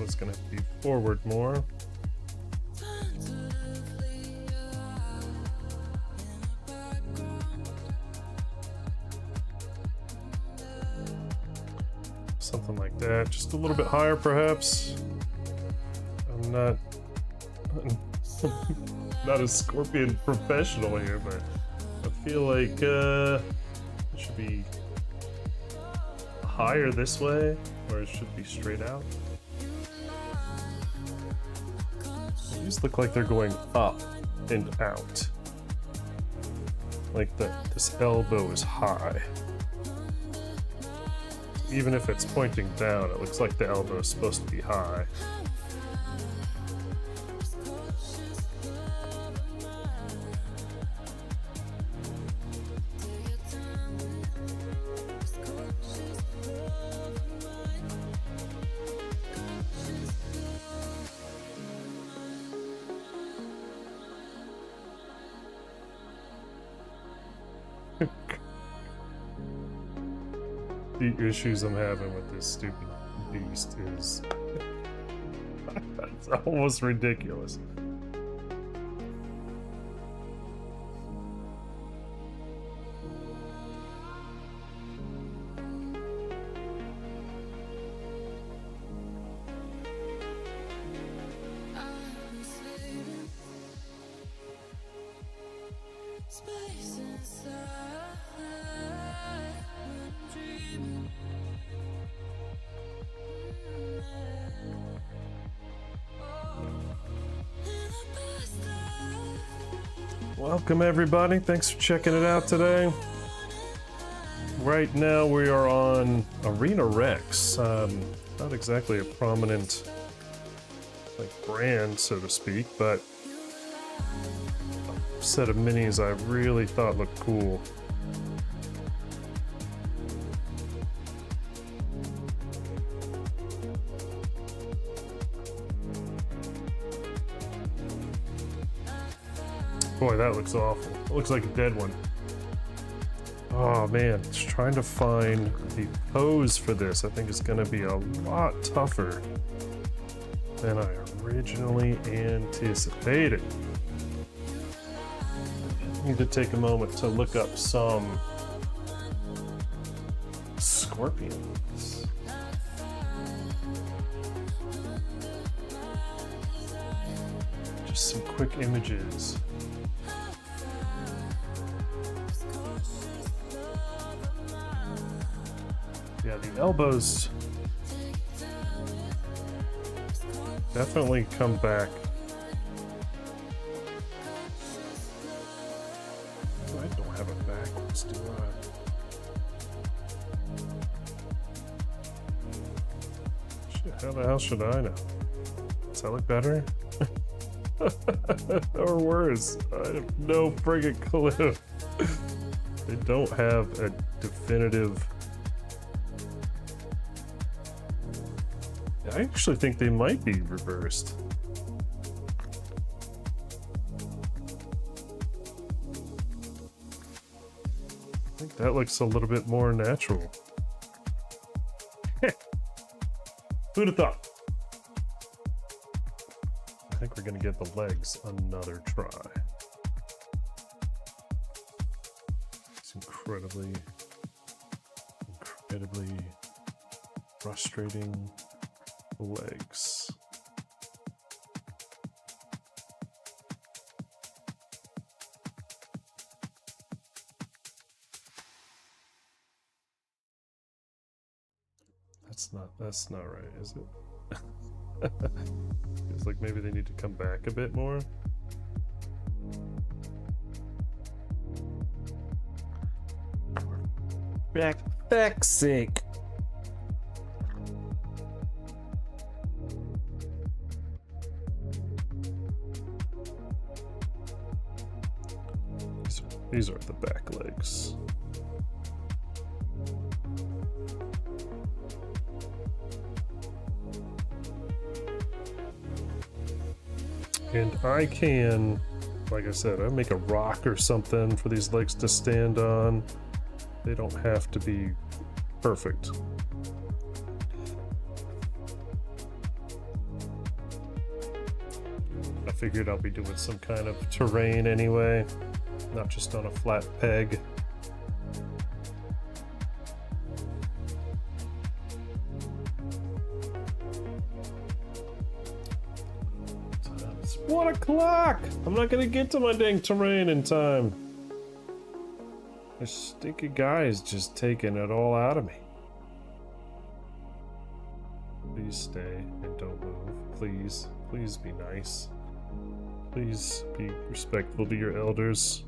It's gonna have to be forward more. Something like that, just a little bit higher perhaps. I'm not not a scorpion professional here, but I feel like it should be higher this way, or it should be straight out. These look like they're going up and out. Like this elbow is high. Even if it's pointing down, it looks like the elbow is supposed to be high. The issues I'm having with this stupid beast is it's almost ridiculous. Welcome everybody, thanks for checking it out today. Right now we are on Arena Rex. Not exactly a prominent brand, so to speak, but a set of minis I really thought looked cool. Boy, that looks awful. It looks like a dead one. Oh man, just trying to find the pose for this I think is going to be a lot tougher than I originally anticipated. I need to take a moment to look up some scorpions. Just some quick images. Yeah, the elbows definitely come back. I don't have it backwards, do I? Shit, how the hell should I know? Does that look better? Or worse? I have no friggin' clue. They don't have a definitive... I actually think they might be reversed. I think that looks a little bit more natural. Who'd have thought? I think we're gonna give the legs another try. It's incredibly frustrating legs. That's not right, is it? Feels like maybe they need to come back a bit more. For feck's sake. These are the back legs. And I can, like I said, I make a rock or something for these legs to stand on. They don't have to be perfect. I figured I'll be doing some kind of terrain anyway, not just on a flat peg. It's 1 o'clock! I'm not gonna get to my dang terrain in time. This stinky guy is just taking it all out of me. Please stay and don't move. Please. Please be nice. Please be respectful to your elders.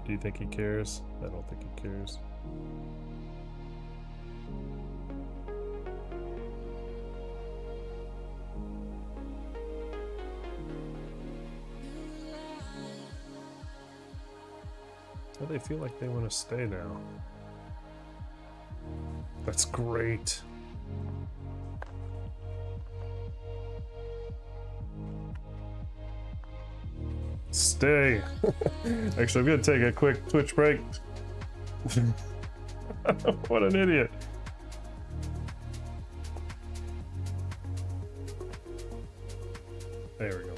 Do you think he cares? I don't think he cares. Oh, they feel like they want to stay now. That's great. Stay. Actually, I'm gonna take a quick Twitch break. What an idiot. There we go.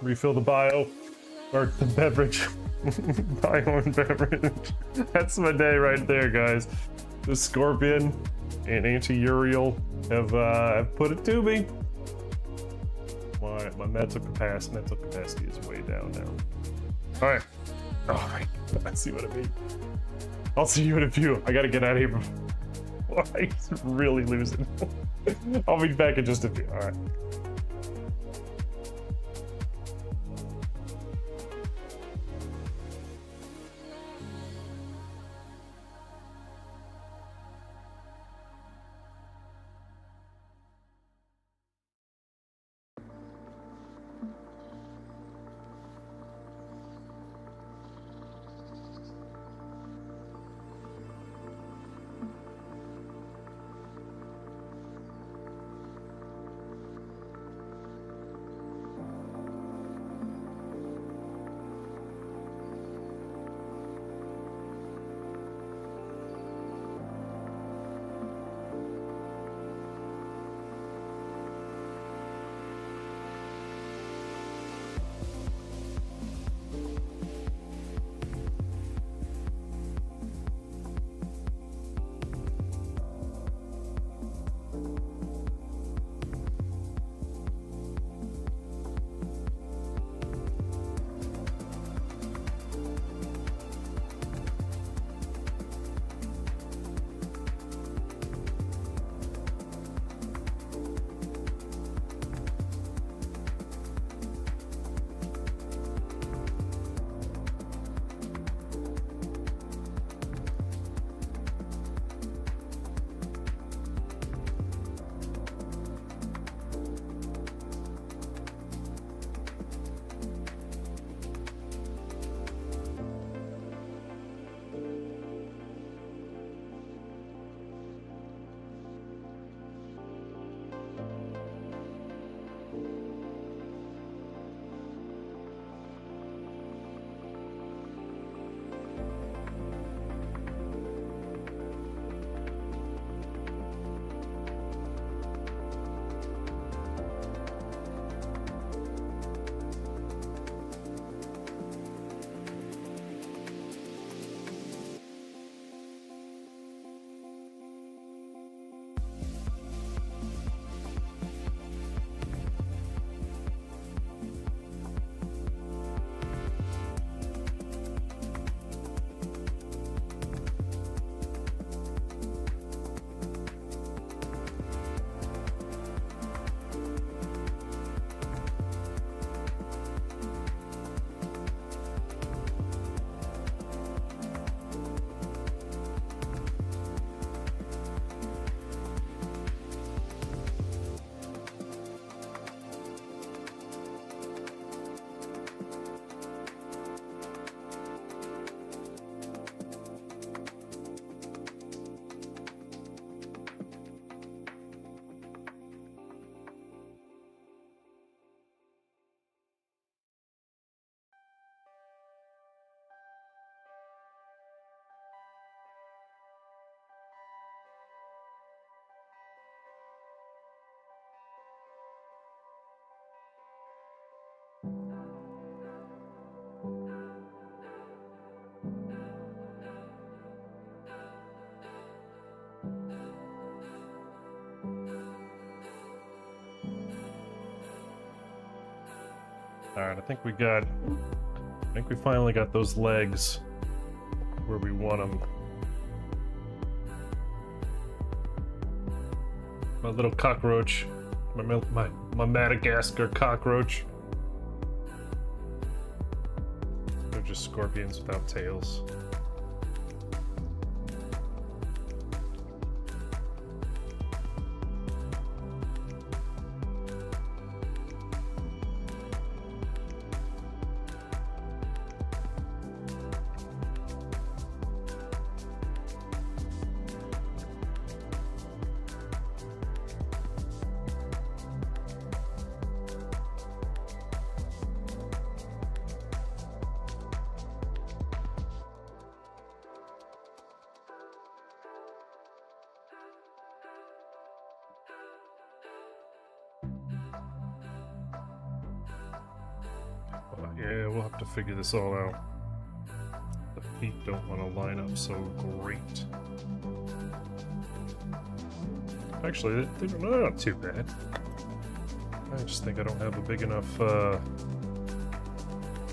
Refill the bio. Or the beverage. Bio and beverage. That's my day right there, guys. The Scorpion and Anti-Uriel have put it to me. My mental capacity is way down now. Alright. Oh my god, I see what I mean. I'll see you in a few. I gotta get out of here. He's really losing. I'll be back in just a few. Alright. Alright, I think we finally got those legs where we want them. My little cockroach. My Madagascar cockroach. They're just scorpions without tails. Yeah, we'll have to figure this all out. The feet don't want to line up so great. Actually, they're not too bad. I just think I don't have a big enough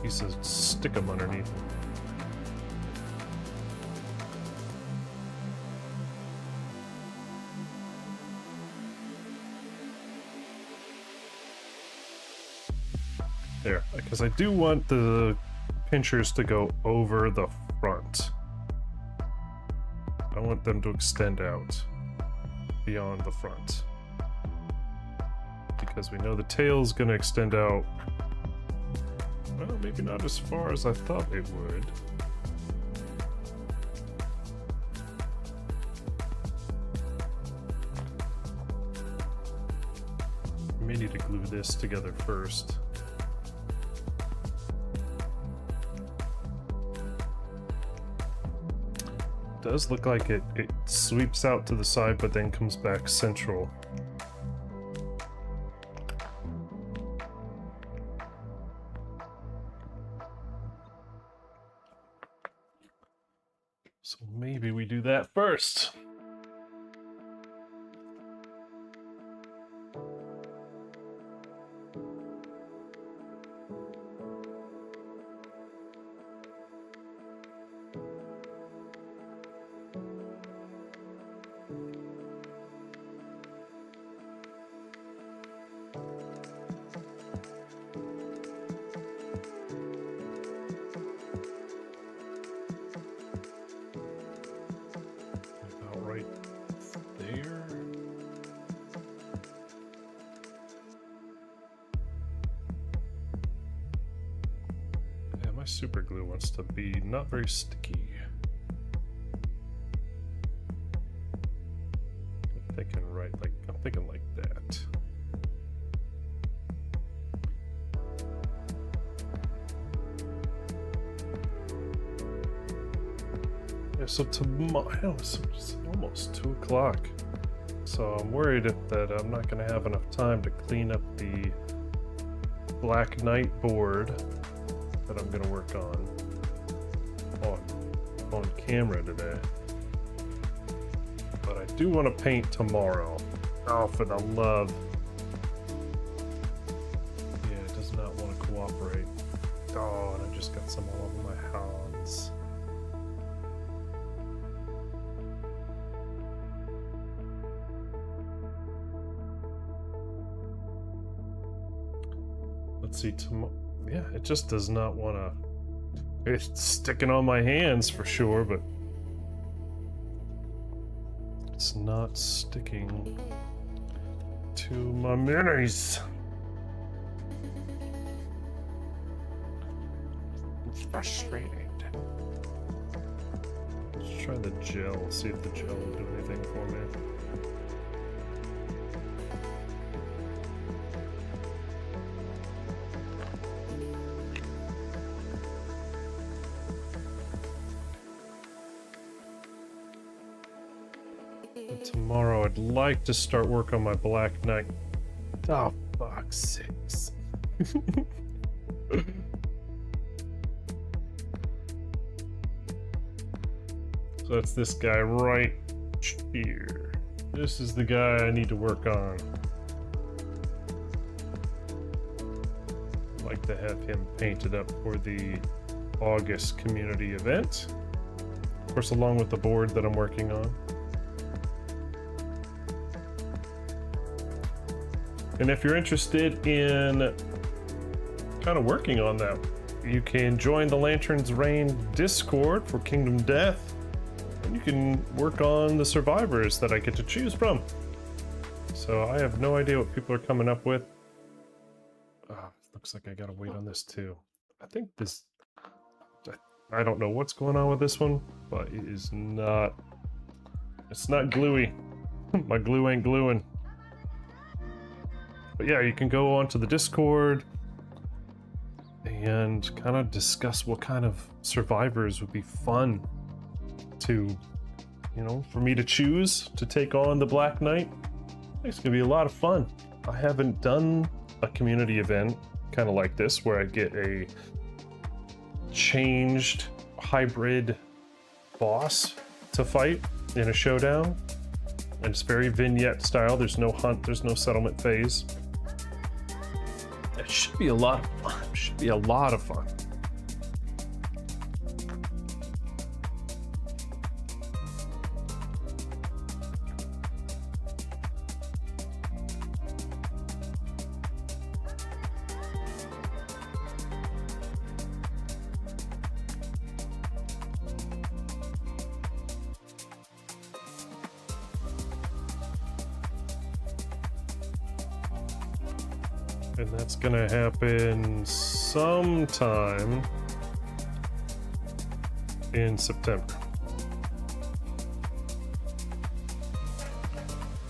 piece of stickum underneath. There, because I do want the pinchers to go over the front. I want them to extend out beyond the front. Because we know the tail's gonna extend out, well, maybe not as far as I thought it would. I may need to glue this together first. Does look like it sweeps out to the side but then comes back central. So maybe we do that first. Super glue wants to be not very sticky. I'm thinking like that. Yeah, so tomorrow, so it's almost 2 o'clock. So I'm worried that I'm not going to have enough time to clean up the Black Knight board that I'm gonna work on camera today. But I do want to paint tomorrow. Oh, for the love. Yeah, it does not want to cooperate. Oh, and I just got some all over my hands. Let's see, tomorrow. Yeah, it just does not want to. It's sticking on my hands for sure, but it's not sticking to my minis. It's frustrating. Let's try the gel, see if the gel will do anything for me. Tomorrow I'd like to start work on my Black Knight. Oh, fuck's sakes. So that's this guy right here. This is the guy I need to work on. My like to have him painted up for the August community event. Of course, along with the board that I'm working on. And if you're interested in kind of working on that, you can join the Lantern's Reign Discord for Kingdom Death. And you can work on the survivors that I get to choose from. So I have no idea what people are coming up with. Looks like I gotta wait on this too. I think this... I don't know what's going on with this one, but it is not... It's not gluey. My glue ain't gluing. But yeah, you can go onto the Discord and kind of discuss what kind of survivors would be fun to, you know, for me to choose to take on the Black Knight. I think it's gonna be a lot of fun. I haven't done a community event kind of like this where I get a changed hybrid boss to fight in a showdown. And it's very vignette style. There's no hunt, there's no settlement phase. It should be a lot of fun. It should be a lot of fun. And that's gonna happen sometime in September.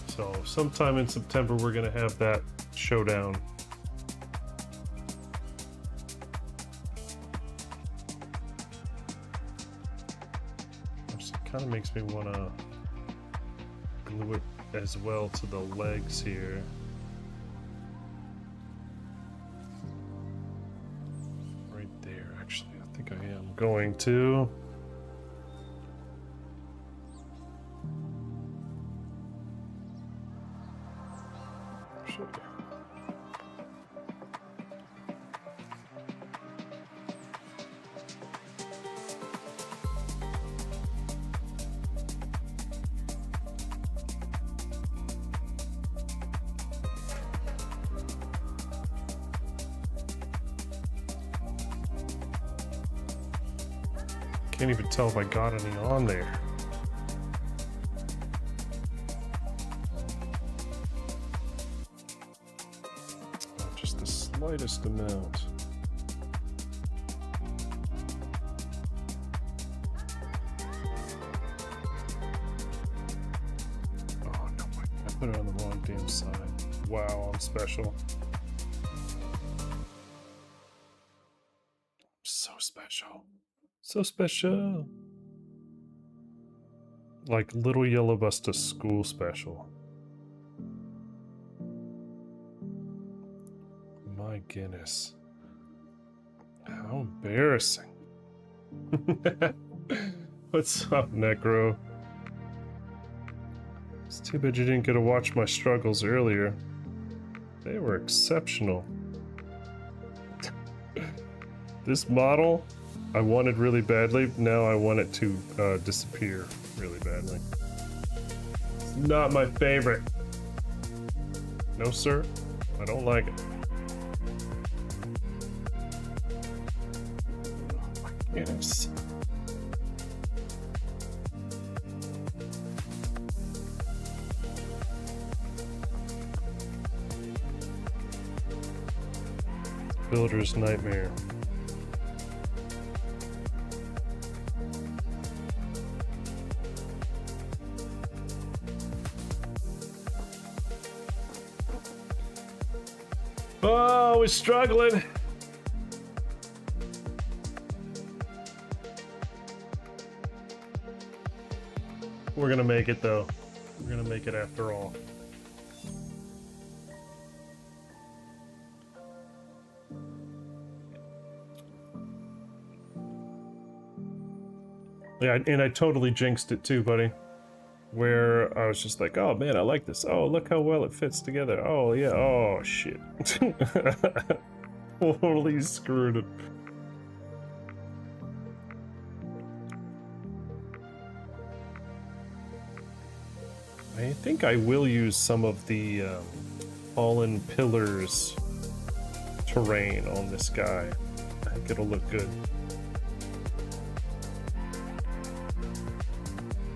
So sometime in September we're gonna have that showdown. Which kind of makes me wanna glue it as well to the legs here. Going to can't even tell if I got any on there. Oh, just the slightest amount. Oh no, I put it on the wrong damn side. Wow, I'm special. So special. So special. Like Little Yellow Bus to School special. My goodness. How embarrassing. What's up, Necro? It's too bad you didn't get to watch my struggles earlier. They were exceptional. This model I wanted really badly. Now I want it to disappear really badly. It's not my favorite. No, sir. I don't like it. Oh my goodness. Builder's nightmare. Oh, we're struggling. We're gonna make it though. We're gonna make it after all. Yeah, and I totally jinxed it too, buddy. Where I was just like, oh man, I like this. Oh, look how well it fits together. Oh yeah, oh shit. Totally screwed it. I think I will use some of the fallen pillars terrain on this guy. I think it'll look good.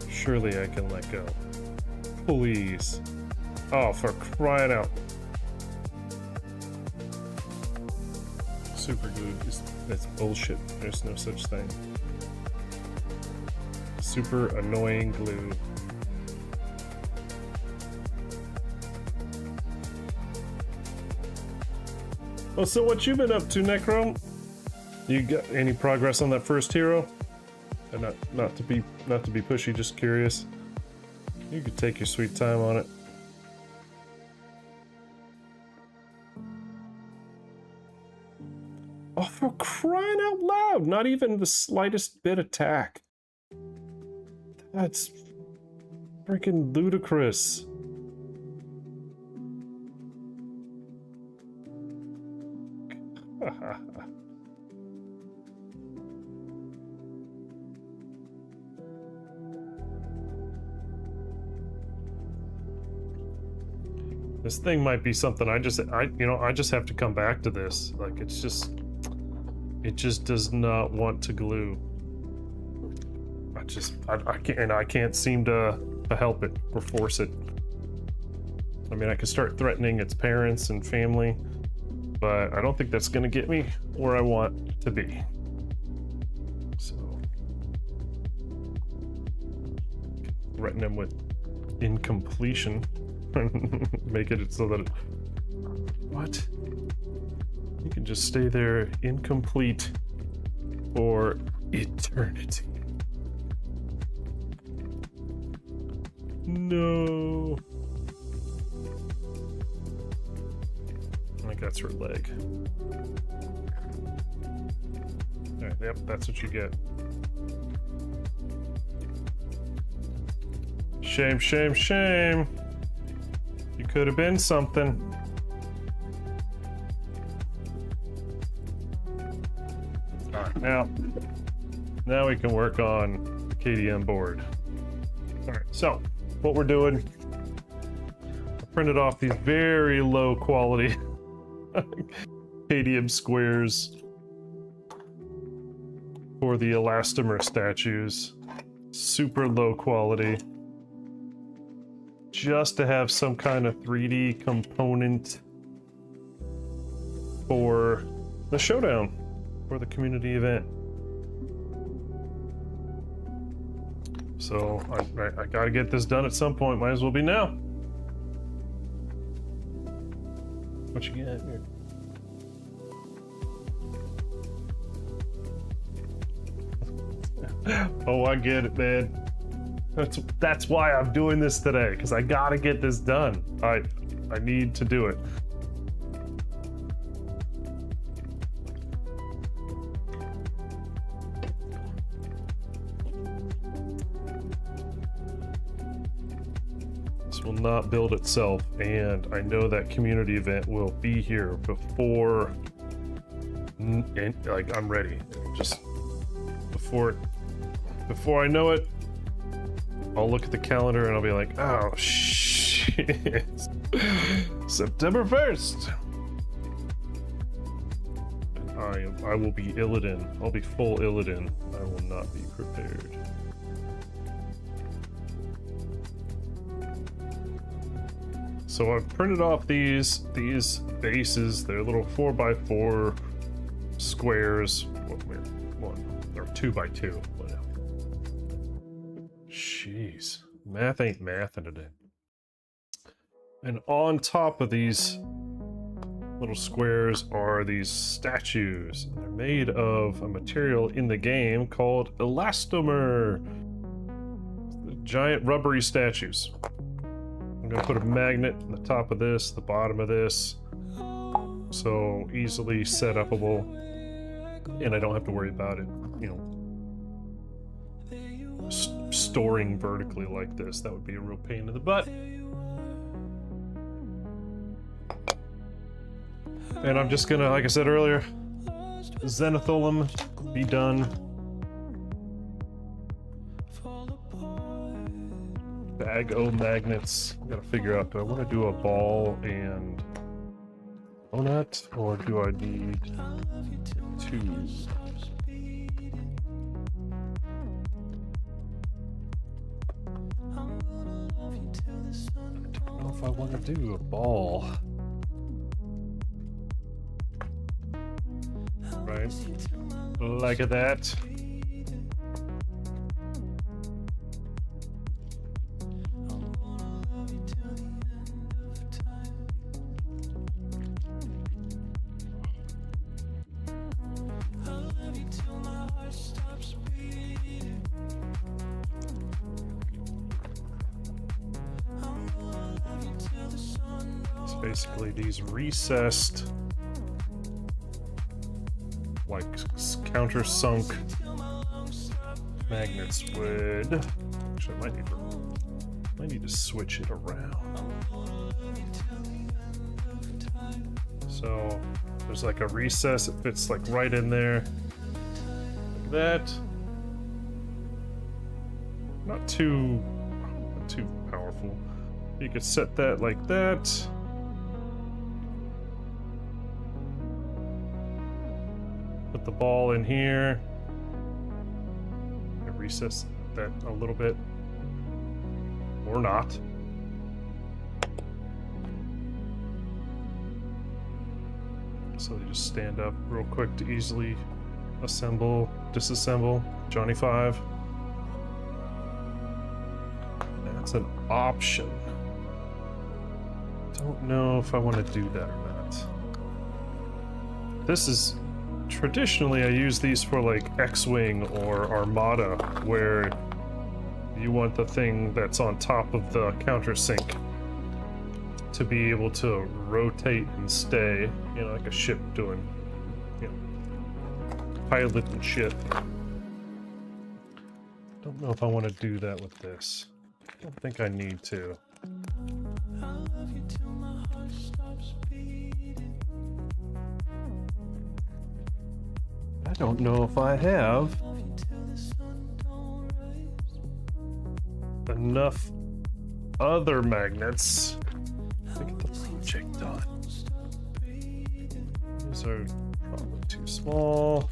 Surely I can let go. Please. Oh, for crying out. Super glue is that's bullshit. There's no such thing. Super annoying glue. Oh, so what you been up to, Necrom? You got any progress on that first hero? And not to be pushy, just curious. You could take your sweet time on it. Oh, for crying out loud! Not even the slightest bit attack. That's freaking ludicrous. This thing might be something I just have to come back to this. Like it just does not want to glue. I can't seem to help it or force it. I mean, I can start threatening its parents and family, but I don't think that's gonna get me where I want to be. So threaten them with incompletion. Make it so that it... What? You can just stay there incomplete for eternity. No. I think that's her leg. Alright, yep, that's what you get. Shame, shame, shame. You could have been something. Alright, now we can work on the KDM board. Alright, so what we're doing, I printed off these very low quality KDM squares for the elastomer statues. Super low quality. Just to have some kind of 3D component for the showdown, for the community event. So I gotta get this done at some point. Might as well be now. What you get here? Oh, I get it, man. That's why I'm doing this today, because I gotta get this done. I need to do it. This will not build itself, and I know that community event will be here before, like, I'm ready. Just before I know it, I'll look at the calendar and I'll be like, oh shit, September 1st. I will be Illidan. I'll be full Illidan. I will not be prepared. So I've printed off these bases. They're little 4x4 squares. One or 2x2. Whatever. Jeez, math ain't mathin' today. And on top of these little squares are these statues. They're made of a material in the game called elastomer. The giant rubbery statues. I'm gonna put a magnet on the top of this, the bottom of this, so easily set upable, and I don't have to worry about it, you know, storing vertically like this. That would be a real pain in the butt. And I'm just gonna, like I said earlier, zenithal them, be done. Bag O magnets. I gotta figure out, do I want to do a ball and donut, or do I need two? I don't know if I want to do a ball. Right, like that. It's basically these recessed, like countersunk magnets would. Actually, I might need to switch it around. So there's like a recess. It fits like right in there, like that. Not too powerful. You could set that like that. Put the ball in here. And recess that a little bit. Or not. So they just stand up real quick to easily assemble, disassemble. Johnny 5. That's an option. Don't know if I want to do that or not. This is traditionally I use these for like X-Wing or Armada, where you want the thing that's on top of the countersink to be able to rotate and stay, you know, like a ship doing, you know, pilot and shit. Don't know if I want to do that with this. I don't think I need to. I don't know if I have enough other magnets to get the project done. These are probably too small.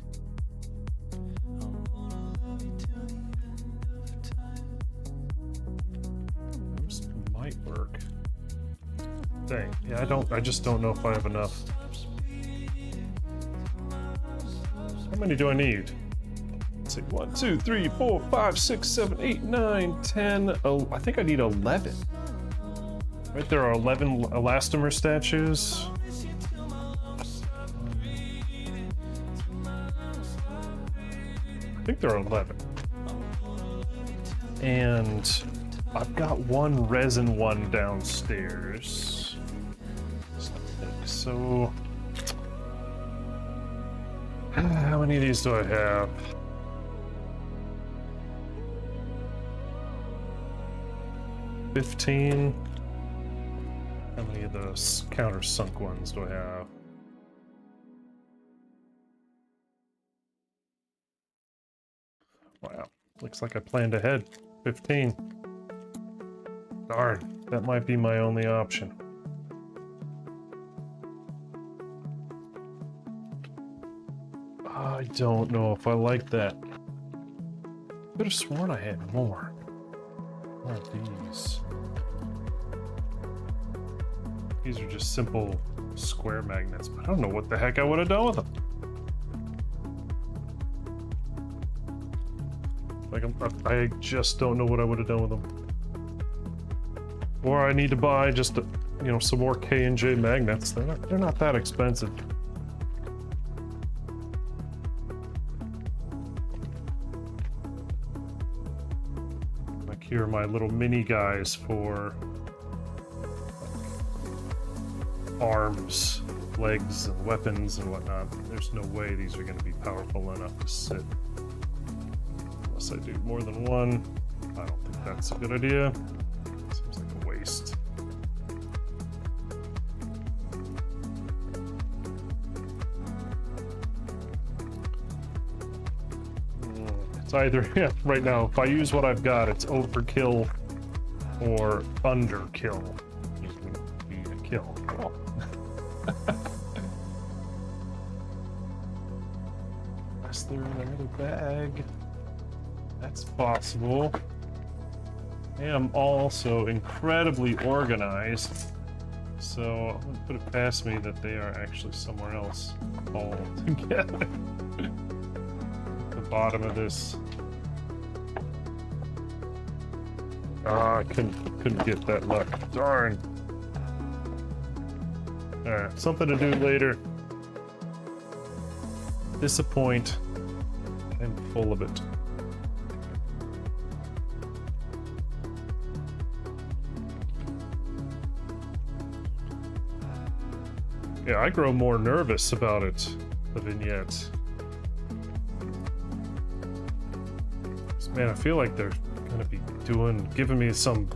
Those might work. Dang, yeah, I just don't know if I have enough. How many do I need? Let's see, 1, 2, 3, 4, 5, 6, 7, 8, 9, 10. Oh, I think I need 11. Right, there are 11 elastomer statues. I think there are 11. And I've got one resin one downstairs. So, how many of these do I have? 15. How many of those countersunk ones do I have? Wow, looks like I planned ahead. 15. Darn, that might be my only option. I don't know if I like that. Could have sworn I had more. What are these? These are just simple square magnets, but I don't know what the heck I would have done with them. Like, I just don't know what I would have done with them. Or I need to buy just, you know, some more K&J magnets. They're not that expensive. Like, here are my little mini guys for arms, legs, and weapons and whatnot. There's no way these are going to be powerful enough to sit. Unless I do more than one. I don't think that's a good idea. Seems like a waste. It's either, yeah, right now, if I use what I've got, it's overkill or underkill. It would be a kill. Oh. Is there another bag? That's possible. I am also incredibly organized, so I'm gonna put it past me that they are actually somewhere else all together. The bottom of this. Ah, I couldn't get that luck. Darn. Alright, something to do later. Disappoint. I'm full of it. Yeah, I grow more nervous about it, the vignette. Man, I feel like they're gonna be giving me some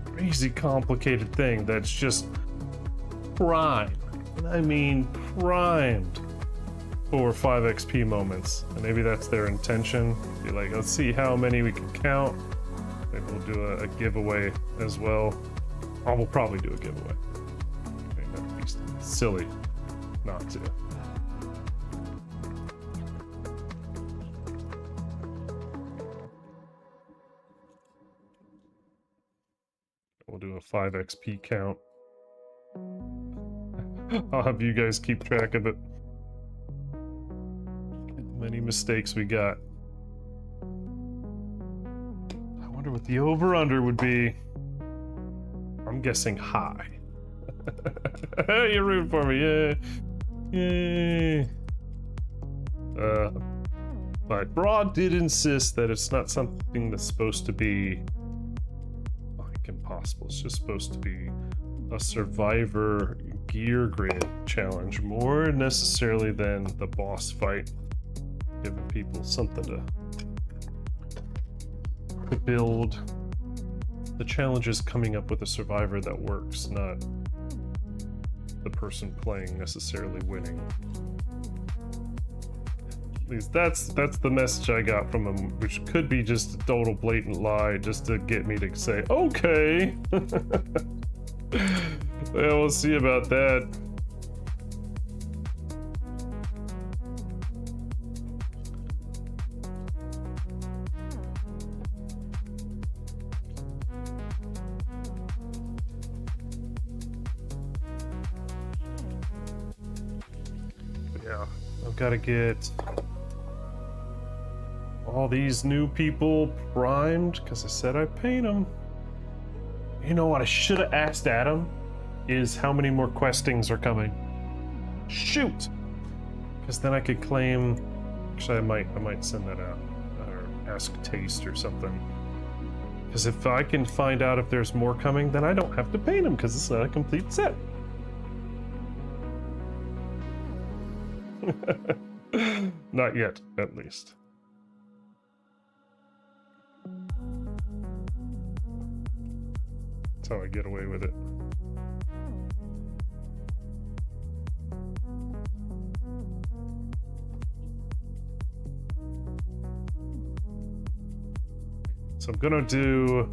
crazy complicated thing that's just primed. And I mean primed for 5 XP moments. And maybe that's their intention. Be like, let's see how many we can count. Maybe we'll do a giveaway as well. Oh, we'll probably do a giveaway. I mean, that'd be silly not to. We'll do a 5 XP count. I'll have you guys keep track of it. How many mistakes we got. I wonder what the over-under would be. I'm guessing high. You're rooting for me, yeah. Yay. But Prob did insist that it's not something that's supposed to be like impossible. It's just supposed to be a survivor gear grid challenge more necessarily than the boss fight, giving people something to build. The challenge is coming up with a survivor that works, not the person playing necessarily winning. At least that's the message I got from him, which could be just a total blatant lie just to get me to say, okay. Well, we'll see about that. Yeah, I've got to get all these new people primed because I said I'd paint them. You know what I should have asked Adam is how many more questings are coming. Shoot! Because then I could claim. Actually, I might send that out or ask Taste or something. Because if I can find out if there's more coming, then I don't have to paint them because it's not a complete set. Not yet, at least. That's how I get away with it. So I'm gonna do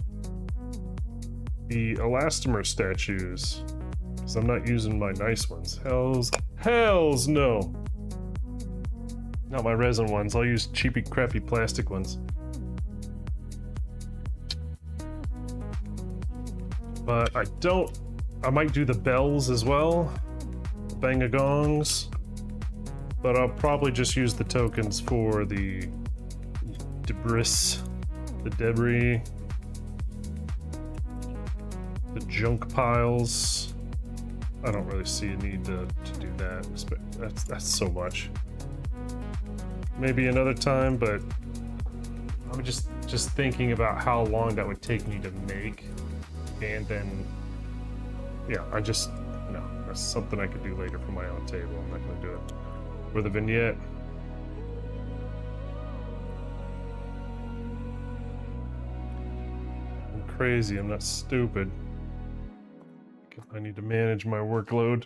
the elastomer statues because I'm not using my nice ones. Hells no! Not my resin ones. I'll use cheapy, crappy plastic ones. But I might do the bells as well, the bang-a-gongs, but I'll probably just use the tokens for the debris, the junk piles. I don't really see a need to do that. That's so much. Maybe another time, but I'm just thinking about how long that would take me to make. And then, yeah, no, that's something I could do later for my own table. I'm not going to do it for the vignette. I'm crazy. I'm not stupid. I need to manage my workload.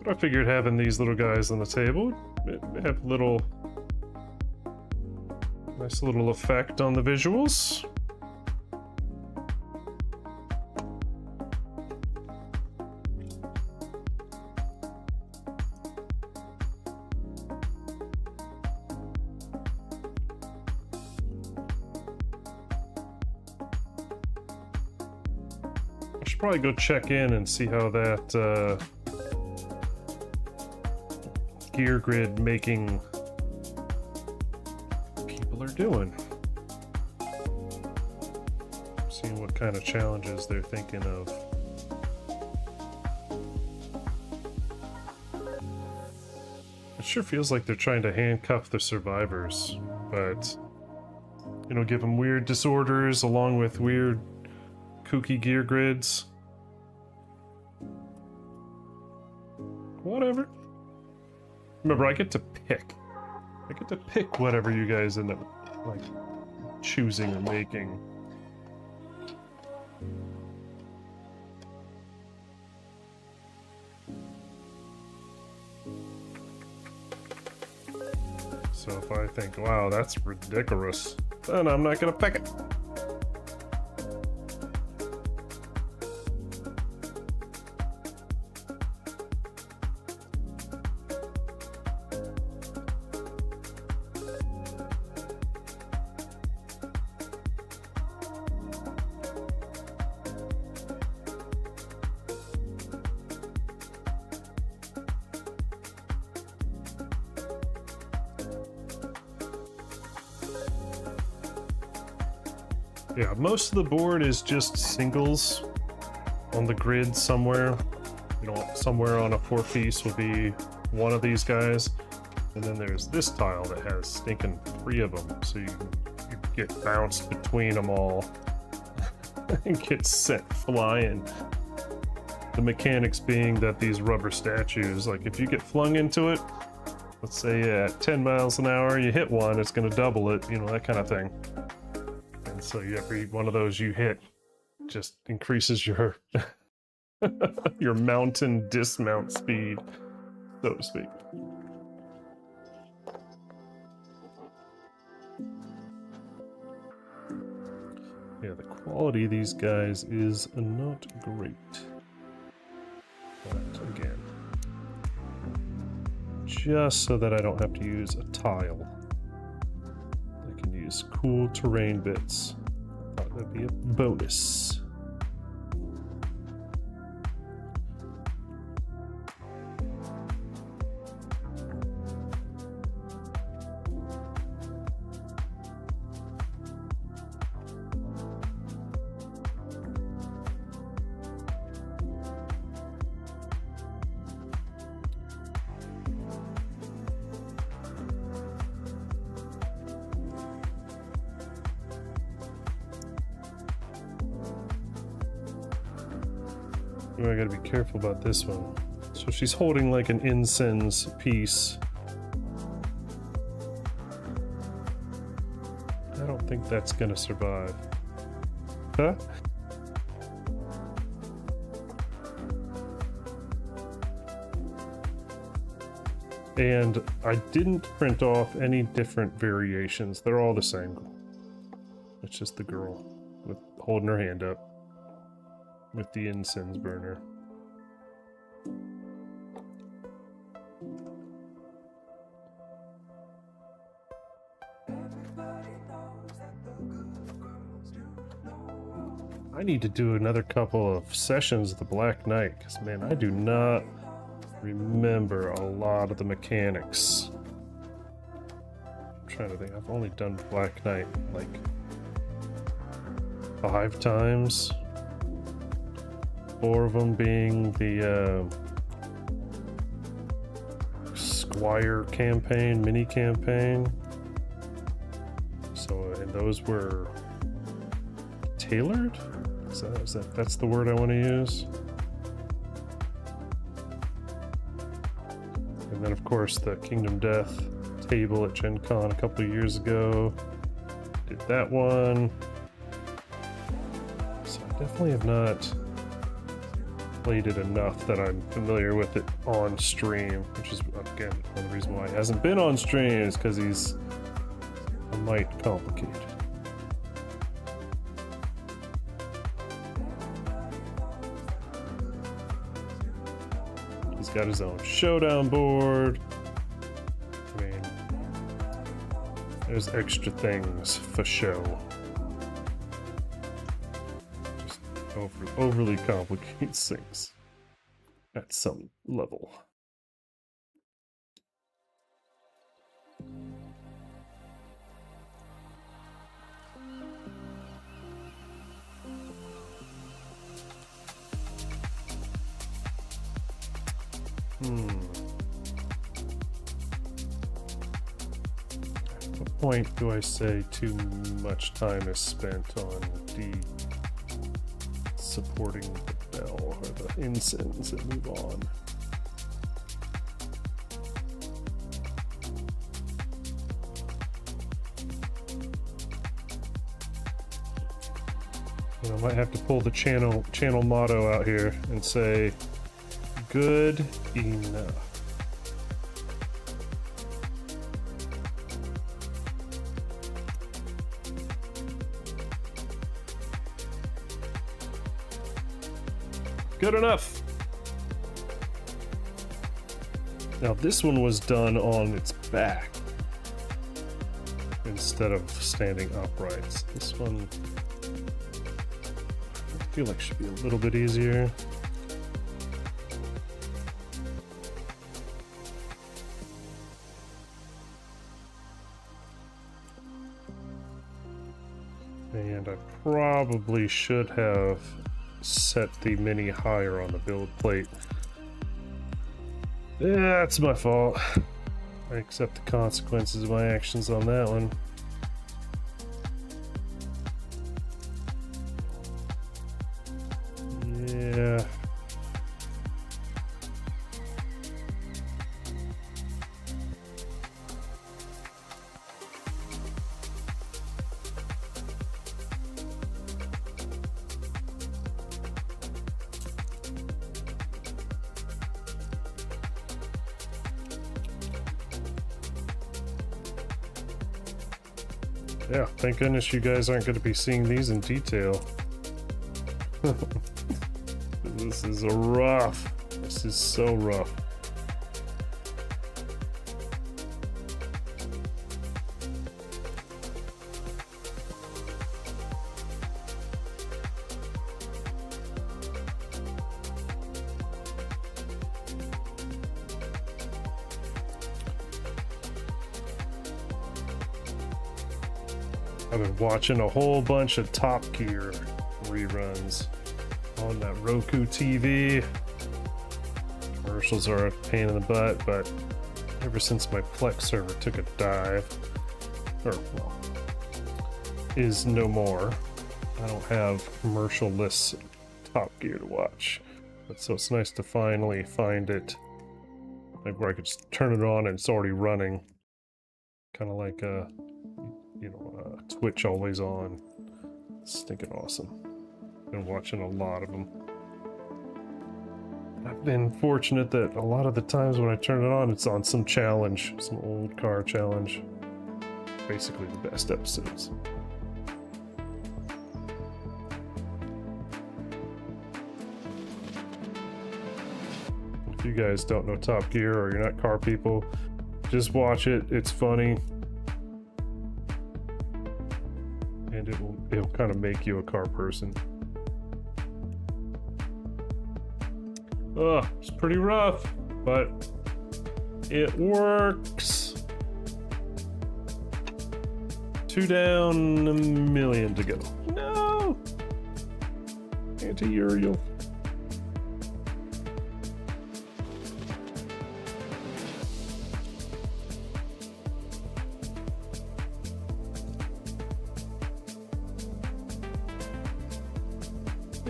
But I figured having these little guys on the table would have a little nice little effect on the visuals. I should probably go check in and see how that gear grid making people are doing. Seeing what kind of challenges they're thinking of. It sure feels like they're trying to handcuff the survivors, but you know, give them weird disorders along with weird kooky gear grids. Whatever. Remember, I get to pick. I get to pick whatever you guys end up like choosing or making. So if I think, wow, that's ridiculous, then I'm not gonna pick it. Yeah, most of the board is just singles on the grid somewhere. You know, somewhere on a 4-piece will be one of these guys. And then there's this tile that has stinking 3 of them. So you get bounced between them all and get sent flying. The mechanics being that these rubber statues, like if you get flung into it, let's say at 10 miles an hour, you hit one, it's going to double it, you know, that kind of thing. So every one of those you hit just increases your your mountain dismount speed, so to speak. Yeah, the quality of these guys is not great. But again, just so that I don't have to use a tile, use cool terrain bits. Thought that'd be a bonus. I gotta be careful about this one. So she's holding like an incense piece. I don't think that's gonna survive. Huh? And I didn't print off any different variations. They're all the same. It's just the girl with holding her hand up with the incense burner. I need to do another couple of sessions of the Black Knight, because man, I do not remember a lot of the mechanics. I'm trying to think, I've only done Black Knight like 5 times. 4 of them being the Squire campaign, mini campaign. So, and those were tailored? That's the word I want to use? And then of course the Kingdom Death table at Gen Con a couple of years ago. Did that one. So I definitely have not played it enough that I'm familiar with it on stream, which is, again, one of the reasons why he hasn't been on stream is because he's a mite complicated. He's got his own showdown board. I mean, there's extra things for show. Just overly complicates things at some level. At what point do I say too much time is spent on supporting the bell or the ensigns and move on? And I might have to pull the channel motto out here and say, good enough. Good enough. Now this one was done on its back instead of standing upright. So this one I feel like should be a little bit easier. And I probably should have set the mini higher on the build plate. Yeah, that's my fault. I accept the consequences of my actions on that one. Yeah. Yeah, thank goodness you guys aren't going to be seeing these in detail. This is rough. This is so rough. I've been watching a whole bunch of Top Gear reruns on that Roku TV. Commercials are a pain in the butt, but ever since my Plex server took a dive, or well, is no more, I don't have commercial-less Top Gear to watch. But so it's nice to finally find it, like where I could just turn it on and it's already running, kind of like Twitch always on. It's stinking awesome. Been watching a lot of them. I've been fortunate that a lot of the times when I turn it on, it's on some challenge, some old car challenge. Basically the best episodes. If you guys don't know Top Gear or you're not car people, just watch it. It's funny. And it'll kind of make you a car person. Ugh, it's pretty rough, but it works. 2 down, 1 million to go. No! Anti-Uriel.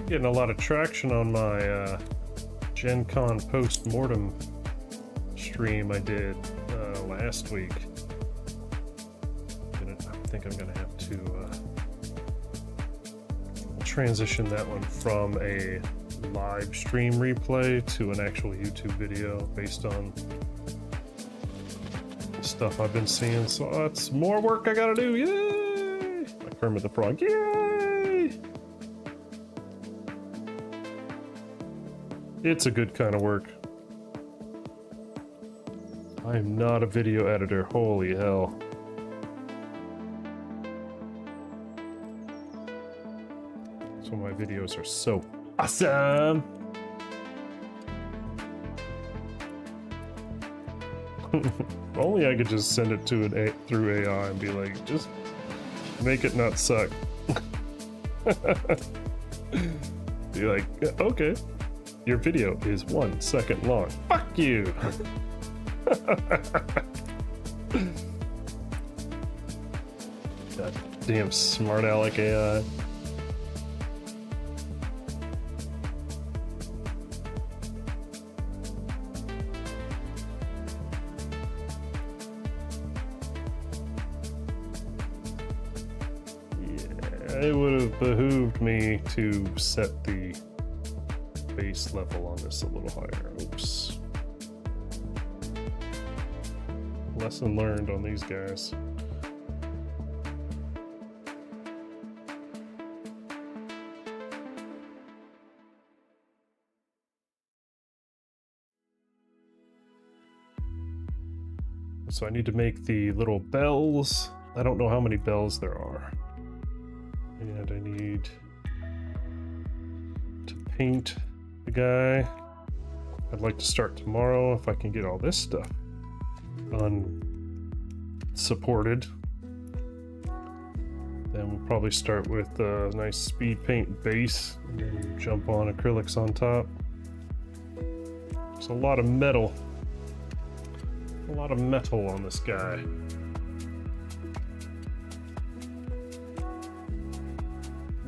Getting a lot of traction on my Gen Con post-mortem stream I did last week. I think I'm gonna have to transition that one from a live stream replay to an actual YouTube video based on stuff I've been seeing. So that's more work I gotta do. Yay! Like Kermit the Frog. Yay! It's a good kind of work. I am not a video editor. Holy hell. So my videos are so awesome. If only I could just send it to through AI and be like, just make it not suck. Be like, okay, your video is 1 second long. Fuck you. God damn smart aleck AI. It would have behooved me to set the base level on this a little higher. Oops. Lesson learned on these guys. So I need to make the little bells. I don't know how many bells there are. And I need to paint the guy. I'd like to start tomorrow if I can get all this stuff unsupported. Then we'll probably start with a nice speed paint base and then jump on acrylics on top. There's a lot of metal. A lot of metal on this guy.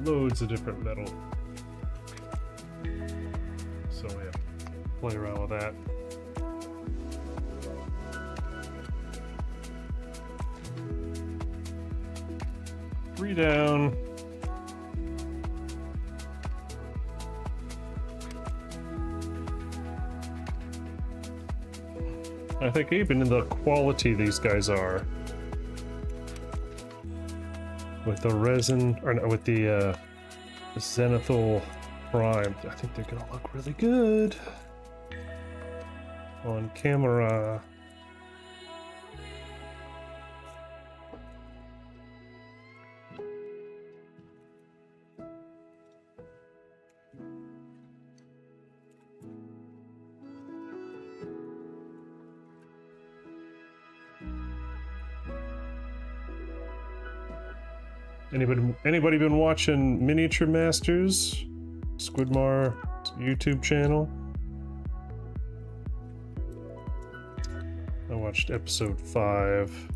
Loads of different metal. So yeah, play around with that. Three down. I think even in the quality these guys are, with the resin, or no, with the zenithal prime, I think they're gonna look really good on camera. Anybody been watching Miniature Masters? Squidmar YouTube channel? I watched episode 5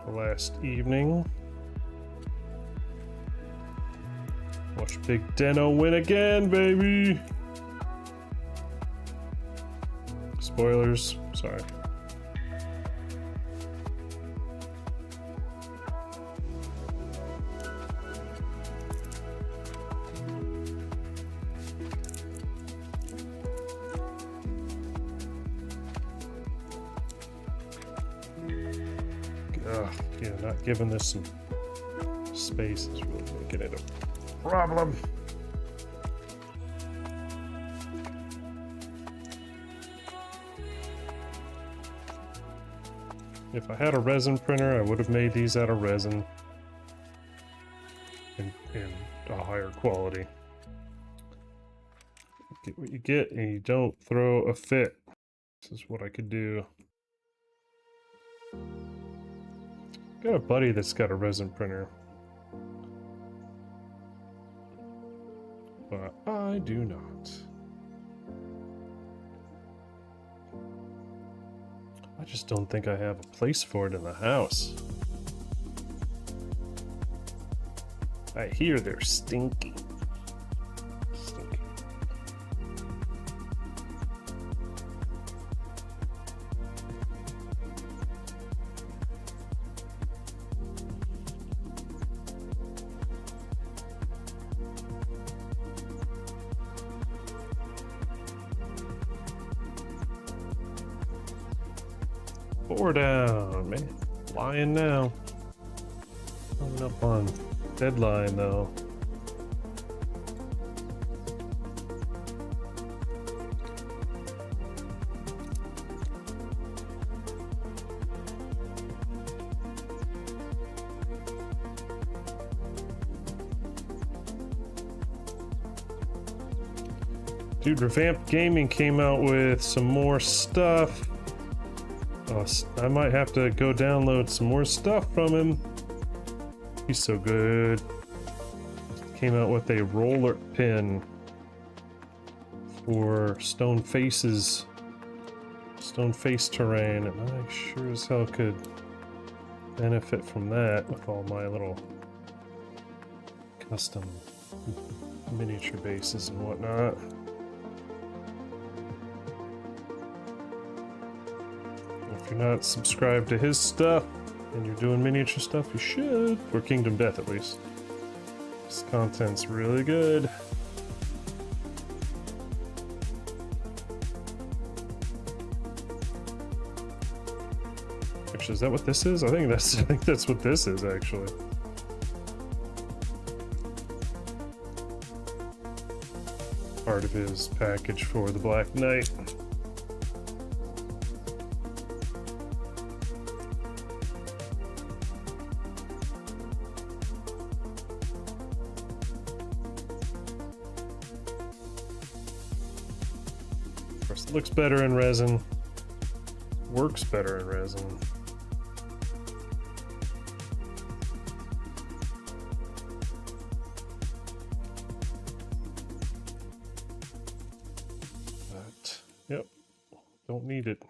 last evening. Watched Big Deno win again, baby! Spoilers, sorry. Yeah, not giving this some space is really making it a problem. If I had a resin printer, I would have made these out of resin in a higher quality. Get what you get and you don't throw a fit. This is what I could do. Got a buddy that's got a resin printer, but I do not. I just don't think I have a place for it in the house. I hear they're stinky. Stinky. 4 down, man. Flying now. Coming up on deadline though. Dude, Revamped Gaming came out with some more stuff. I might have to go download some more stuff from him. He's so good. Came out with a roller pin for stone face terrain, and I sure as hell could benefit from that with all my little custom miniature bases and whatnot. If you're not subscribed to his stuff and you're doing miniature stuff, you should. For Kingdom Death, at least. His content's really good. Actually, is that what this is? I think that's what this is, actually. Part of his package for the Black Knight. Looks better in resin. Works better in resin. But, yep. Don't need it.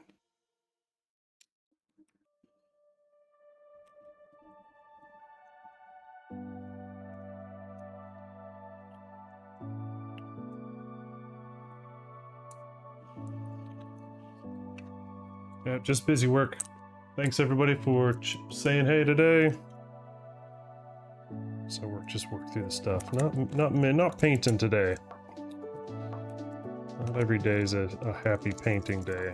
Yeah, just busy work. Thanks everybody for saying hey today. So we're just working through the stuff. Not painting today. Not every day is a happy painting day.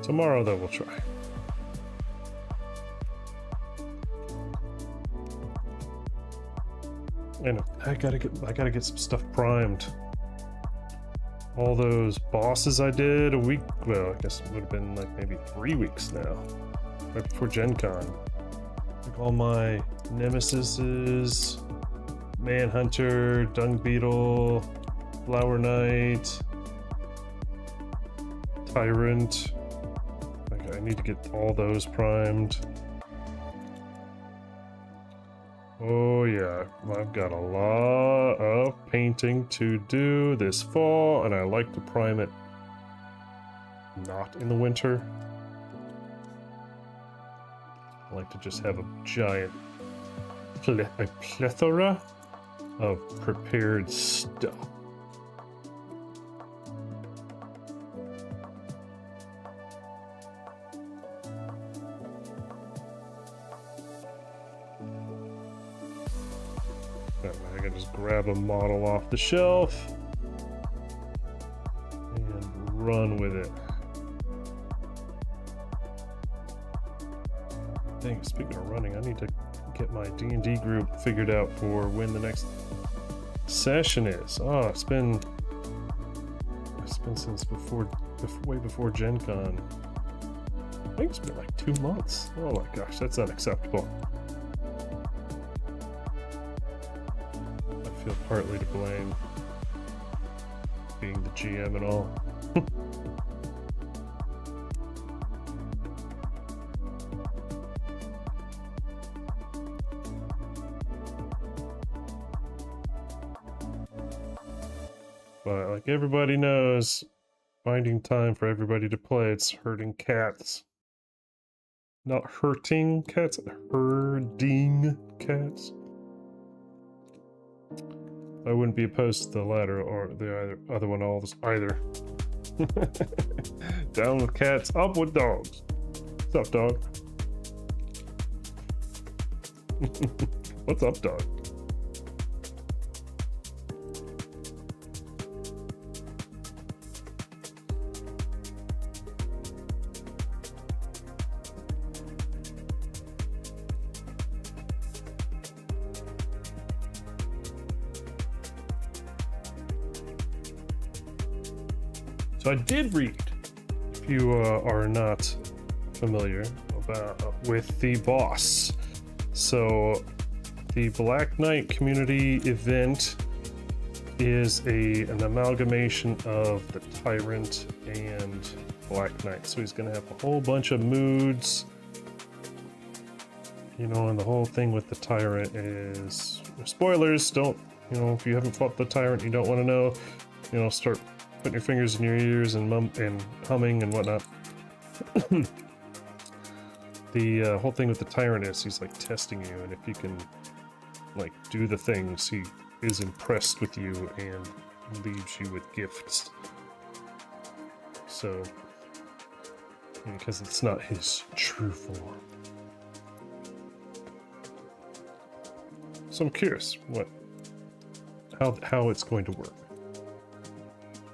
Tomorrow though, we'll try. And I gotta get some stuff primed. All those bosses I did a week, well, I guess it would have been like maybe 3 weeks now, right before Gen Con. Like all my nemesises, Manhunter, Dung Beetle, Flower Knight, Tyrant. Like I need to get all those primed. Oh yeah, I've got a lot of painting to do this fall, and I like to prime it not in the winter. I like to just have a giant plethora of prepared stuff. I can just grab a model off the shelf and run with it. Dang, speaking of running, I need to get my D&D group figured out for when the next session is. Oh, it's been since way before Gen Con. I think it's been like 2 months. Oh my gosh, that's unacceptable. I feel partly to blame, being the GM and all. But like everybody knows, finding time for everybody to play, it's herding cats. Not hurting cats, herding cats. I wouldn't be opposed to the latter or the other one either. Down with cats, up with dogs. What's up, dog? What's up, dog? So I did read, if you are not familiar with the boss. So the Black Knight community event is an amalgamation of the Tyrant and Black Knight. So he's gonna have a whole bunch of moods. You know, and the whole thing with the Tyrant is, spoilers, don't, you know, if you haven't fought the Tyrant, you don't want to know, you know, start putting your fingers in your ears and humming and whatnot. The whole thing with the Tyrant is he's like testing you, and if you can like do the things, he is impressed with you and leaves you with gifts. So, because it's not his true form. So I'm curious how it's going to work,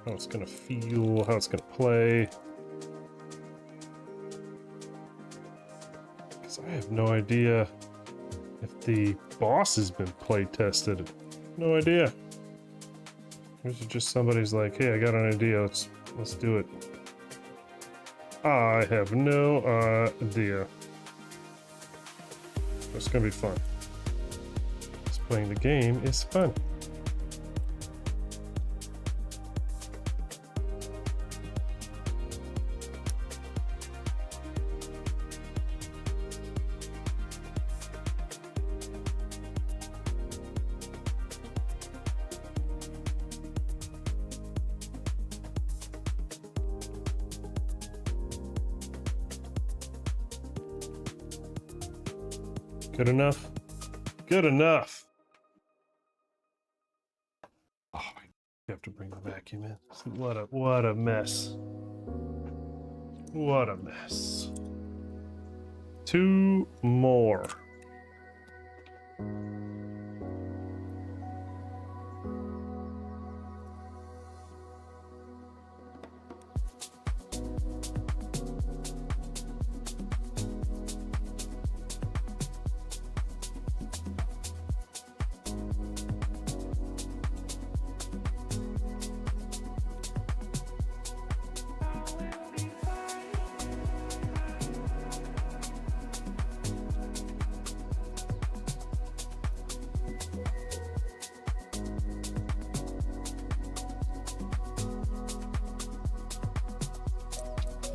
how it's going to feel, how it's going to play. Because I have no idea if the boss has been play tested. No idea. This is just somebody's like, hey, I got an idea. Let's do it. I have no idea. It's gonna be fun. Playing the game is fun. Good enough? Good enough! Oh, I have to bring the vacuum in. What a mess. What a mess. 2 more.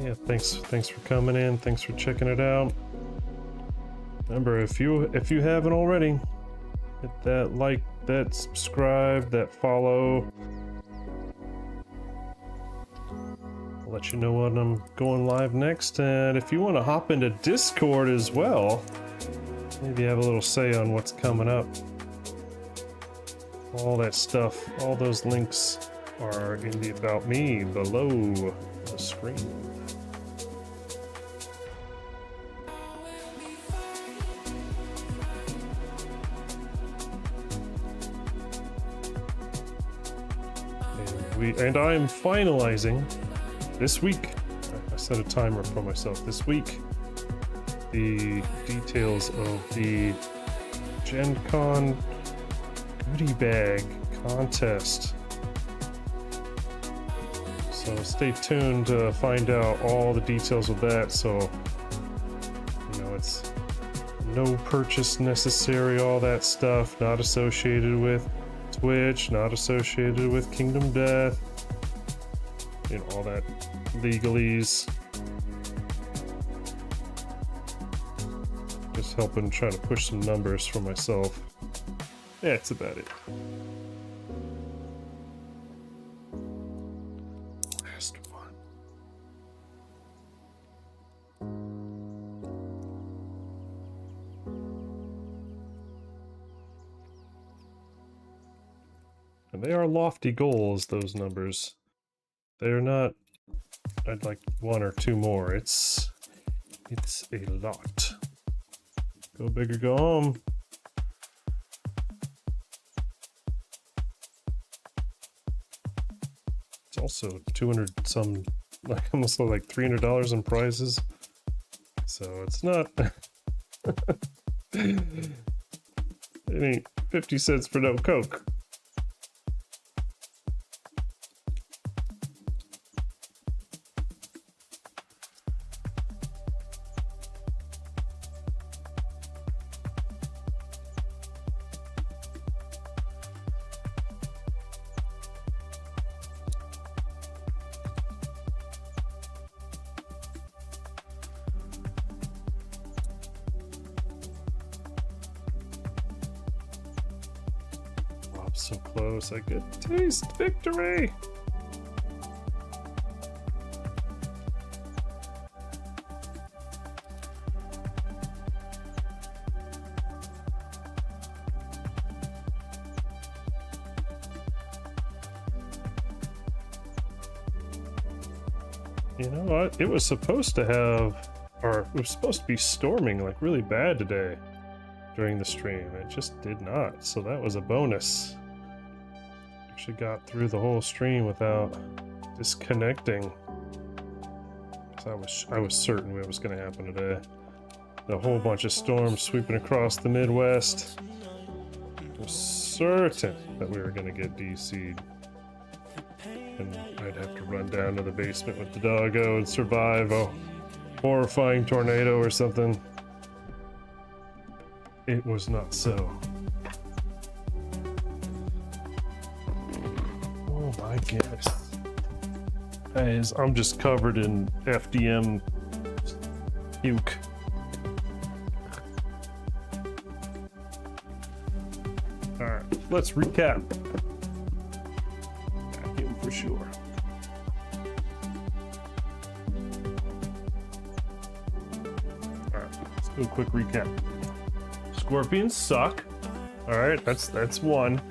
Yeah, thanks for coming in. Thanks for checking it out. Remember, if you haven't already, hit that like, that subscribe, that follow. I'll let you know when I'm going live next. And if you want to hop into Discord as well, maybe have a little say on what's coming up. All that stuff, all those links are in the About Me below the screen. And I am finalizing this week. I set a timer for myself this week. The details of the Gen Con goodie bag contest. So stay tuned to find out all the details of that. So, you know, it's no purchase necessary, all that stuff, not associated with Twitch, not associated with Kingdom Death, you know, all that legalese. Just helping try to push some numbers for myself. Yeah, that's about it. Last one. And they are lofty goals, those numbers. They're not, I'd like 1 or 2 more. It's a lot. Go big or go home. It's also 200 some, like almost like $300 in prizes. So it's not, it ain't 50 cents for no Coke. So close. I could taste victory. You know what? It was supposed to have, or it was supposed to be storming like really bad today during the stream. It just did not. So that was a bonus. Actually got through the whole stream without disconnecting. I was certain it was going to happen today. A whole bunch of storms sweeping across the Midwest. I was certain that we were going to get DC'd. And I'd have to run down to the basement with the doggo and survive a horrifying tornado or something. It was not so. Oh my goodness. Guys, I'm just covered in FDM puke. Alright, let's recap. For sure. Alright, let's do a quick recap. Scorpions suck. Alright, that's one.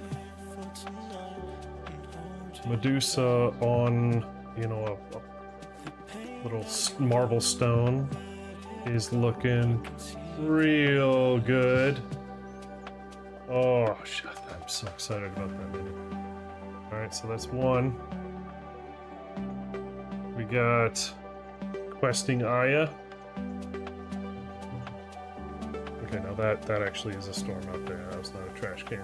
Medusa on, you know, a little marble stone is looking real good. Oh, shit, I'm so excited about that video. Alright, so that's one. We got questing Aya. Okay, now that actually is a storm out there. That was not a trash can.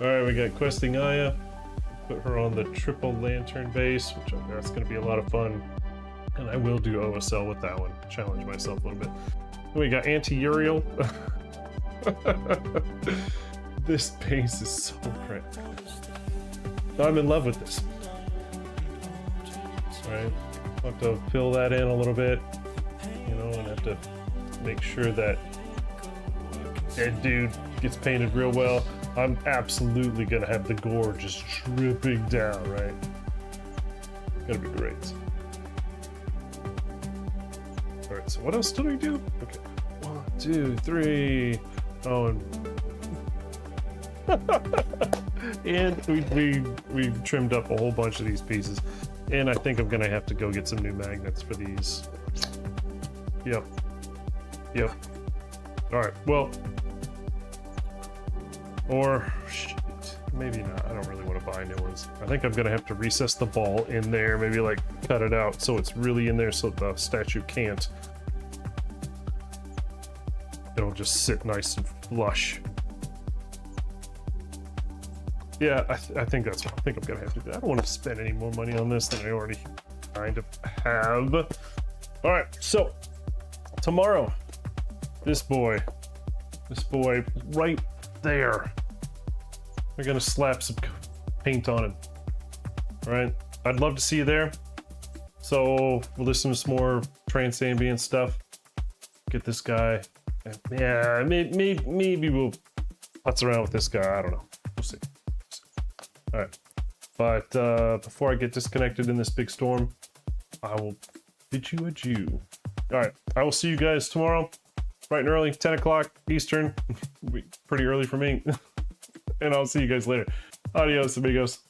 Alright, we got questing Aya. Put her on the triple lantern base, which that's going to be a lot of fun. And I will do OSL with that one. Challenge myself a little bit. We got anti-Uriel. This base is so great. I'm in love with this. Alright, I'll have to fill that in a little bit, you know, and have to make sure that that dude gets painted real well. I'm absolutely gonna have the gore just dripping down, right? Gonna be great. Alright, so what else did we do? Okay, 1, 2, 3. Oh, and we trimmed up a whole bunch of these pieces, and I think I'm gonna have to go get some new magnets for these. Yep. All right. Well, or shit, maybe not. I don't really want to buy new ones. I think I'm gonna have to recess the ball in there. Maybe like cut it out so it's really in there, so the statue can't. It'll just sit nice and flush. Yeah, I think that's what I think I'm gonna have to do. I don't want to spend any more money on this than I already kind of have. All right, so tomorrow, this boy right there. We're gonna slap some paint on him. All right, I'd love to see you there. So we'll listen to some more trance ambient stuff. Get this guy. Yeah, maybe we'll putz around with this guy. I don't know. We'll see. All right, but before I get disconnected in this big storm, I will bid you adieu. All right, I will see you guys tomorrow, bright and early, 10 o'clock Eastern. Pretty early for me. And I'll see you guys later. Adios, amigos.